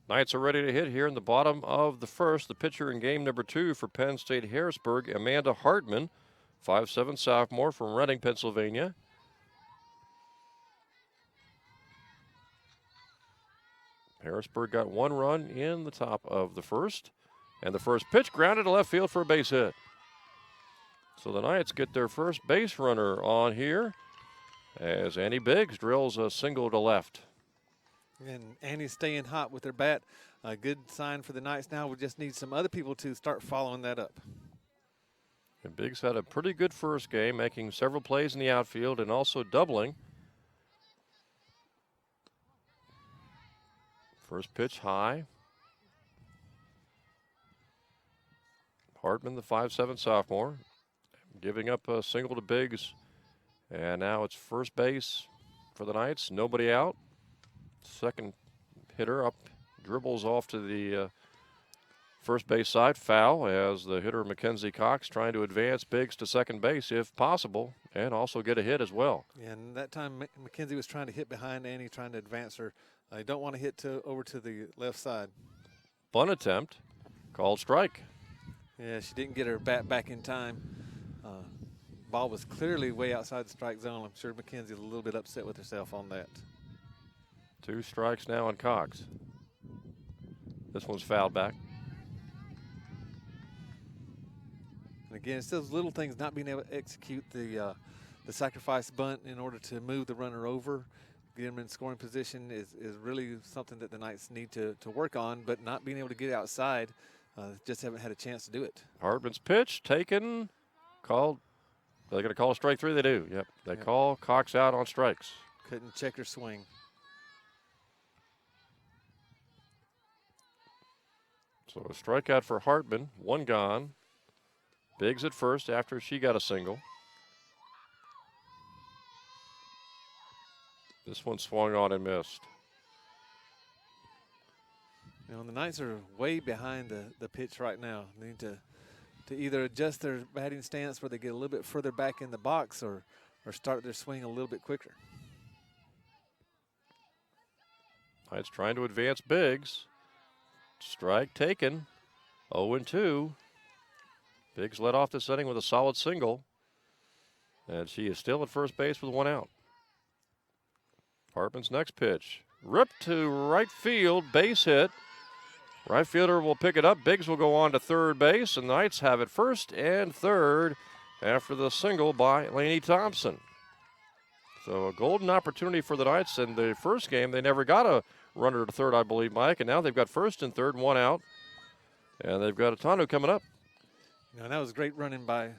Knights are ready to hit here in the bottom of the first. The pitcher in game number 2 for Penn State Harrisburg, Amanda Hartman, 5'7" sophomore from Reading, Pennsylvania. Harrisburg got 1 run in the top of the first. And the first pitch grounded to left field for a base hit. So the Knights get their first base runner on here as Annie Biggs drills a single to left. And Annie's staying hot with her bat. A good sign for the Knights now. We just need some other people to start following that up. And Biggs had a pretty good first game, making several plays in the outfield and also doubling. First pitch high. Hartman, the 5'7" sophomore, giving up a single to Biggs. And now it's first base for the Knights. Nobody out. Second hitter up, dribbles off to the first base side. Foul as the hitter Mackenzie Cox trying to advance Biggs to second base if possible and also get a hit as well. Yeah, and that time Mackenzie was trying to hit behind Annie, trying to advance her. I don't want to hit over to the left side. Bunt attempt, called strike. Yeah, she didn't get her bat back in time. Ball was clearly way outside the strike zone. I'm sure Mackenzie's a little bit upset with herself on that. 2 strikes now on Cox. This one's fouled back. And again, it's those little things, not being able to execute the sacrifice bunt in order to move the runner over, get him in scoring position is really something that the Knights need to work on, but not being able to get outside, just haven't had a chance to do it. Hartman's pitch taken, called. Are they going to call a strike 3? They do. Yep. They call Cox out on strikes. Couldn't check her swing. So a strikeout for Hartman, 1 gone. Biggs at first after she got a single. This one swung on and missed. You know, the Knights are way behind the pitch right now. They need to either adjust their batting stance where they get a little bit further back in the box or start their swing a little bit quicker. Knights trying to advance Biggs. Strike taken, 0-2. Biggs led off this inning with a solid single, and she is still at first base with 1 out. Hartman's next pitch, ripped to right field, base hit. Right fielder will pick it up. Biggs will go on to third base, and the Knights have it first and third after the single by Lainey Thompson. So a golden opportunity for the Knights. In the first game, they never got a runner to third, I believe, Mike, and now they've got first and third, 1 out, and they've got Atano coming up. You know, that was great running by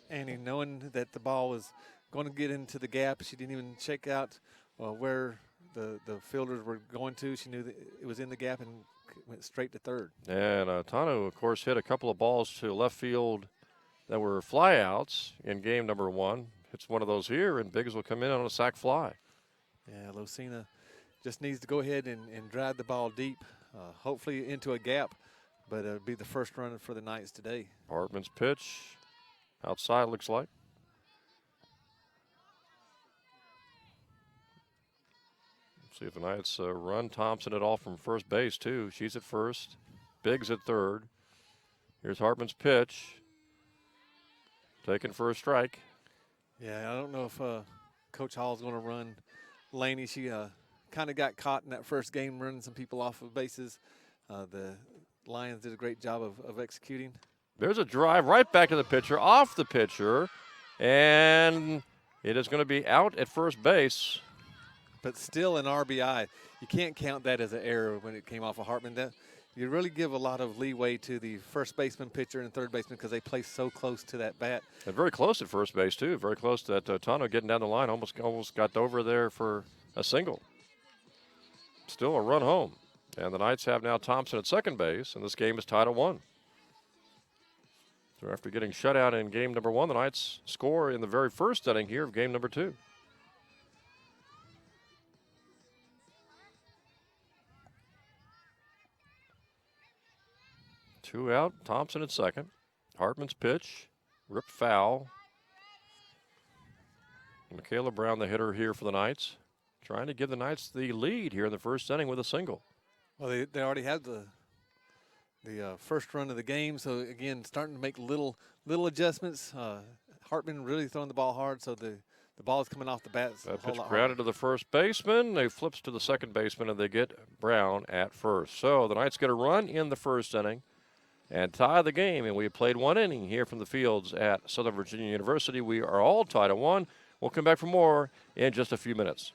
Annie, knowing that the ball was going to get into the gap. She didn't even check out where the fielders were going to. She knew that it was in the gap and went straight to third. And Atano, of course, hit a couple of balls to left field that were flyouts in game number 1. Hits one of those here, and Biggs will come in on a sac fly. Yeah, Lucina just needs to go ahead and drive the ball deep, hopefully into a gap, but it'll be the first run for the Knights today. Hartman's pitch outside, looks like. See if the Knights run Thompson at all from first base, too. She's at first. Biggs at third. Here's Hartman's pitch. Taken for a strike. Yeah, I don't know if Coach Hall's going to run Laney. She kind of got caught in that first game running some people off of bases. The Lions did a great job of executing. There's a drive right back to the pitcher, off the pitcher, and it is going to be out at first base. But still an RBI. You can't count that as an error when it came off of Hartman. That you really give a lot of leeway to the first baseman, pitcher, and third baseman because they play so close to that bat. And very close at first base, too. Very close to that Tano getting down the line. Almost got over there for a single. Still a run home. And the Knights have now Thompson at second base, and this game is tied at 1. So after getting shut out in game number 1, the Knights score in the very first inning here of game number 2. Two out, Thompson at second. Hartman's pitch, ripped foul. Michaela Brown, the hitter here for the Knights, trying to give the Knights the lead here in the first inning with a single. Well, they already had the first run of the game, so again, starting to make little adjustments. Hartman really throwing the ball hard, so the ball is coming off the bat. That pitch grounded to the first baseman. They flips to the second baseman, and they get Brown at first. So the Knights get a run in the first inning. and tie the game. And we played 1 inning here from the fields at Southern Virginia University. We are all tied at 1. We'll come back for more in just a few minutes.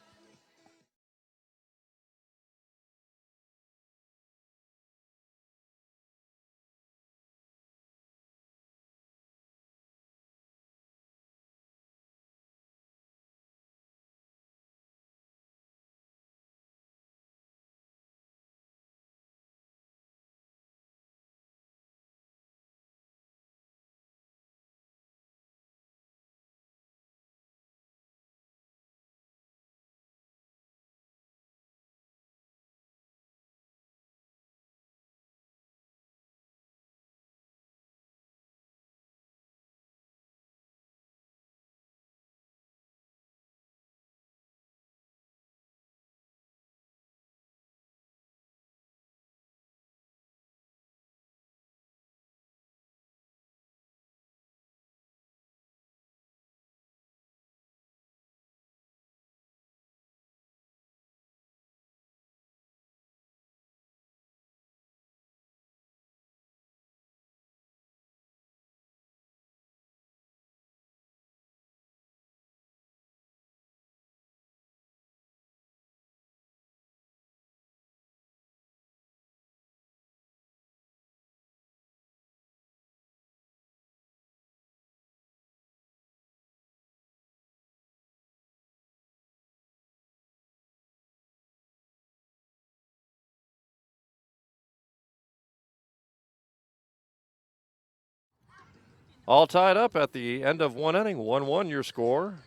All tied up at the end of 1 inning, 1-1 your score.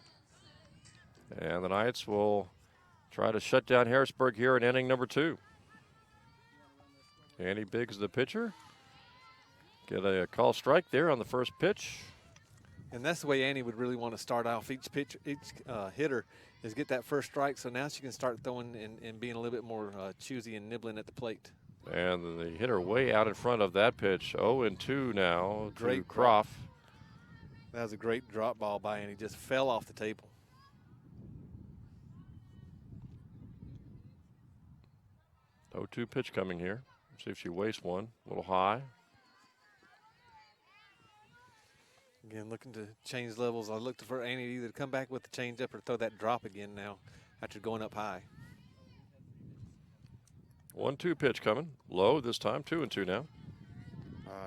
And the Knights will try to shut down Harrisburg here in inning number 2. Andy Biggs, the pitcher. Get a call strike there on the first pitch. And that's the way Annie would really want to start off each hitter is get that first strike. So now she can start throwing and being a little bit more choosy and nibbling at the plate. And the hitter way out in front of that pitch. 0-2 now to Croft. That was a great drop ball by Annie. Just fell off the table. Oh, 2 pitch coming here. See if she wastes one. A little high. Again, looking to change levels. I looked for Annie to either come back with the changeup or throw that drop again now after going up high. 1-2 pitch coming. Low this time. 2-2 now.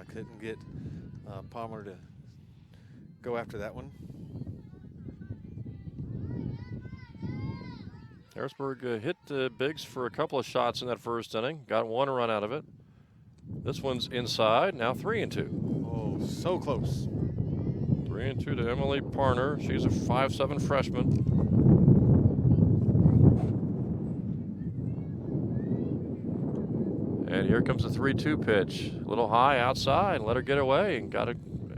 Couldn't get Palmer to go after that one. Harrisburg hit Biggs for a couple of shots in that first inning. Got 1 run out of it. This one's inside. Now 3-2. Oh, so close. 3-2 to Emily Parner. She's a 5'7" freshman. And here comes the 3-2 pitch. A little high outside. Let her get away and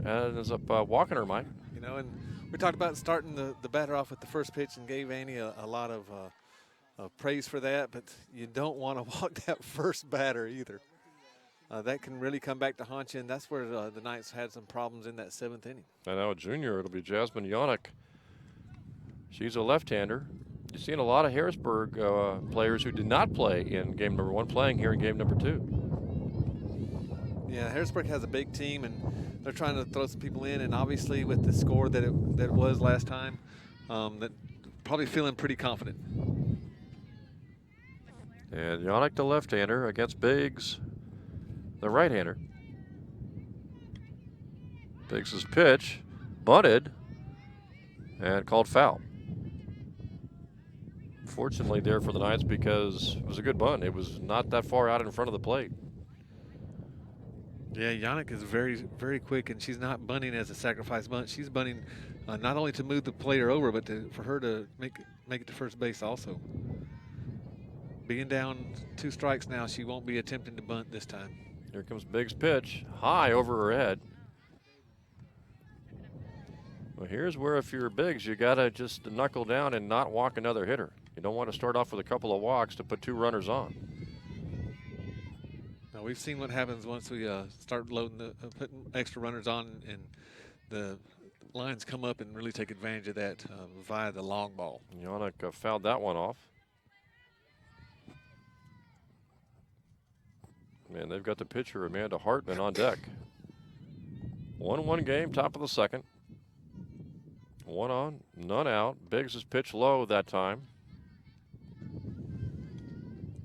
ends up walking her, Mike. You know, and we talked about starting the batter off with the first pitch and gave Annie a lot of praise for that, but you don't want to walk that first batter either. That can really come back to haunt you, and that's where the Knights had some problems in that 7th inning. And now a junior, it'll be Jasmine Yannick. She's a left-hander. You've seen a lot of Harrisburg players who did not play in game number 1 playing here in game number 2. Yeah, Harrisburg has a big team, and they're trying to throw some people in, and obviously with the score that it was last time, that probably feeling pretty confident. And Yannick, the left-hander, against Biggs, the right-hander. Biggs' pitch, bunted, and called foul. Fortunately there for the Knights because it was a good bunt. It was not that far out in front of the plate. Yeah, Yannick is very, very quick, and she's not bunting as a sacrifice bunt. She's bunting not only to move the player over, but for her to make it to first base also. Being down 2 strikes now, she won't be attempting to bunt this time. Here comes Biggs' pitch, high over her head. Well, here's where if you're Biggs, you got to just knuckle down and not walk another hitter. You don't want to start off with a couple of walks to put 2 runners on. Now we've seen what happens once we start loading putting extra runners on, and the lines come up and really take advantage of that via the long ball. Yannick fouled that one off. And they've got the pitcher, Amanda Hartman, on deck. 1-1 game, top of the second. 1 on, none out. Biggs has pitched low that time.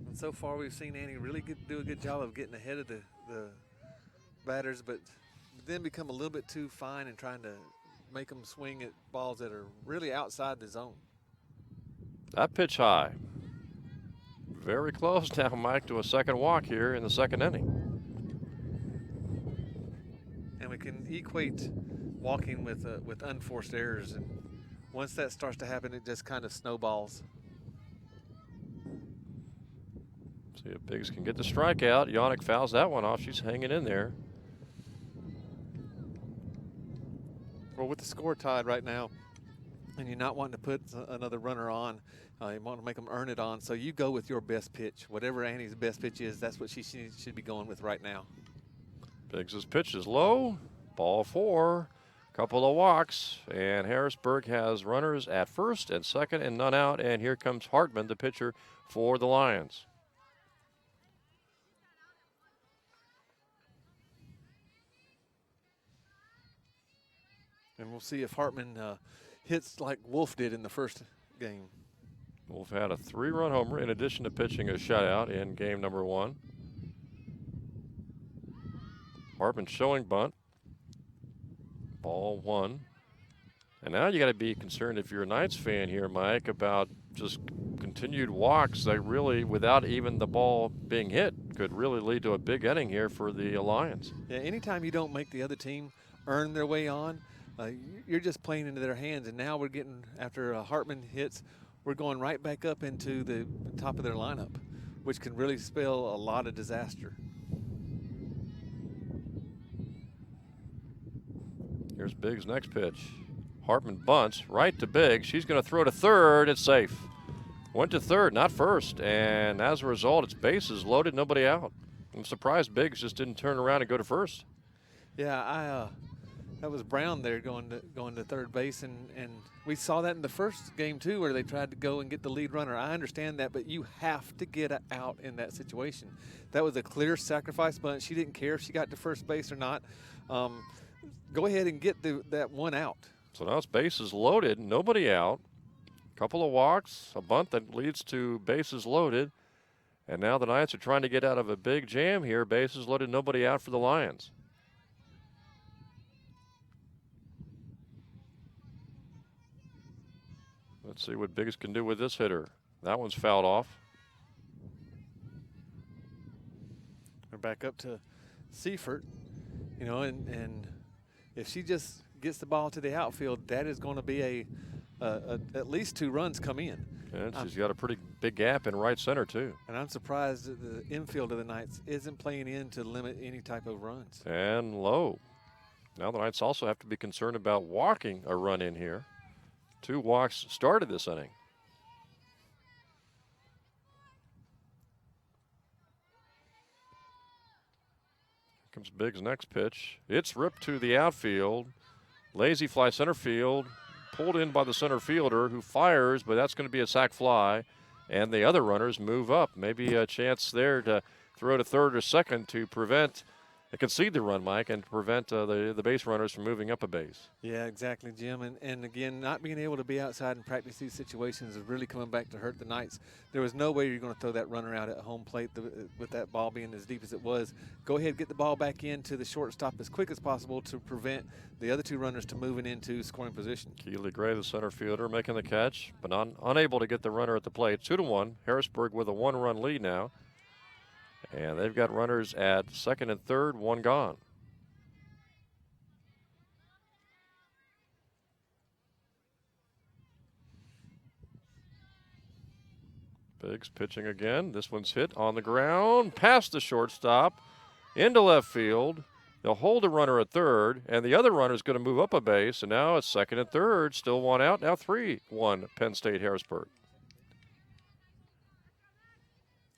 And so far, we've seen Annie really do a good job of getting ahead of the batters, but then become a little bit too fine and trying to make them swing at balls that are really outside the zone. That pitch high. Very close now, Mike, to a second walk here in the second inning. And we can equate walking with unforced errors, and once that starts to happen, it just kind of snowballs. See if Biggs can get the strikeout. Yannick fouls that one off. She's hanging in there. Well, with the score tied right now, and you're not wanting to put another runner on, you want to make them earn it on, so you go with your best pitch. Whatever Annie's best pitch is, that's what she should be going with right now. Biggs' pitch is low. Ball 4. Couple of walks, and Harrisburg has runners at first and second and none out, and here comes Hartman, the pitcher for the Lions. And we'll see if Hartman hits like Wolf did in the first game. Wolf had a 3-run homer in addition to pitching a shutout in game number 1. Hartman showing bunt. Ball 1. And now you got to be concerned if you're a Knights fan here, Mike, about just continued walks that really, without even the ball being hit, could really lead to a big inning here for the Lions. Yeah, anytime you don't make the other team earn their way on, you're just playing into their hands. And now we're getting, after Hartman hits, we're going right back up into the top of their lineup, which can really spell a lot of disaster. Here's Biggs' next pitch. Hartman bunts right to Biggs. She's going to throw to third. It's safe. Went to third, not first. And as a result, it's bases loaded, nobody out. I'm surprised Biggs just didn't turn around and go to first. Yeah, that was Brown there going to third base, and we saw that in the first game too, where they tried to go and get the lead runner. I understand that, but you have to get out in that situation. That was a clear sacrifice bunt. She didn't care if she got to first base or not. Go ahead and get that one out. So now it's bases loaded, nobody out. Couple of walks, a bunt that leads to bases loaded. And now the Knights are trying to get out of a big jam here. Bases loaded, nobody out for the Lions. Let's see what Biggs can do with this hitter. That one's fouled off. We're back up to Seifert, and if she just gets the ball to the outfield, that is going to be at least 2 runs come in. And she's got a pretty big gap in right center, too. And I'm surprised that the infield of the Knights isn't playing in to limit any type of runs. And low. Now the Knights also have to be concerned about walking a run in here. 2 walks started this inning. Here comes Biggs' next pitch. It's ripped to the outfield. Lazy fly center field. Pulled in by the center fielder who fires, but that's going to be a sac fly. And the other runners move up. Maybe a chance there to throw to third or second to prevent, concede the run, Mike, and prevent the base runners from moving up a base. Yeah, exactly, Jim. And again, not being able to be outside and practice these situations is really coming back to hurt the Knights. There was no way you're going to throw that runner out at home plate with that ball being as deep as it was. Go ahead, get the ball back into the shortstop as quick as possible to prevent the other 2 runners to moving into scoring position. Keely Gray, the center fielder, making the catch, but unable to get the runner at the plate. 2-1. Harrisburg with a 1-run lead now. And they've got runners at second and third, 1 gone. Biggs pitching again. This one's hit on the ground, past the shortstop, into left field. They'll hold the runner at third, and the other runner is going to move up a base, and now it's second and third, still 1 out, now 3-1 Penn State Harrisburg.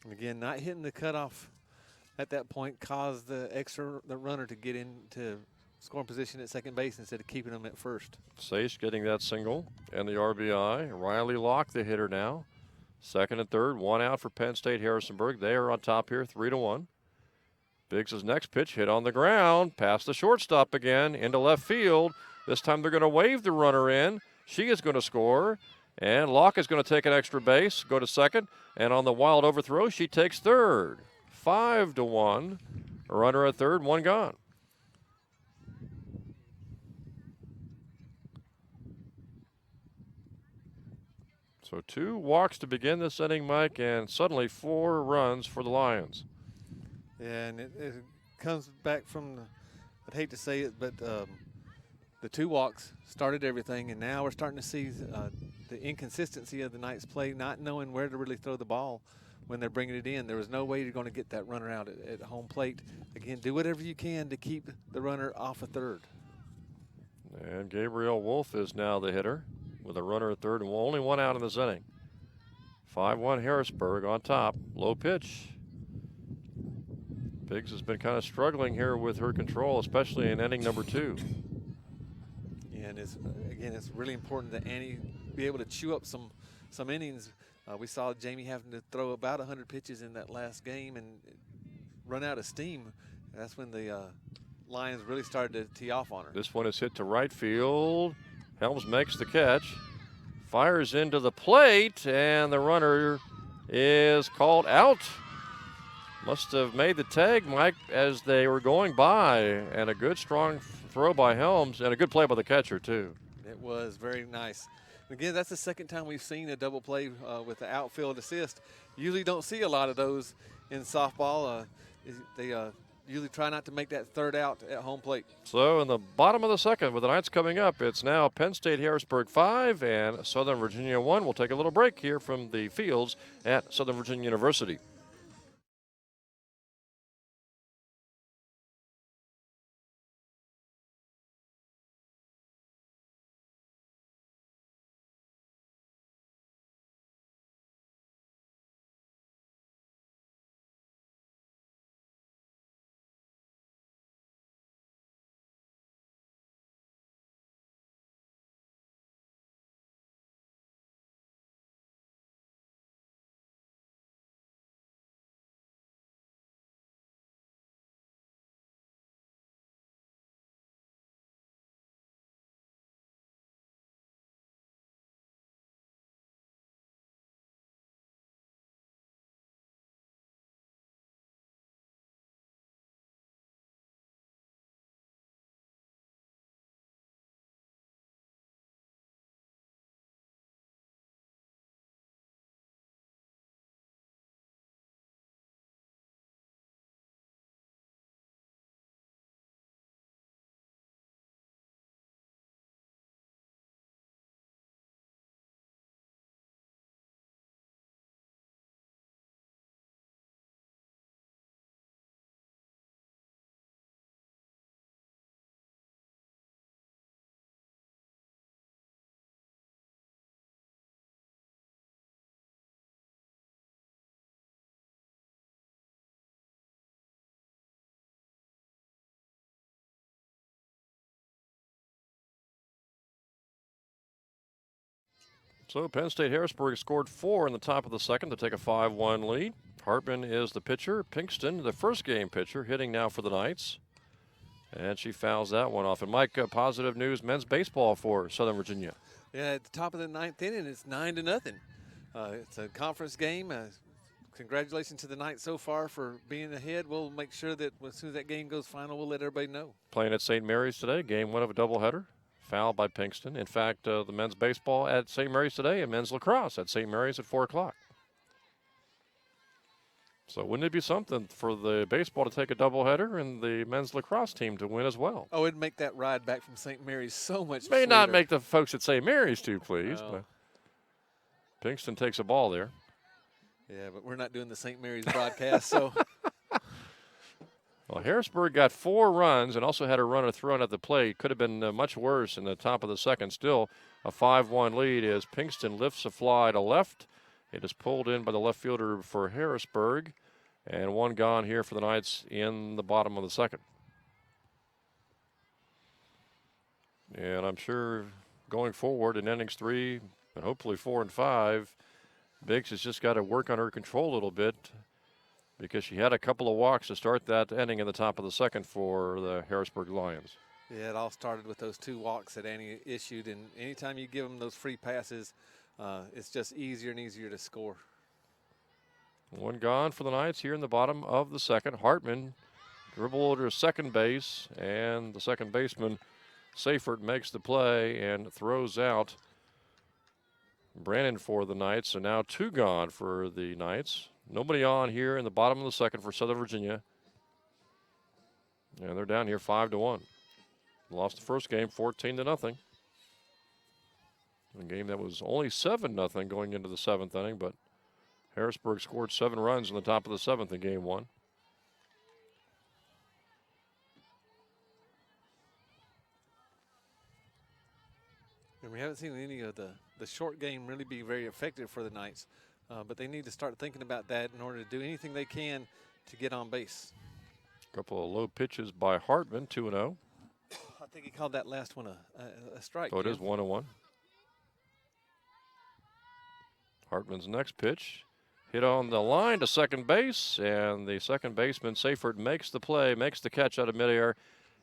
And again, not hitting the cutoff at that point caused the runner to get into scoring position at second base instead of keeping him at first. Sage getting that single and the RBI. Riley Locke, the hitter now. Second and third, 1 out for Penn State Harrisburg. They are on top here, 3-1. Biggs' next pitch hit on the ground, past the shortstop again, into left field. This time they're going to wave the runner in. She is going to score, and Locke is going to take an extra base, go to second, and on the wild overthrow, she takes third. 5-1. A runner at third, one gone. So 2 walks to begin this inning, Mike, and suddenly 4 runs for the Lions. Yeah, and it comes back from, I'd hate to say it, but the 2 walks started everything, and now we're starting to see the inconsistency of the Knights' play, not knowing where to really throw the ball when they're bringing it in. There was no way you're going to get that runner out at home plate. Again, do whatever you can to keep the runner off of third. And Gabrielle Wolf is now the hitter with a runner at third and only 1 out in this inning. 5-1 Harrisburg on top. Low pitch. Biggs has been kind of struggling here with her control, especially in inning number 2. Yeah, and it's really important that Annie be able to chew up some innings. We saw Jamie having to throw about 100 pitches in that last game and run out of steam. That's when the Lions really started to tee off on her. This one is hit to right field. Helms makes the catch, fires into the plate, and the runner is called out. Must have made the tag, Mike, as they were going by, and a good strong throw by Helms and a good play by the catcher too. It was very nice. Again, that's the second time we've seen a double play with the outfield assist. Usually don't see a lot of those in softball. They usually try not to make that third out at home plate. So in the bottom of the second, with the Knights coming up, it's now Penn State Harrisburg 5 and Southern Virginia 1. We'll take a little break here from the fields at Southern Virginia University. So Penn State Harrisburg scored 4 in the top of the second to take a 5-1 lead. Hartman is the pitcher. Pinkston, the first game pitcher, hitting now for the Knights. And she fouls that one off. And Mike, positive news, men's baseball for Southern Virginia. Yeah, at the top of the 9th inning, it's 9-0. It's a conference game. Congratulations to the Knights so far for being ahead. We'll make sure that as soon as that game goes final, we'll let everybody know. Playing at St. Mary's today, game 1 of a doubleheader. Foul by Pinkston. In fact, the men's baseball at St. Mary's today and men's lacrosse at St. Mary's at 4 o'clock. So wouldn't it be something for the baseball to take a doubleheader and the men's lacrosse team to win as well? Oh, it'd make that ride back from St. Mary's so much May sweeter. not make the folks at St. Mary's too pleased, No. but Pinkston takes a ball there. Yeah, but we're not doing the St. Mary's broadcast, so. Well, Harrisburg got 4 runs and also had a runner thrown at the plate. Could have been much worse in the top of the second. Still a 5-1 lead as Pinkston lifts a fly to left. It is pulled in by the left fielder for Harrisburg. And 1 gone here for the Knights in the bottom of the second. And I'm sure going forward in innings 3 and hopefully 4 and 5, Biggs has just got to work on her control a little bit. because she had a couple of walks to start that inning in the top of the second for the Harrisburg Lions. Yeah, it all started with those 2 walks that Annie issued, and anytime you give them those free passes, it's just easier and easier to score. 1 gone for the Knights here in the bottom of the second. Hartman dribbled to second base, and the second baseman, Seifert, makes the play and throws out Brandon for the Knights. So now 2 gone for the Knights. Nobody on here in the bottom of the second for Southern Virginia. And they're down here 5-1. Lost the first game 14-0. A game that was only 7-0 going into the 7th inning, but Harrisburg scored 7 runs in the top of the 7th in game 1. And we haven't seen any of the short game really be very effective for the Knights, but they need to start thinking about that in order to do anything they can to get on base. A couple of low pitches by Hartman, 2-0. I think he called that last one a strike. So it is 1-1. Hartman's next pitch hit on the line to second base, and the second baseman, Seifert, makes the play, makes the catch out of midair,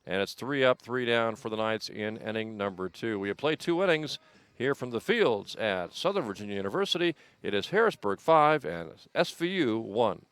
and it's 3 up, 3 down for the Knights in inning number 2. We have played 2 innings here from the fields at Southern Virginia University. It is Harrisburg 5 and SVU 1.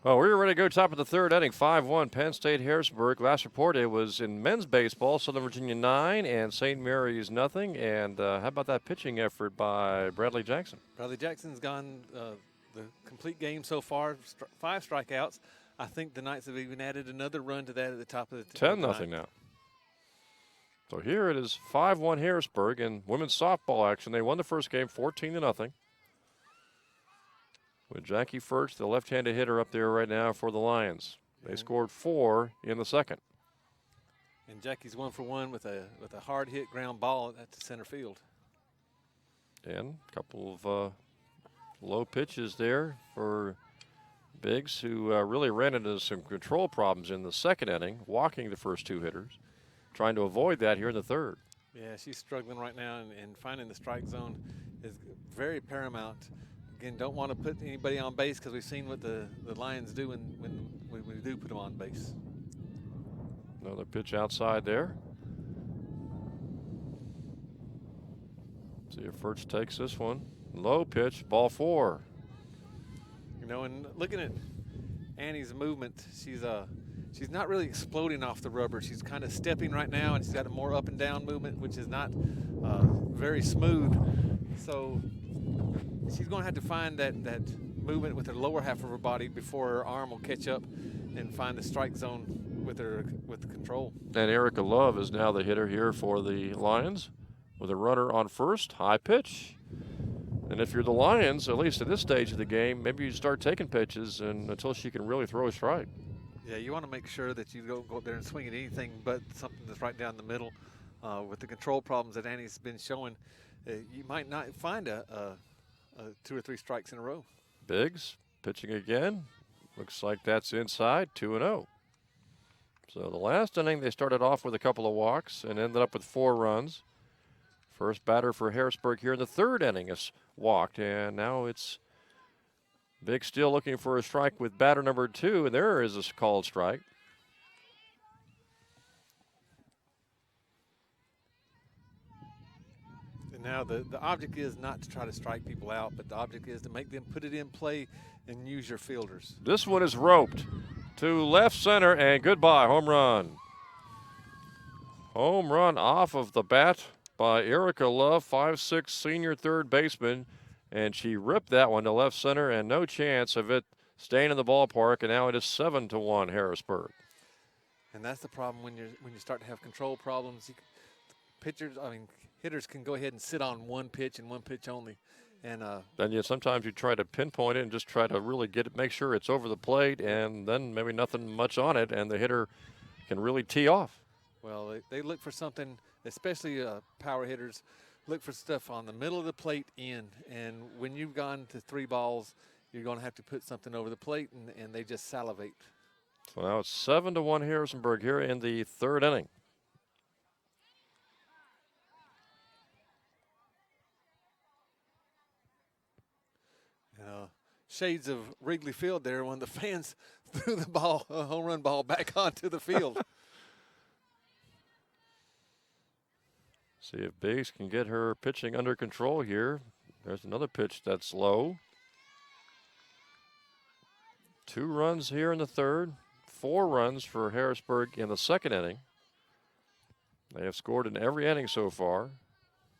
Well, we're ready to go top of the 3rd inning, 5-1 Penn State Harrisburg. Last report, it was in men's baseball, Southern Virginia 9 and St. Mary's nothing. And how about that pitching effort by Bradley Jackson? Bradley Jackson's gone the complete game so far, 5 strikeouts. I think the Knights have even added another run to that at the top of the 10-0 now. So here it is, 5-1 Harrisburg in women's softball action. They won the first game 14-0. With Jackie Furch, the left-handed hitter, up there right now for the Lions. They scored 4 in the second. And Jackie's 1 for 1 with a hard hit ground ball at the center field. And a couple of low pitches there for Biggs, who really ran into some control problems in the second inning, walking the first 2 hitters, trying to avoid that here in the 3rd. Yeah, she's struggling right now, and finding the strike zone is very paramount. Again, don't want to put anybody on base because we've seen what the Lions do when we do put them on base. Another pitch outside there. See if Furch takes this one. Low pitch, ball 4. You know, and looking at Annie's movement, she's not really exploding off the rubber. She's kind of stepping right now, and she's got a more up and down movement, which is not very smooth. So she's going to have to find that movement with her lower half of her body before her arm will catch up and find the strike zone with the control. And Erica Love is now the hitter here for the Lions with a runner on first. High pitch. And if you're the Lions, at least at this stage of the game, maybe you start taking pitches and until she can really throw a strike. Yeah, you want to make sure that you don't go up there and swing at anything but something that's right down the middle. With the control problems that Annie's been showing, you might not find a 2 or 3 strikes in a row. Biggs pitching again. Looks like that's inside, 2-0. So the last inning, they started off with a couple of walks and ended up with 4 runs. First batter for Harrisburg here in the 3rd inning is walked, and now it's Biggs still looking for a strike with batter number 2, and there is a called strike. And now the object is not to try to strike people out, but the object is to make them put it in play and use your fielders. This one is roped to left center, and goodbye, home run. Home run off of the bat by Erica Love, 5'6" senior third baseman, and she ripped that one to left center, and no chance of it staying in the ballpark, and now it is 7-1 Harrisburg. And that's the problem when you start to have control problems. Hitters can go ahead and sit on one pitch and one pitch only. And then sometimes you try to pinpoint it and just try to really get it, make sure it's over the plate, and then maybe nothing much on it, and the hitter can really tee off. Well, they look for something, especially power hitters, look for stuff on the middle of the plate in. And when you've gone to 3 balls, you're going to have to put something over the plate, and they just salivate. So now it's 7-1 Harrisonburg here in the 3rd inning. Shades of Wrigley Field there when the fans threw the ball, a home run ball, back onto the field. See if Biggs can get her pitching under control here. There's another pitch that's low. 2 runs here in the 3rd, 4 runs for Harrisburg in the 2nd inning. They have scored in every inning so far.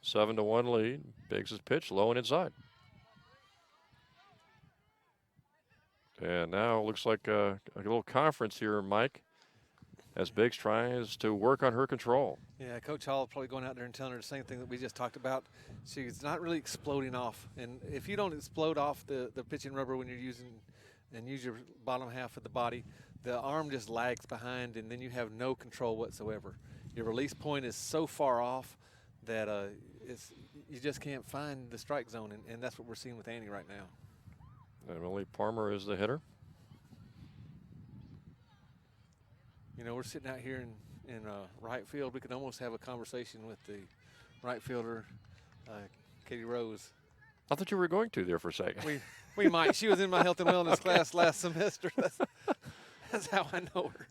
7-1 lead. Biggs' pitch low and inside. And now it looks like a little conference here, Mike, as Biggs tries to work on her control. Yeah, Coach Hall probably going out there and telling her the same thing that we just talked about. She's not really exploding off. And if you don't explode off the pitching rubber when you're using and use your bottom half of the body, the arm just lags behind, and then you have no control whatsoever. Your release point is so far off that you just can't find the strike zone, and that's what we're seeing with Annie right now. Emily Palmer is the hitter. You know, we're sitting out here in right field. We could almost have a conversation with the right fielder, Katie Rose. I thought you were going to there for a second. We might. She was in my health and wellness class last semester. That's how I know her.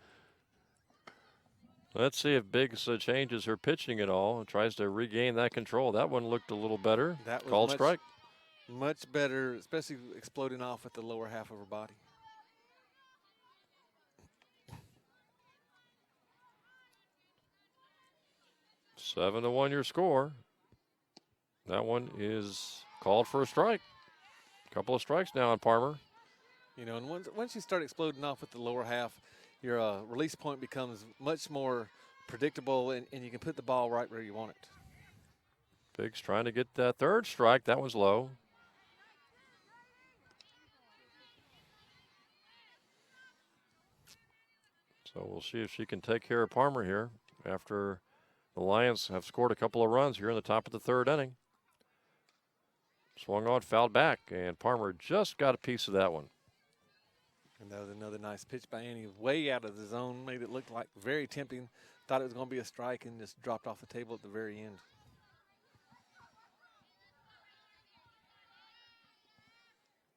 Let's see if Biggs changes her pitching at all and tries to regain that control. That one looked a little better. That was called strike. Much better, especially exploding off at the lower half of her body. Seven to 1 your score. That one is called for a strike. A couple of strikes now on Palmer. You know, and once you start exploding off at the lower half, your release point becomes much more predictable, and you can put the ball right where you want it. Biggs trying to get that 3rd strike. That was low. So we'll see if she can take care of Palmer here after the Lions have scored a couple of runs here in the top of the 3rd inning. Swung on, fouled back, and Palmer just got a piece of that one. And that was another nice pitch by Annie, way out of the zone, made it look like very tempting. Thought it was going to be a strike and just dropped off the table at the very end.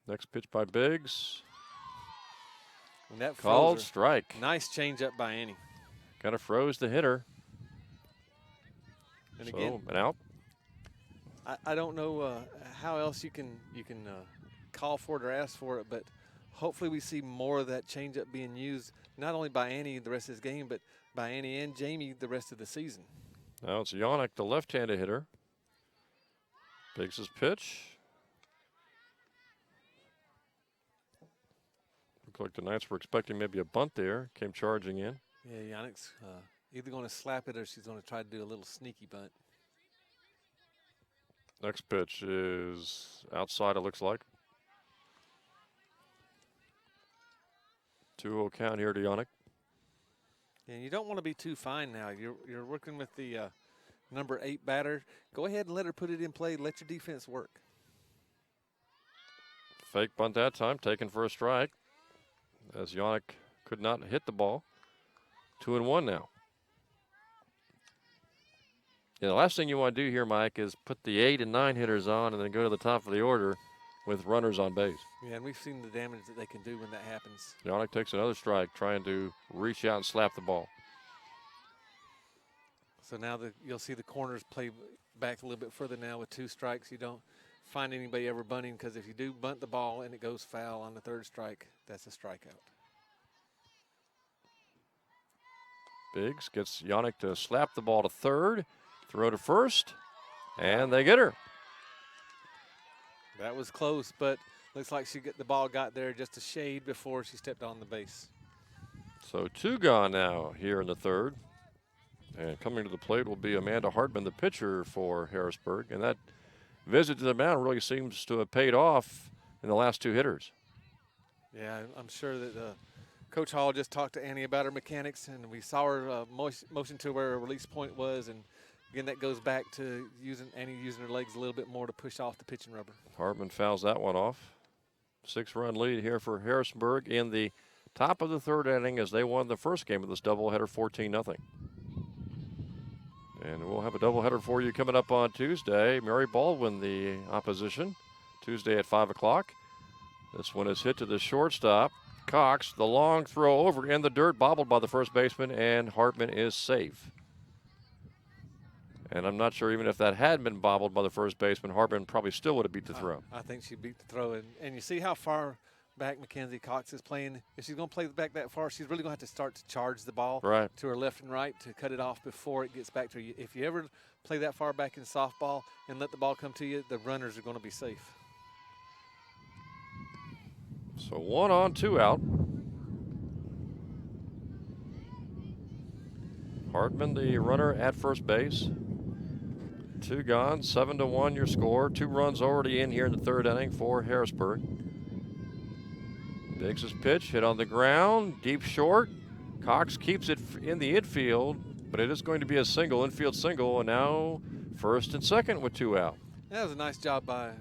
Next pitch by Biggs. And that called strike. Nice changeup by Annie. Kind of froze the hitter. And so, again, an out. I don't know how else you can call for it or ask for it, but hopefully we see more of that changeup being used, not only by Annie the rest of this game, but by Annie and Jamie the rest of the season. Now it's Yannick, the left-handed hitter. Biggs' pitch. Looked like the Knights were expecting maybe a bunt there. Came charging in. Yeah, Yannick's either going to slap it or she's going to try to do a little sneaky bunt. Next pitch is outside, it looks like. 2-0 count here to Yannick. And you don't want to be too fine now. You're working with the number 8 batter. Go ahead and let her put it in play. Let your defense work. Fake bunt that time, taken for a strike. As Yannick could not hit the ball. 2-1 now. Yeah, the last thing you want to do here, Mike, is put the 8 and 9 hitters on and then go to the top of the order with runners on base. Yeah, and we've seen the damage that they can do when that happens. Yannick takes another strike, trying to reach out and slap the ball. So now you'll see the corners play back a little bit further now with 2 strikes. You don't find anybody ever bunting, because if you do bunt the ball and it goes foul on the 3rd strike, that's a strikeout. Biggs gets Yannick to slap the ball to 3rd, throw to 1st, and they get her. That was close, but looks like the ball got there just a shade before she stepped on the base. So 2 gone now here in the 3rd. And coming to the plate will be Amanda Hartman, the pitcher for Harrisburg. And that visit to the mound really seems to have paid off in the last 2 hitters. Yeah, I'm sure that Coach Hall just talked to Annie about her mechanics, and we saw her motion to where her release point was. And again, that goes back to Annie using her legs a little bit more to push off the pitching rubber. Hartman fouls that one off. 6-run lead here for Harrisburg in the top of the 3rd inning as they won the first game of this doubleheader 14-0. And we'll have a doubleheader for you coming up on Tuesday. Mary Baldwin, the opposition, Tuesday at 5 o'clock. This one is hit to the shortstop. Cox, the long throw over in the dirt, bobbled by the first baseman, and Hartman is safe. And I'm not sure even if that had been bobbled by the first baseman, Hartman probably still would have beat the throw. I think she beat the throw. And you see how far back Mackenzie Cox is playing. If she's going to play back that far, she's really going to have to start to charge the ball to her left and right to cut it off before it gets back to you. If you ever play that far back in softball and let the ball come to you, the runners are going to be safe. So 1 on, 2 out. Hartman, the runner at first base. 2 gone, 7-1 your score. 2 runs already in here in the 3rd inning for Harrisburg. Biggs' pitch hit on the ground, deep short. Cox keeps it in the infield, but it is going to be a single, infield single, and now 1st and 2nd with 2 out. That was a nice job by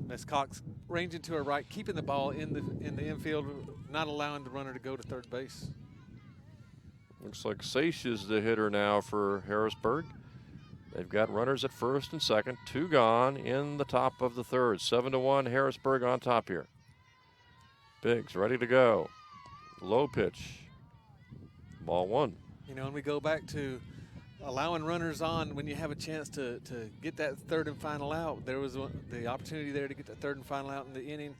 Miss Cox, ranging to her right, keeping the ball in the infield, not allowing the runner to go to 3rd base. Looks like Saish is the hitter now for Harrisburg. They've got runners at 1st and 2nd, 2 gone in the top of the 3rd. 7-1 Harrisburg on top here. Biggs ready to go. Low pitch. Ball 1. You know, and we go back to allowing runners on when you have a chance to get that 3rd and final out. There was the opportunity there to get that 3rd and final out in the inning.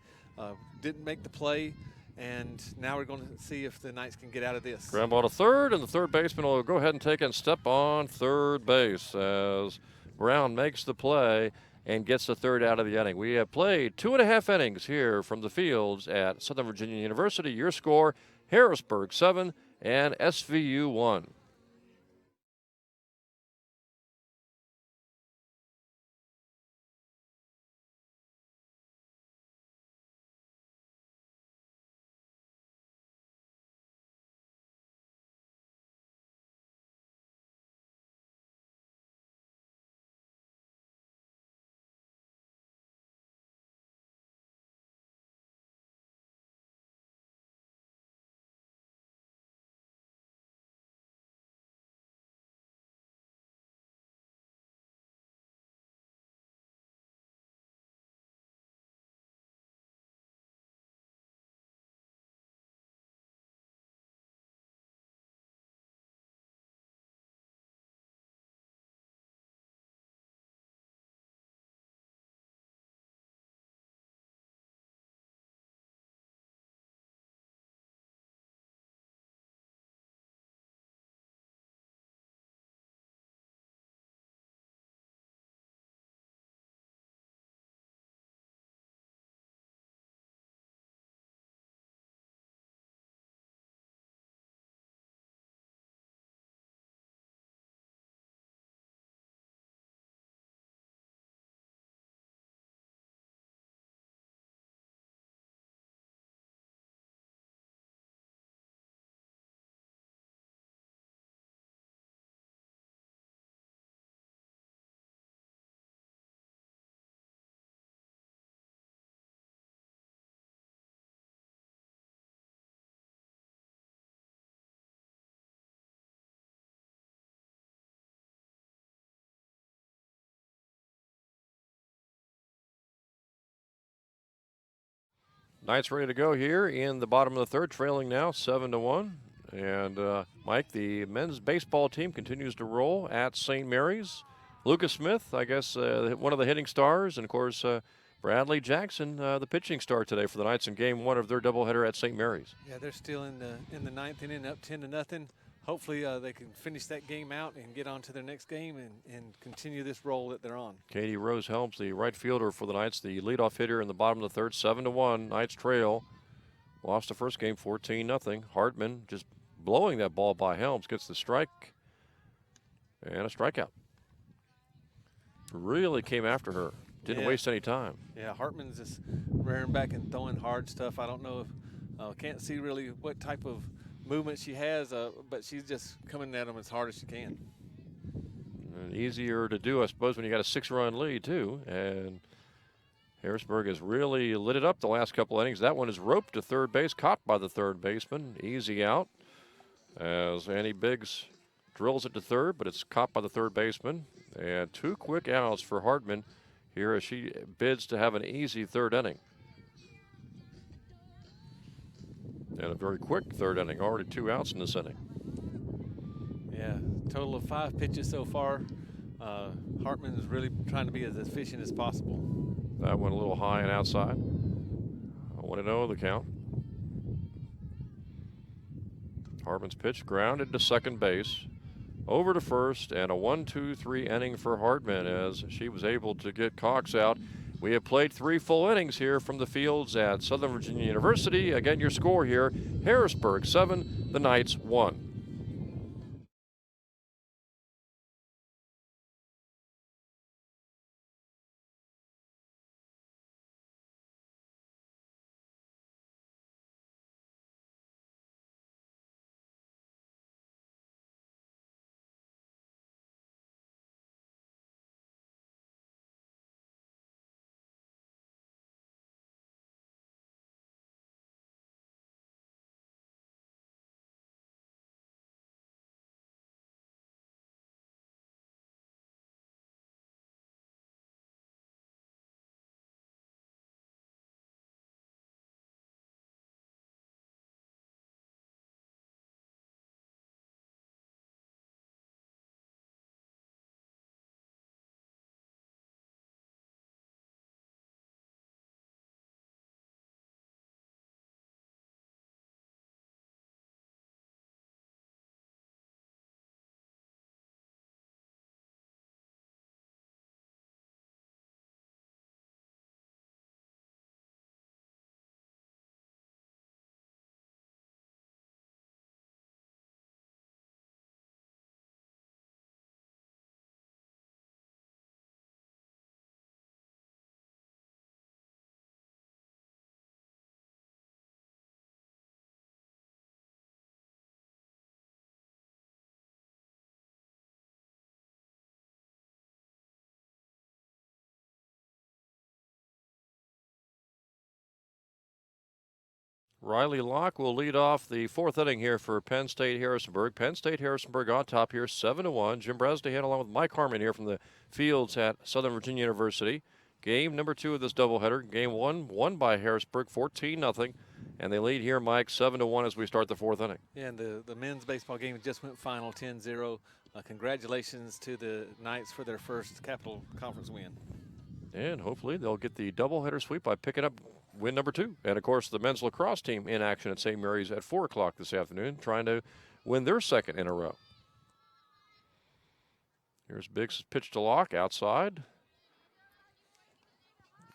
Didn't make the play, and now we're going to see if the Knights can get out of this. Ground ball to 3rd, and the 3rd baseman will go ahead and take and step on 3rd base as Brown makes the play and gets the 3rd out of the inning. We have played 2.5 innings here from the fields at Southern Virginia University. Your score, Harrisburg 7 and SVU 1. Knights ready to go here in the bottom of the third, trailing now 7-1. And Mike, the men's baseball team continues to roll at St. Mary's. Lucas Smith, I guess, one of the hitting stars, and of course Bradley Jackson, the pitching star today for the Knights in Game 1 of their doubleheader at St. Mary's. Yeah, they're still in the ninth inning, up 10-0. Hopefully they can finish that game out and get on to their next game and continue this roll that they're on. Katie Rose Helms, the right fielder for the Knights, the leadoff hitter in the bottom of the third, 7-1. Knights trail. Lost the first game 14-0. Hartman just blowing that ball by Helms, gets the strike and a strikeout. Really came after her. Didn't waste any time. Yeah, Hartman's just rearing back and throwing hard stuff. I don't know if can't see really what type of movement she has, but she's just coming at them as hard as she can. And easier to do, I suppose, when you got a 6-run lead too. And Harrisburg has really lit it up the last couple innings. That one is roped to third base, caught by the third baseman. Easy out as Annie Biggs drills it to third, but it's caught by the third baseman. And 2 quick outs for Hartman here as she bids to have an easy third inning. And a very quick third inning, already 2 outs in this inning. Yeah, total of 5 pitches so far. Hartman is really trying to be as efficient as possible. That went a little high and outside. 1-0 the count. Hartman's pitch grounded to second base. Over to first, and a 1-2-3 inning for Hartman as she was able to get Cox out. We have played 3 full innings here from the fields at Southern Virginia University. Again, your score here, Harrisburg 7, the Knights 1. Riley Locke will lead off the 4th inning here for Penn State Harrisburg. Penn State Harrisburg on top here, 7-1. Jim Bresnahan along with Mike Harmon here from the fields at Southern Virginia University. Game number 2 of this doubleheader. Game 1 won by Harrisburg, 14-0. And they lead here, Mike, 7-1 as we start the 4th inning. Yeah, and the men's baseball game just went final 10-0. Congratulations to the Knights for their first Capital Conference win. And hopefully they'll get the doubleheader sweep by picking up win number 2. And, of course, the men's lacrosse team in action at St. Mary's at 4 o'clock this afternoon, trying to win their 2nd in a row. Here's Biggs' pitch to Locke outside.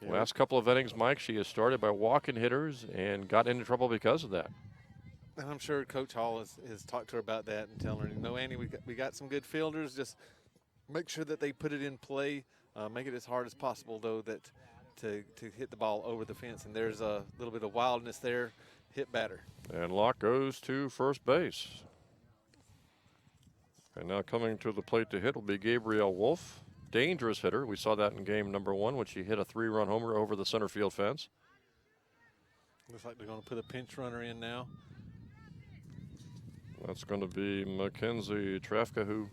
Yeah. Last couple of innings, Mike, she has started by walking hitters and got into trouble because of that. And I'm sure Coach Hall has talked to her about that and telling her, no, Annie, we got some good fielders. Just make sure that they put it in play. Make it as hard as possible, though, that to hit the ball over the fence. And there's a little bit of wildness there. Hit batter. And Locke goes to first base. And now coming to the plate to hit will be Gabrielle Wolf. Dangerous hitter. We saw that in game number 1 when she hit a 3-run homer over the center field fence. Looks like they're going to put a pinch runner in now. That's going to be Mackenzie Trafka, who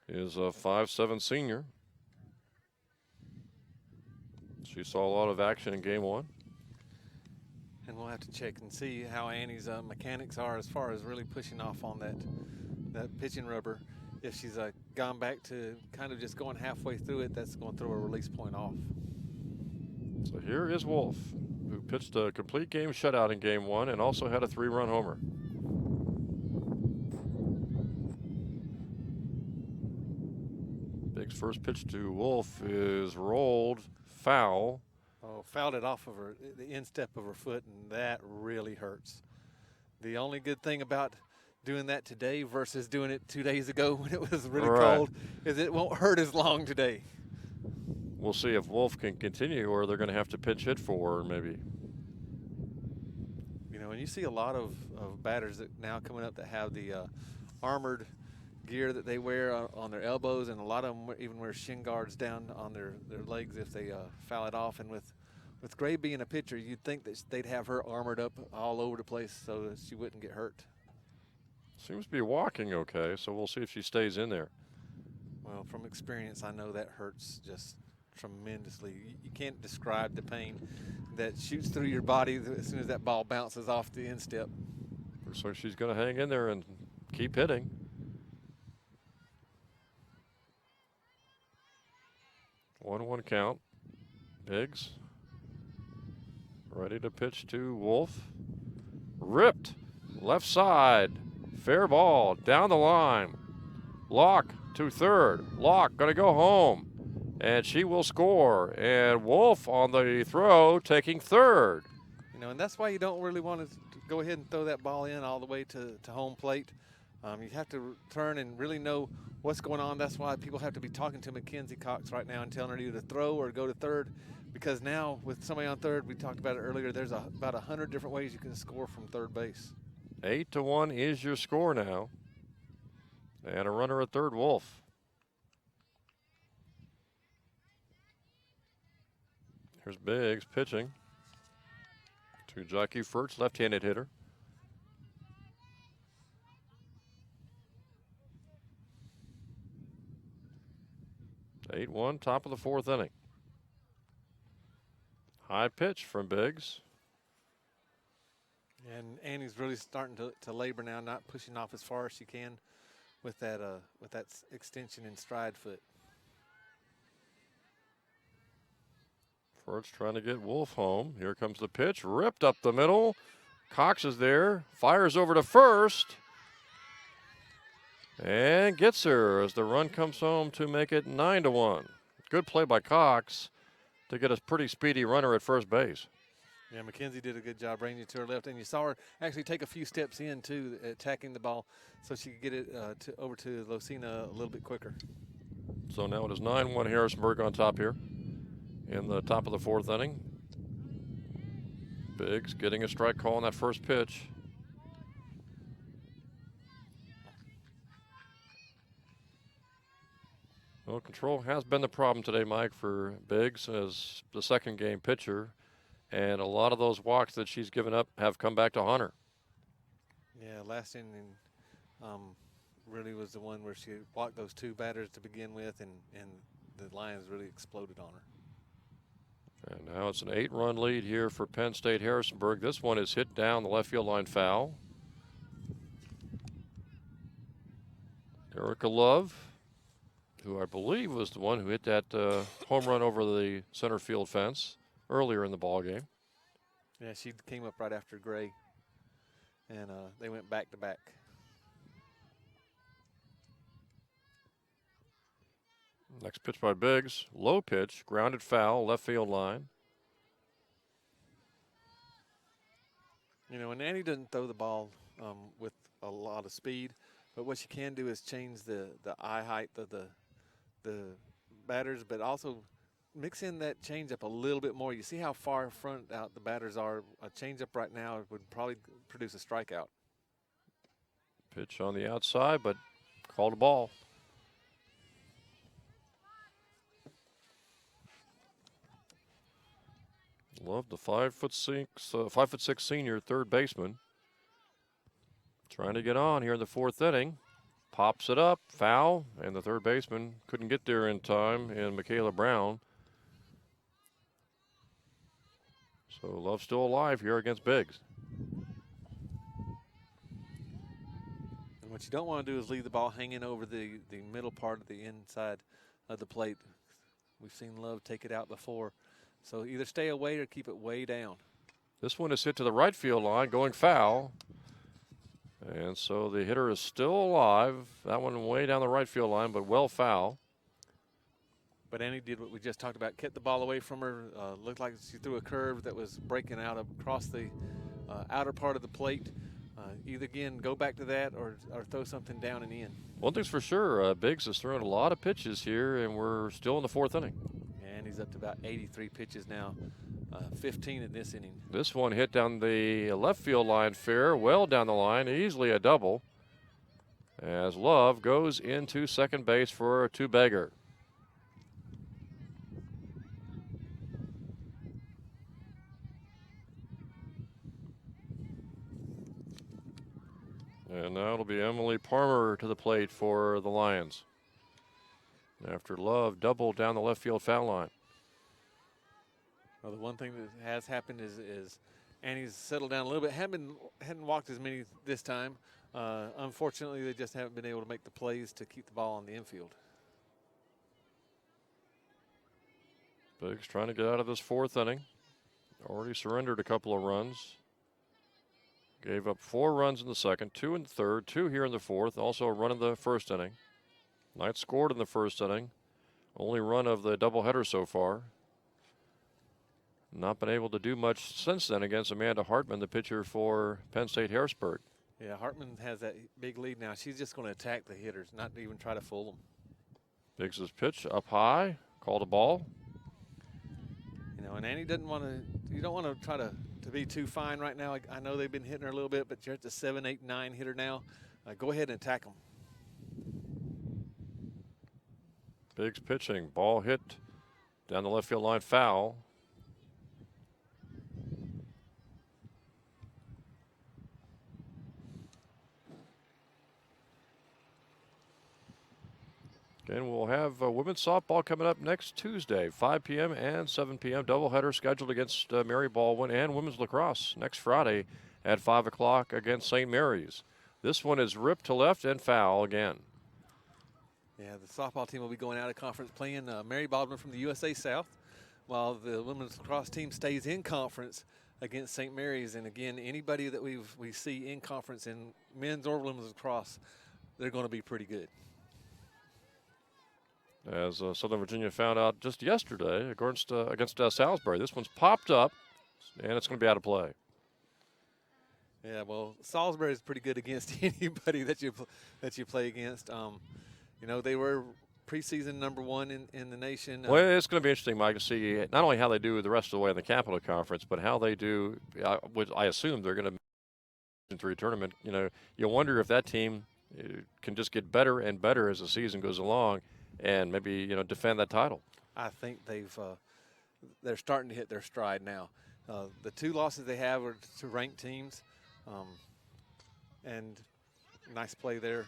is a 5'7" senior. She saw a lot of action in game 1. and we'll have to check and see how Annie's mechanics are as far as really pushing off on that pitching rubber. If she's gone back to kind of just going halfway through it, that's going to throw a release point off. So here is Wolf, who pitched a complete game shutout in game 1 and also had a 3-run homer. Big's first pitch to Wolf is rolled foul. Oh, fouled it off of the instep of her foot, and that really hurts. The only good thing about doing that today versus doing it 2 days ago when it was really cold is it won't hurt as long today. We'll see if Wolf can continue, or they're going to have to pinch hit for her maybe. You know, and you see a lot of batters that now coming up that have the armored gear that they wear on their elbows, and a lot of them even wear shin guards down on their legs if they foul it off. And with Gray being a pitcher, you'd think that they'd have her armored up all over the place so that she wouldn't get hurt. Seems to be walking okay, so we'll see if she stays in there. Well, from experience, I know that hurts just tremendously. You can't describe the pain that shoots through your body as soon as that ball bounces off the instep. So she's going to hang in there and keep hitting. 1-1 count. Biggs ready to pitch to Wolf. Ripped left side. Fair ball down the line. Locke to third. Locke going to go home. And she will score. And Wolf on the throw taking third. You know, and that's why you don't really want to go ahead and throw that ball in all the way to home plate. You have to turn and really know what's going on. That's why people have to be talking to Mackenzie Cox right now and telling her to either throw or go to third. Because now with somebody on third, we talked about it earlier, there's about 100 different ways you can score from third base. 8-1 is your score now. And a runner at third, Wolf. Here's Biggs pitching to Jackie Furch, left-handed hitter. 8-1, top of the 4th inning. High pitch from Biggs. And Annie's really starting to labor now, not pushing off as far as she can with that extension in stride foot. Furch trying to get Wolf home. Here comes the pitch, ripped up the middle. Cox is there, fires over to first, and gets her as the run comes home to make it 9-1. Good play by Cox to get a pretty speedy runner at first base. Yeah, Mackenzie did a good job bringing it to her left, and you saw her actually take a few steps in, too, attacking the ball so she could get it over to Losina a little bit quicker. So now it is 9-1 Harrisburg on top here in the top of the 4th inning. Biggs getting a strike call on that first pitch. Well, control has been the problem today, Mike, for Biggs as the second game pitcher. And a lot of those walks that she's given up have come back to haunt her. Yeah, last inning really was the one where she walked those 2 batters to begin with, and the Lions really exploded on her. And now it's an 8-run lead here for Penn State Harrisburg. This one is hit down the left field line foul. Erica Love, who I believe was the one who hit that home run over the center field fence earlier in the ball game. Yeah, she came up right after Gray, and they went back to back. Next pitch by Biggs, low pitch, grounded foul, left field line. You know, and Annie doesn't throw the ball with a lot of speed, but what she can do is change the eye height of the batters, but also mix in that changeup a little bit more. You see how far front out the batters are. A changeup right now would probably produce a strikeout. Pitch on the outside, but called a ball. Love the 5'6" senior third baseman. Trying to get on here in the 4th inning. Pops it up, foul, and the third baseman couldn't get there in time, and Michaela Brown. So Love still alive here against Biggs. And what you don't want to do is leave the ball hanging over the middle part of the inside of the plate. We've seen Love take it out before. So either stay away or keep it way down. This one is hit to the right field line, going foul. And so the hitter is still alive. That one way down the right field line, but well foul. But Annie did what we just talked about, kept the ball away from her. Looked like she threw a curve that was breaking out across the outer part of the plate. Either again, go back to that or throw something down and in. One thing's for sure, Biggs has thrown a lot of pitches here, and we're still in the fourth inning. And he's up to about 83 pitches now, 15 in this inning. This one hit down the left field line fair, well down the line, easily a double, as Love goes into second base for a two-bagger. And now it'll be Emily Palmer to the plate for the Lions, after Love doubled down the left field foul line. Well, the one thing that has happened is Annie's settled down a little bit. Hadn't walked as many this time. Unfortunately, they just haven't been able to make the plays to keep the ball on the infield. Biggs trying to get out of this fourth inning. Already surrendered a couple of runs. Gave up 4 runs in the second, 2 in the third, 2 here in the fourth. Also a run in the first inning. Knight scored in the first inning. Only run of the doubleheader so far. Not been able to do much since then against Amanda Hartman, the pitcher for Penn St Harrisburg. Yeah, Hartman has that big lead now. She's just going to attack the hitters, not even try to fool them. Biggs' pitch up high, called a ball. You know, and Annie doesn't want to. You don't want to try to be too fine right now. I know they've been hitting her a little bit, but you're at the 7, 8, 9 hitter now. Go ahead and attack them. Biggs pitching, ball hit down the left field line, foul. And we'll have women's softball coming up next Tuesday, 5 p.m. and 7 p.m. Doubleheader scheduled against Mary Baldwin, and women's lacrosse next Friday at 5 o'clock against St. Mary's. This one is ripped to left and foul again. Yeah, the softball team will be going out of conference playing Mary Baldwin from the USA South, while the women's lacrosse team stays in conference against St. Mary's. And again, anybody that we see in conference in men's or women's lacrosse, they're going to be pretty good. As Southern Virginia found out just yesterday against Salisbury. This one's popped up, and it's going to be out of play. Yeah, well, Salisbury is pretty good against anybody that you play against. You know, they were preseason #1 in the nation. Well, it's going to be interesting, Mike, to see not only how they do the rest of the way in the Capital Conference, but how they do. I assume they're going to through tournament. You know, you wonder if that team can just get better and better as the season goes along, and maybe defend that title. I think they're starting to hit their stride now. The 2 losses they have are to ranked teams, and nice play there.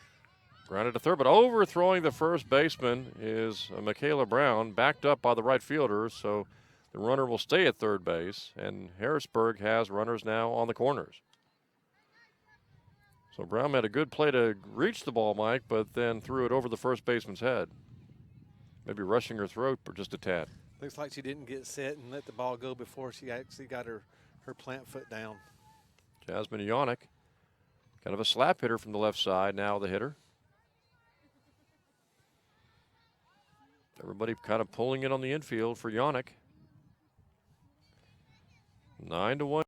Grounded to third, but overthrowing the first baseman is Michaela Brown, backed up by the right fielder, so the runner will stay at third base, and Harrisburg has runners now on the corners. So Brown made a good play to reach the ball, Mike, but then threw it over the first baseman's head. Maybe rushing her throat for just a tad. Looks like she didn't get set and let the ball go before she actually got her plant foot down. Jasmine Yannick, kind of a slap hitter from the left side, now the hitter. Everybody kind of pulling in on the infield for Yannick. 9-1.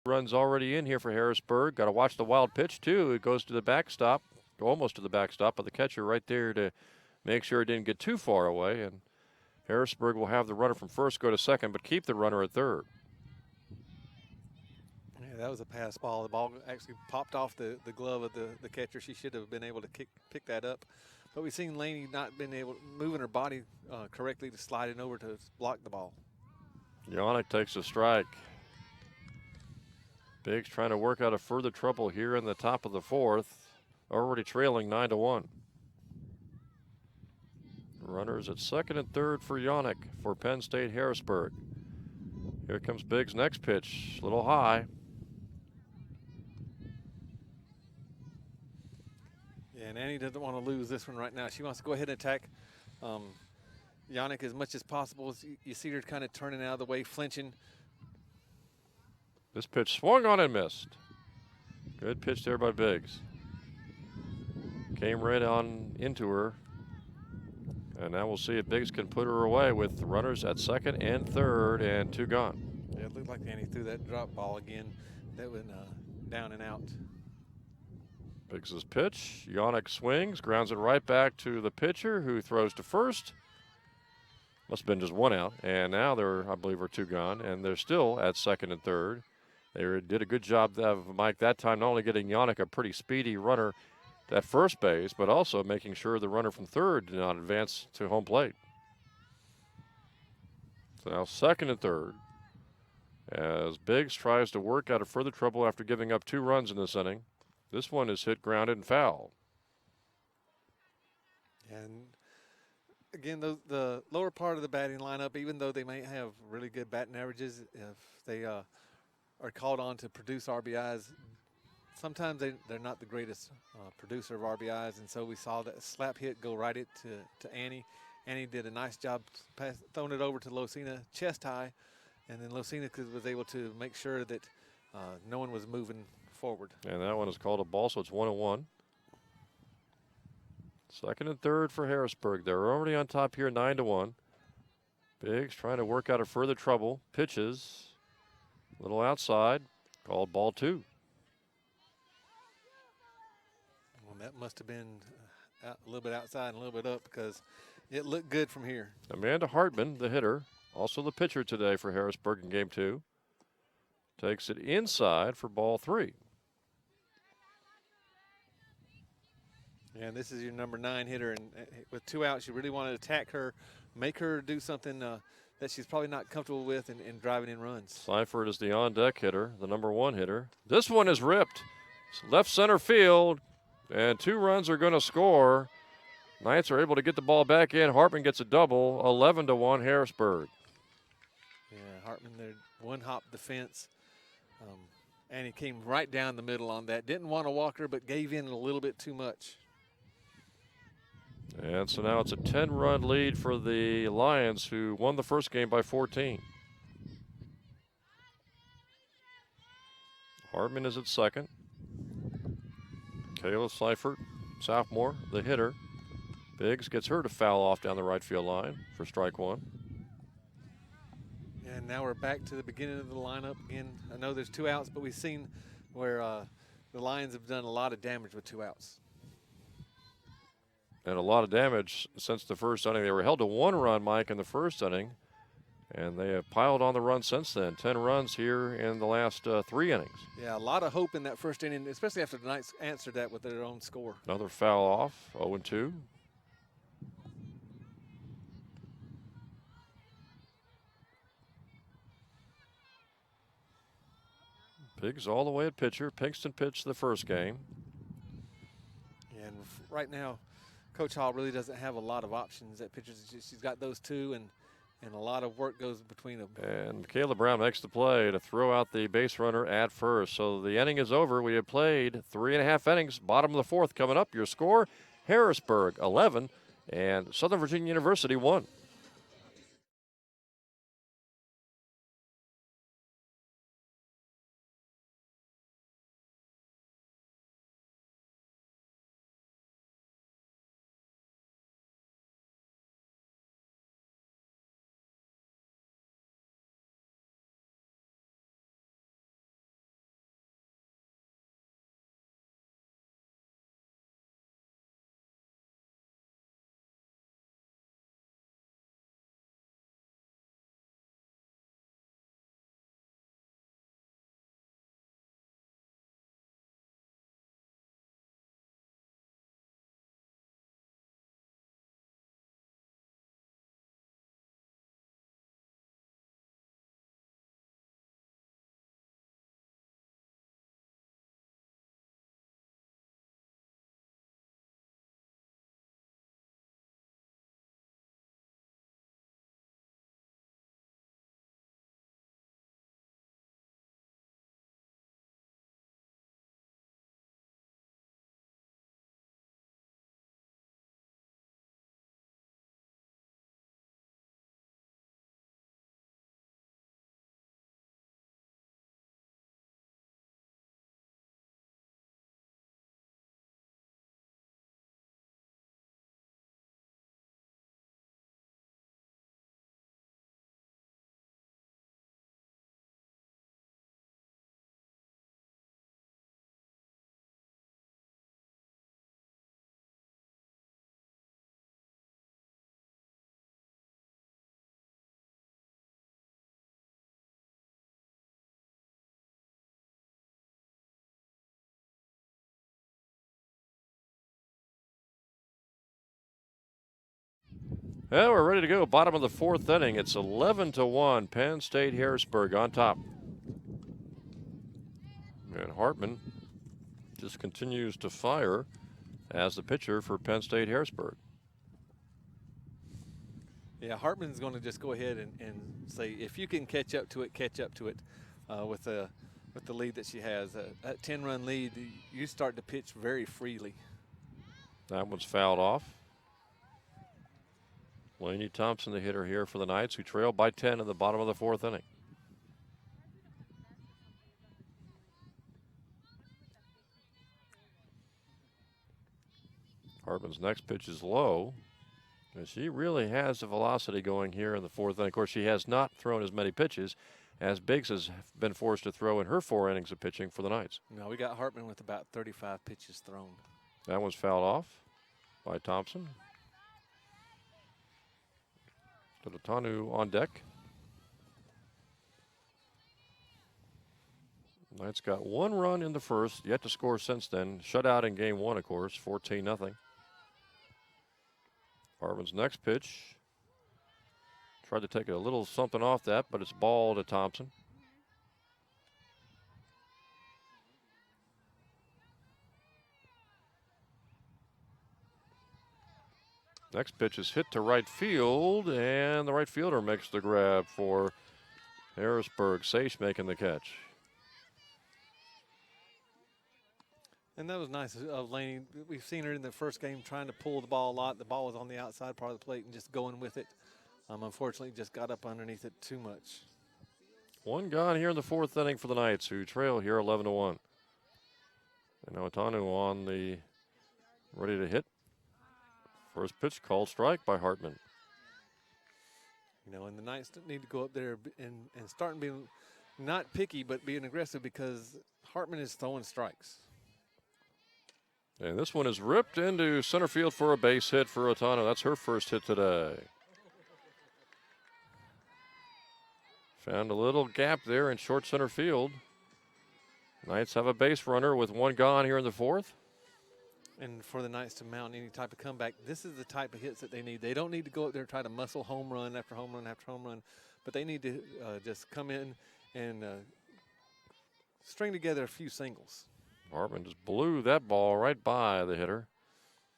Runs already in here for Harrisburg. Got to watch the wild pitch, too. It goes to the backstop, almost to the backstop, but the catcher right there to make sure it didn't get too far away. And Harrisburg will have the runner from first go to second, but keep the runner at third. Yeah, that was a pass ball. The ball actually popped off the glove of the catcher. She should have been able to pick that up. But we've seen Laney not been able, moving her body correctly to slide it over to block the ball. Yannick takes a strike. Biggs trying to work out of further trouble here in the top of the fourth. Already trailing 9-1. Runners at second and third for Yannick for Penn State Harrisburg. Here comes Biggs' next pitch. A little high. Yeah, and Annie doesn't want to lose this one right now. She wants to go ahead and attack Yannick as much as possible. You see her kind of turning out of the way, flinching. This pitch swung on and missed. Good pitch there by Biggs. Came right on into her. And now we'll see if Biggs can put her away with runners at second and third and 2 gone. Yeah, it looked like Annie threw that drop ball again. That went down and out. Biggs' pitch. Yannick swings, grounds it right back to the pitcher who throws to first. Must have been just 1 out. And now there, I believe, are 2 gone. And they're still at second and third. They did a good job of Mike that time, not only getting Yannick a pretty speedy runner at first base, but also making sure the runner from third did not advance to home plate. So now second and third as Biggs tries to work out of further trouble after giving up 2 runs in this inning. This one is hit, grounded, and foul. And again, the lower part of the batting lineup, even though they may have really good batting averages, if they are called on to produce RBIs, sometimes they're not the greatest producer of RBIs, and so we saw that slap hit go right to Annie. Annie did a nice job throwing it over to Losina chest high, and then Losina was able to make sure that no one was moving forward. And that one is called a ball, so it's 1-1. Second and third for Harrisburg. They're already on top here, 9-1. Biggs trying to work out of further trouble. Pitches, a little outside, called ball 2. Well, that must have been a little bit outside and a little bit up because it looked good from here. Amanda Hartman, the hitter, also the pitcher today for Harrisburg in game 2, takes it inside for ball 3. And this is your number 9 hitter, and with 2 outs, you really want to attack her, make her do something that she's probably not comfortable with in driving in runs. Seifert is the on-deck hitter, the number 1 hitter. This one is ripped. It's left center field, and 2 runs are going to score. Knights are able to get the ball back in. Hartman gets a double, 11-1 Harrisburg. Yeah, Hartman there, 1 hop defense. And he came right down the middle on that. Didn't want to walk her, but gave in a little bit too much. And so now it's a 10-run lead for the Lions, who won the first game by 14. Hartman is at second. Kayla Seifert, sophomore, the hitter. Biggs gets her to foul off down the right field line for strike 1. And now we're back to the beginning of the lineup again. I know there's 2 outs, but we've seen where the Lions have done a lot of damage with 2 outs. And a lot of damage since the first inning. They were held to 1 run, Mike, in the first inning, and they have piled on the run since then. 10 runs here in the last 3 innings. Yeah, a lot of hope in that first inning, especially after the Knights answered that with their own score. Another foul off, 0-2. Biggs all the way at pitcher. Pinkston pitched the first game. And right now, Coach Hall really doesn't have a lot of options at pitchers. She's got those 2, and a lot of work goes between them. And Michaela Brown makes the play to throw out the base runner at first. So the inning is over. We have played 3.5 innings. Bottom of the 4th coming up. Your score, Harrisburg 11 and Southern Virginia University 1. Well, we're ready to go. Bottom of the fourth inning. It's 11-1. Penn State Harrisburg on top. And Hartman just continues to fire as the pitcher for Penn State Harrisburg. Yeah, Hartman's going to just go ahead and say, if you can catch up to it, catch up to it with the lead that she has. That 10-run lead, you start to pitch very freely. That one's fouled off. Lainey Thompson, the hitter here for the Knights, who trail by 10 in the bottom of the fourth inning. Hartman's next pitch is low. And she really has the velocity going here in the fourth inning. Of course, she has not thrown as many pitches as Biggs has been forced to throw in her 4 innings of pitching for the Knights. No, we got Hartman with about 35 pitches thrown. That one's fouled off by Thompson. Tanu on deck. Knights got 1 run in the first, yet to score since then. Shutout in game 1, of course, 14-0. Hartman's next pitch. Tried to take a little something off that, but it's ball to Thompson. Next pitch is hit to right field, and the right fielder makes the grab for Harrisburg. Sage making the catch. And that was nice of Lainey. We've seen her in the first game trying to pull the ball a lot. The ball was on the outside part of the plate and just going with it. Unfortunately, just got up underneath it too much. 1 gone here in the fourth inning for the Knights, who trail here 11-1. And now Otanu on the ready to hit. First pitch called strike by Hartman. You know, and the Knights need to go up there and start being not picky, but being aggressive, because Hartman is throwing strikes. And this one is ripped into center field for a base hit for Otanu. That's her first hit today. Found a little gap there in short center field. Knights have a base runner with 1 gone here in the fourth. And for the Knights to mount any type of comeback, this is the type of hits that they need. They don't need to go up there and try to muscle home run after home run after home run, but they need to just come in and string together a few singles. Hartman just blew that ball right by the hitter.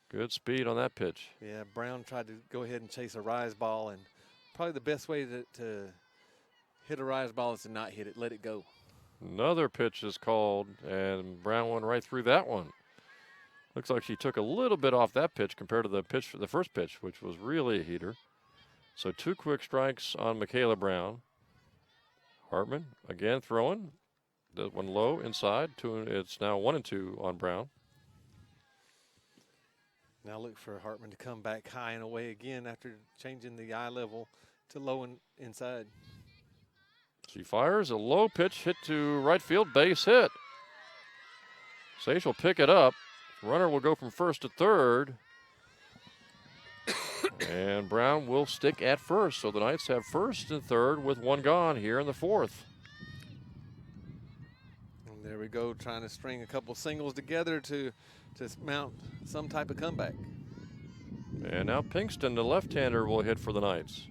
Good speed on that pitch. Yeah, Brown tried to go ahead and chase a rise ball, and probably the best way to hit a rise ball is to not hit it, let it go. Another pitch is called, and Brown went right through that one. Looks like she took a little bit off that pitch compared to the first pitch, which was really a heater. So 2 quick strikes on Michaela Brown. Hartman again throwing. That one low inside. It's now 1-2 on Brown. Now look for Hartman to come back high and away again after changing the eye level to low and inside. She fires a low pitch hit to right field, base hit. Sage will pick it up. Runner will go from first to third. And Brown will stick at first. So the Knights have first and third with 1 gone here in the fourth. And there we go, trying to string a couple singles together to mount some type of comeback. And now Pinkston, the left-hander, will hit for the Knights.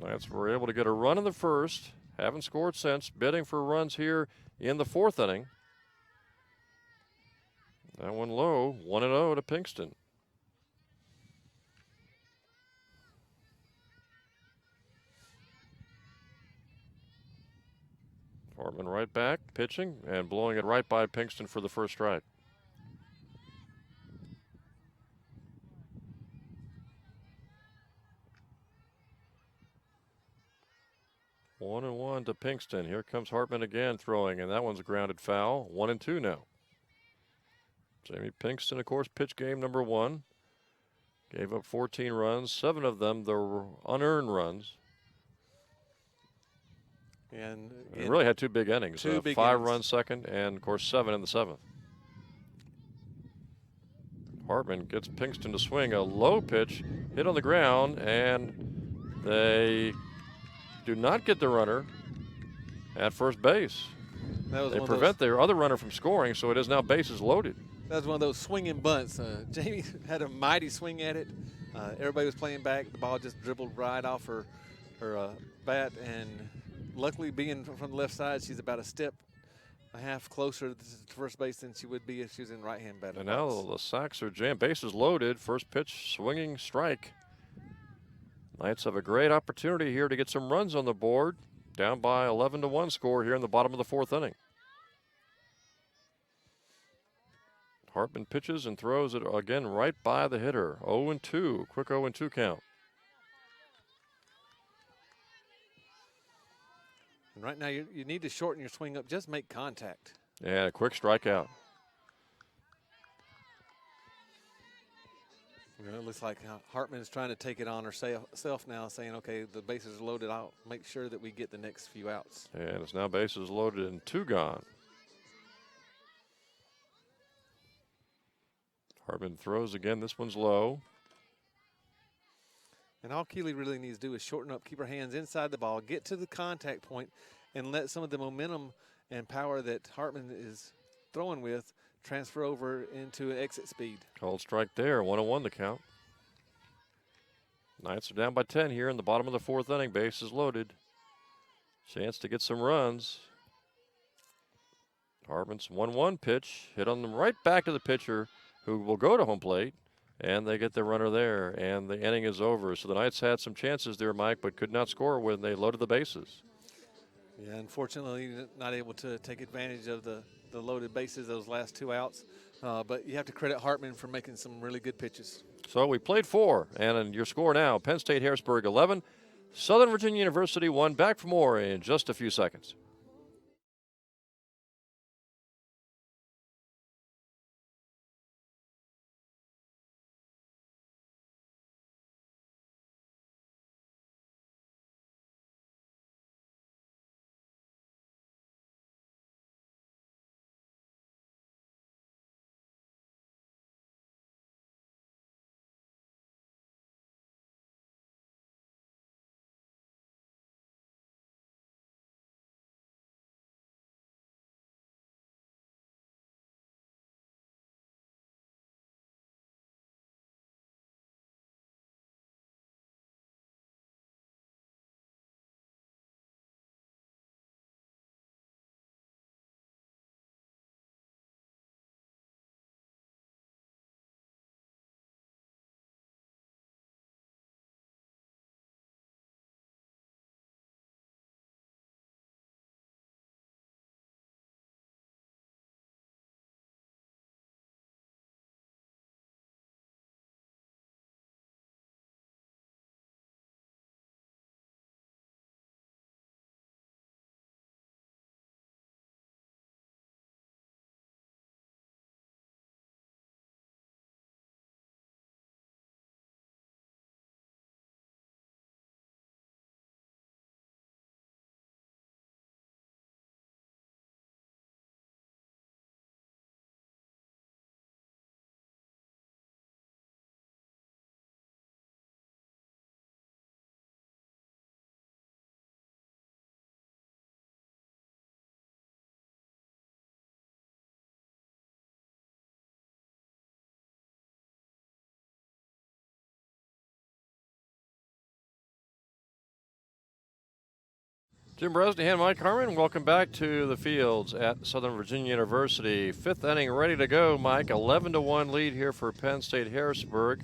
Knights were able to get a run in the first. Haven't scored since. Bidding for runs here in the fourth inning. That one low, 1-0 to Pinkston. Hartman right back, pitching, and blowing it right by Pinkston for the first strike. One and one to Pinkston. Here comes Hartman again throwing, and that one's a grounded foul. 1-2 now. Jamie Pinkston, of course, pitch game number 1. Gave up 14 runs, 7 of them the unearned runs. And it really had 2 big innings. 2 big 5 innings. runs second, and of course 7 in the 7th. Hartman gets Pinkston to swing a low pitch, hit on the ground, and they do not get the runner at first base. They prevent their other runner from scoring, so it is now bases loaded. That was one of those swinging bunts. Jamie had a mighty swing at it, Everybody was playing back. The ball just dribbled right off her bat, and luckily being from the left side, she's about a step and a half closer to first base than she would be if she was in right-hand batting And box. now the Sox are jammed. Bases loaded. First pitch, swinging strike. Knights have a great opportunity here to get some runs on the board. Down by 11-1 score here in the bottom of the fourth inning. Hartman pitches and throws it again right by the hitter. 0-2, quick 0-2 count. And right now, you need to shorten your swing up. Just make contact. And a quick strikeout. It looks like Hartman is trying to take it on herself now, saying, okay, the bases are loaded. I'll make sure that we get the next few outs. And it's now bases loaded and 2 gone. Hartman throws again. This one's low. And all Keeley really needs to do is shorten up, keep her hands inside the ball, get to the contact point, and let some of the momentum and power that Hartman is throwing with transfer over into an exit speed. Called strike there. 1-1 the count. Knights are down by 10 here in the bottom of the fourth inning. Bases loaded. Chance to get some runs. Hartman's 1-1 pitch. Hit on them right back to the pitcher, who will go to home plate. And they get the runner there, and the inning is over. So the Knights had some chances there, Mike, but could not score when they loaded the bases. Yeah, unfortunately, not able to take advantage of the loaded bases, those last 2 outs. But you have to credit Hartman for making some really good pitches. So we played 4, and your score now, Penn State Harrisburg 11, Southern Virginia University 1. Back for more in just a few seconds. Jim Bresnahan, Mike Harmon, welcome back to the fields at Southern Virginia University. Fifth inning ready to go, Mike. 11-1 lead here for Penn State Harrisburg.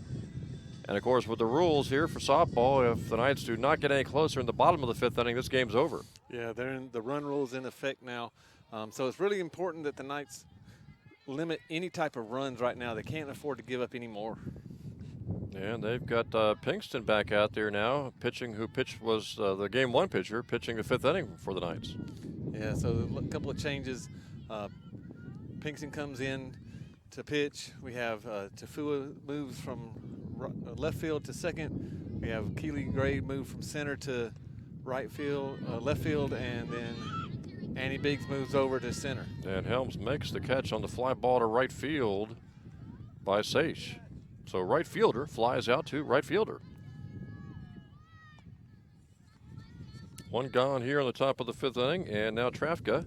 And, of course, with the rules here for softball, if the Knights do not get any closer in the bottom of the fifth inning, this game's over. Yeah, the run rule's in effect now. So it's really important that the Knights limit any type of runs right now. They can't afford to give up any more. And they've got Pinkston back out there now, pitching, who pitched was the game one pitcher, pitching the fifth inning for the Knights. Yeah, so a couple of changes. Pinkston comes in to pitch. We have Tafua moves from left field to second. We have Keely Gray move from center to right field, left field, and then Annie Biggs moves over to center. And Helms makes the catch on the fly ball to right field by Sage. So right fielder flies out to right fielder. One gone here on the top of the fifth inning, and now Trafka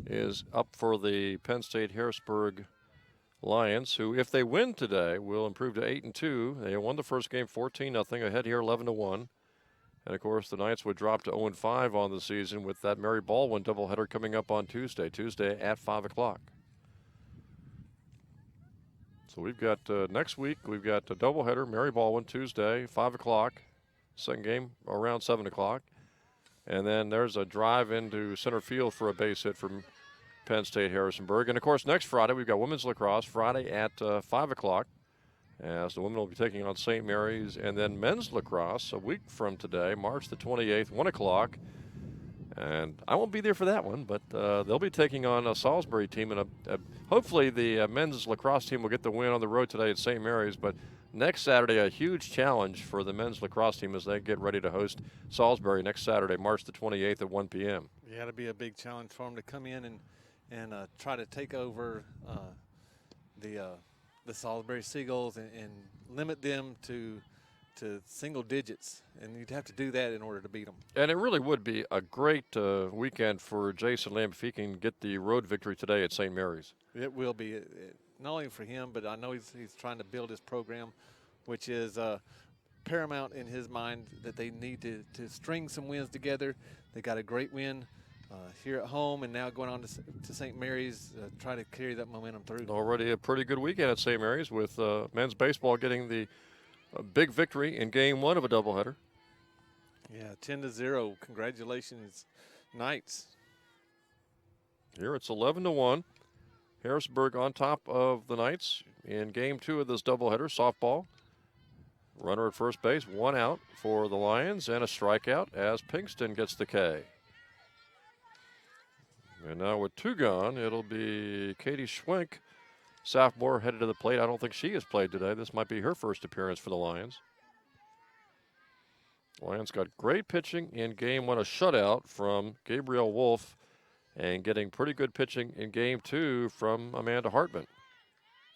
is up for the Penn State Harrisburg Lions, who, if they win today, will improve to 8-2. They won the first game 14-0, ahead here 11-1. And of course, the Knights would drop to 0-5 on the season with that Mary Baldwin doubleheader coming up on Tuesday at 5 o'clock. So we've got next week, we've got a doubleheader, Mary Baldwin, Tuesday, 5 o'clock. Second game around 7 o'clock. And then there's a drive into center field for a base hit from Penn State Harrisburg. And of course, next Friday, we've got women's lacrosse, Friday at 5 o'clock. As the women will be taking on St. Mary's. And then men's lacrosse a week from today, March the 28th, 1 o'clock. And I won't be there for that one, but they'll be taking on a Salisbury team. And hopefully the men's lacrosse team will get the win on the road today at St. Mary's. But next Saturday, a huge challenge for the men's lacrosse team as they get ready to host Salisbury next Saturday, March the 28th at 1 p.m. Yeah, it'll be a big challenge for them to come in and try to take over the Salisbury Seagulls and limit them to single digits, and you'd have to do that in order to beat them. And it really would be a great weekend for Jason Lamb if he can get the road victory today at St. Mary's. It will be, not only for him, but I know he's trying to build his program, which is paramount in his mind that they need to string some wins together. They got a great win here at home, and now going on to St. Mary's, try to carry that momentum through. Already a pretty good weekend at St. Mary's with men's baseball getting the big victory in game one of a doubleheader. Yeah, 10-0. Congratulations, Knights. Here it's 11-1. Harrisburg on top of the Knights in game two of this doubleheader, softball. Runner at first base, one out for the Lions, and a strikeout as Pinkston gets the K. And now with two gone, it'll be Katie Schwenk, sophomore, headed to the plate. I don't think she has played today. This might be her first appearance for the Lions. Lions got great pitching in game one, a shutout from Gabrielle Wolf, and getting pretty good pitching in game two from Amanda Hartman,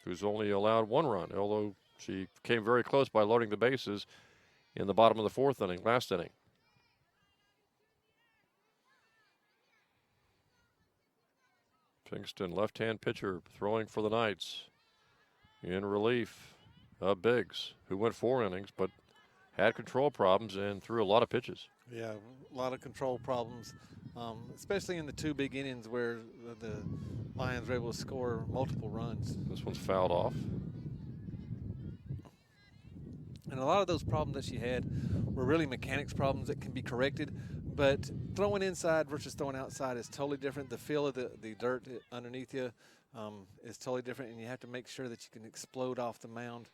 who's only allowed one run, although she came very close by loading the bases in the bottom of the fourth inning, last inning. Pinkston, left-hand pitcher, throwing for the Knights. In relief of Biggs, who went 4 innings, but had control problems and threw a lot of pitches. Yeah, a lot of control problems, especially in the two big innings where the Lions were able to score multiple runs. This one's fouled off. And a lot of those problems that she had were really mechanics problems that can be corrected, but throwing inside versus throwing outside is totally different. The feel of the dirt underneath you is totally different, and you have to make sure that you can explode off the mound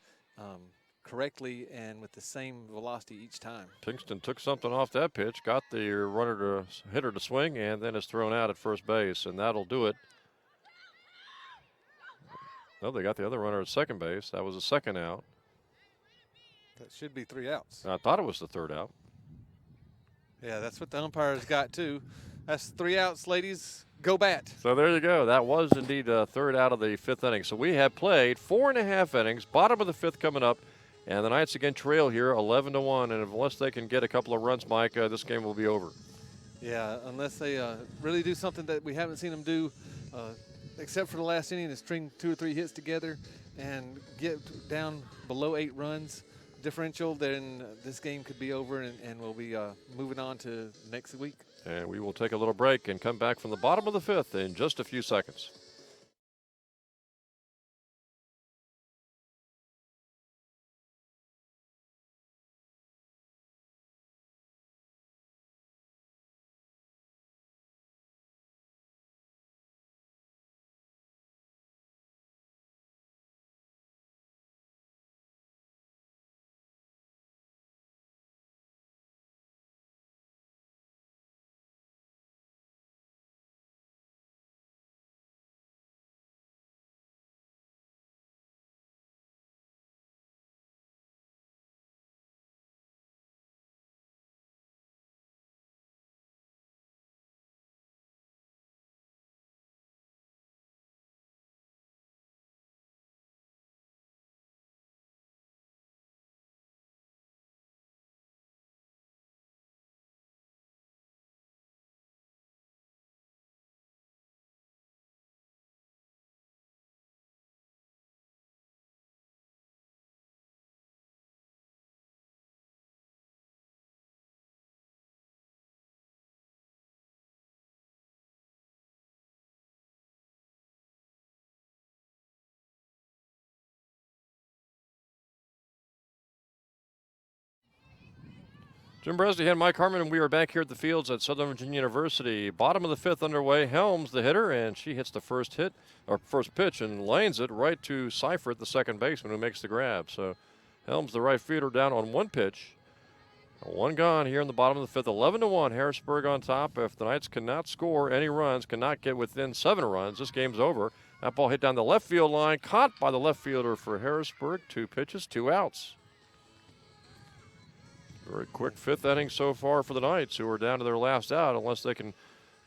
correctly and with the same velocity each time. Pinkston took something off that pitch, got the hitter to swing, and then is thrown out at first base, and that'll do it. No, they got the other runner at second base. That was a second out. That should be 3 outs. I thought it was the third out. Yeah, that's what the umpires got too. That's 3 outs, ladies. Go bat. So there you go. That was indeed a third out of the fifth inning. So we have played 4.5 innings, bottom of the fifth coming up, and the Knights again trail here 11-1. And unless they can get a couple of runs, Mike, this game will be over. Yeah, unless they really do something that we haven't seen them do, except for the last inning, to string 2 or 3 hits together and get down below 8 runs differential, then this game could be over, and we'll be moving on to next week. And we will take a little break and come back from the bottom of the fifth in just a few seconds. Jim Bresnahan, Mike Harmon, and we are back here at the fields at Southern Virginia University. Bottom of the fifth underway. Helms, the hitter, and she hits the first pitch, and lanes it right to Seifert, the second baseman, who makes the grab. So Helms, the right fielder, down on one pitch. One gone here in the bottom of the fifth. 11-1, Harrisburg on top. If the Knights cannot score any runs, cannot get within 7 runs, this game's over. That ball hit down the left field line, caught by the left fielder for Harrisburg. 2 pitches, 2 outs. Very quick fifth inning so far for the Knights, who are down to their last out unless they can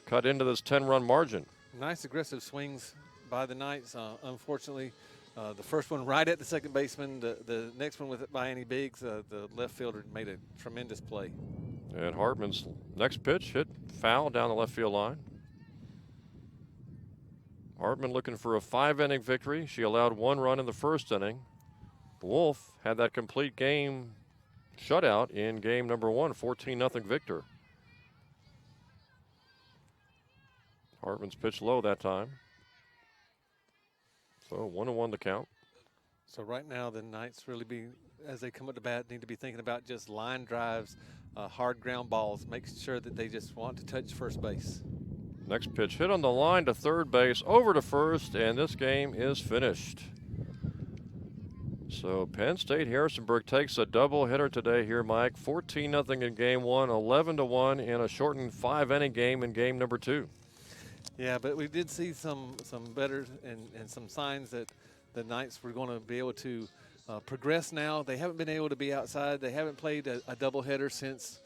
cut into this 10-run margin. Nice aggressive swings by the Knights. Unfortunately, the first one right at the second baseman. The next one by Annie Biggs, the left fielder, made a tremendous play. And Hartman's next pitch hit foul down the left field line. Hartman looking for a 5-inning victory. She allowed 1 run in the first inning. Wolf had that complete game shutout in game number 1, 14-0 victor. Hartman's pitched low that time. So 1-1 the count. So right now the Knights really as they come up to bat, need to be thinking about just line drives, hard ground balls, make sure that they just want to touch first base. Next pitch hit on the line to third base, over to first, and this game is finished. So Penn State Harrisburg takes a doubleheader today here, Mike. 14-0 in game 1, 11-1 in a shortened 5-inning game in game number 2. Yeah, but we did see some better and some signs that the Knights were going to be able to progress now. They haven't been able to be outside. They haven't played a doubleheader since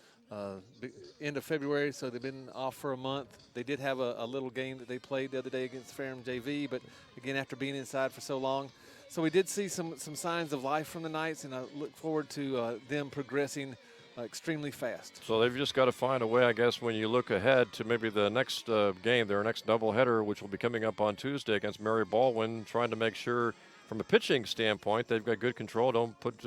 end of February, so they've been off for a month. They did have a little game that they played the other day against Ferrum JV, but again, after being inside for so long. So we did see some signs of life from the Knights, and I look forward to them progressing extremely fast. So they've just got to find a way, I guess, when you look ahead to maybe the next game, their next doubleheader, which will be coming up on Tuesday against Mary Baldwin, trying to make sure from a pitching standpoint they've got good control, don't put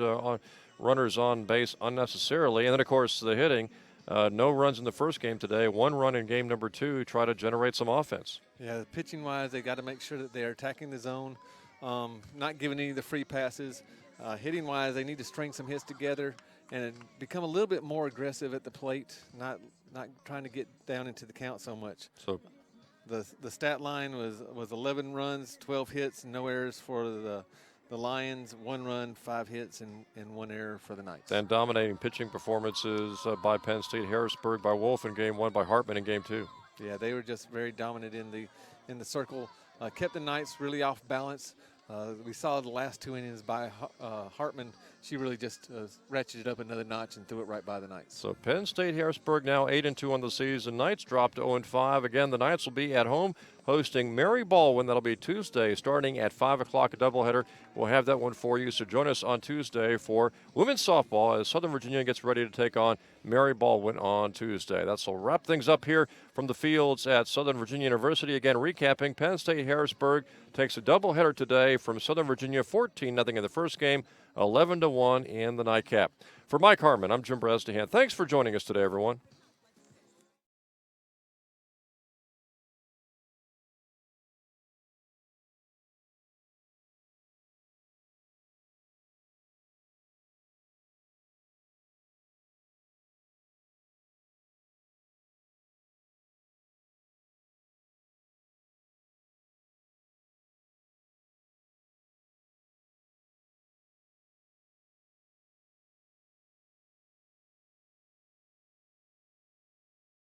runners on base unnecessarily. And then, of course, the hitting. No runs in the first game today, 1 run in game number 2, try to generate some offense. Yeah, pitching-wise, they got to make sure that they are attacking the zone, not giving any of the free passes. Hitting-wise, they need to string some hits together and become a little bit more aggressive at the plate, not trying to get down into the count so much. So the stat line was 11 runs, 12 hits, and no errors for the Lions. 1 run, 5 hits, and 1 error for the Knights. And dominating pitching performances by Penn State Harrisburg, by Wolf in game 1, by Hartman in game 2. Yeah, they were just very dominant in the circle. Kept the Knights really off balance. We saw the last 2 innings by Hartman. She really just ratcheted up another notch and threw it right by the Knights. So Penn State Harrisburg now 8-2 on the season. Knights dropped to 0-5. Again, the Knights will be at home hosting Mary Baldwin. That'll be Tuesday starting at 5 o'clock, a doubleheader. We'll have that one for you. So join us on Tuesday for women's softball as Southern Virginia gets ready to take on Mary Baldwin on Tuesday. That'll wrap things up here from the fields at Southern Virginia University. Again, recapping, Penn State Harrisburg takes a doubleheader today from Southern Virginia, 14-0 in the first game, 11-1 in the nightcap. For Mike Harmon, I'm Jim Bresnahan. Thanks for joining us today, everyone.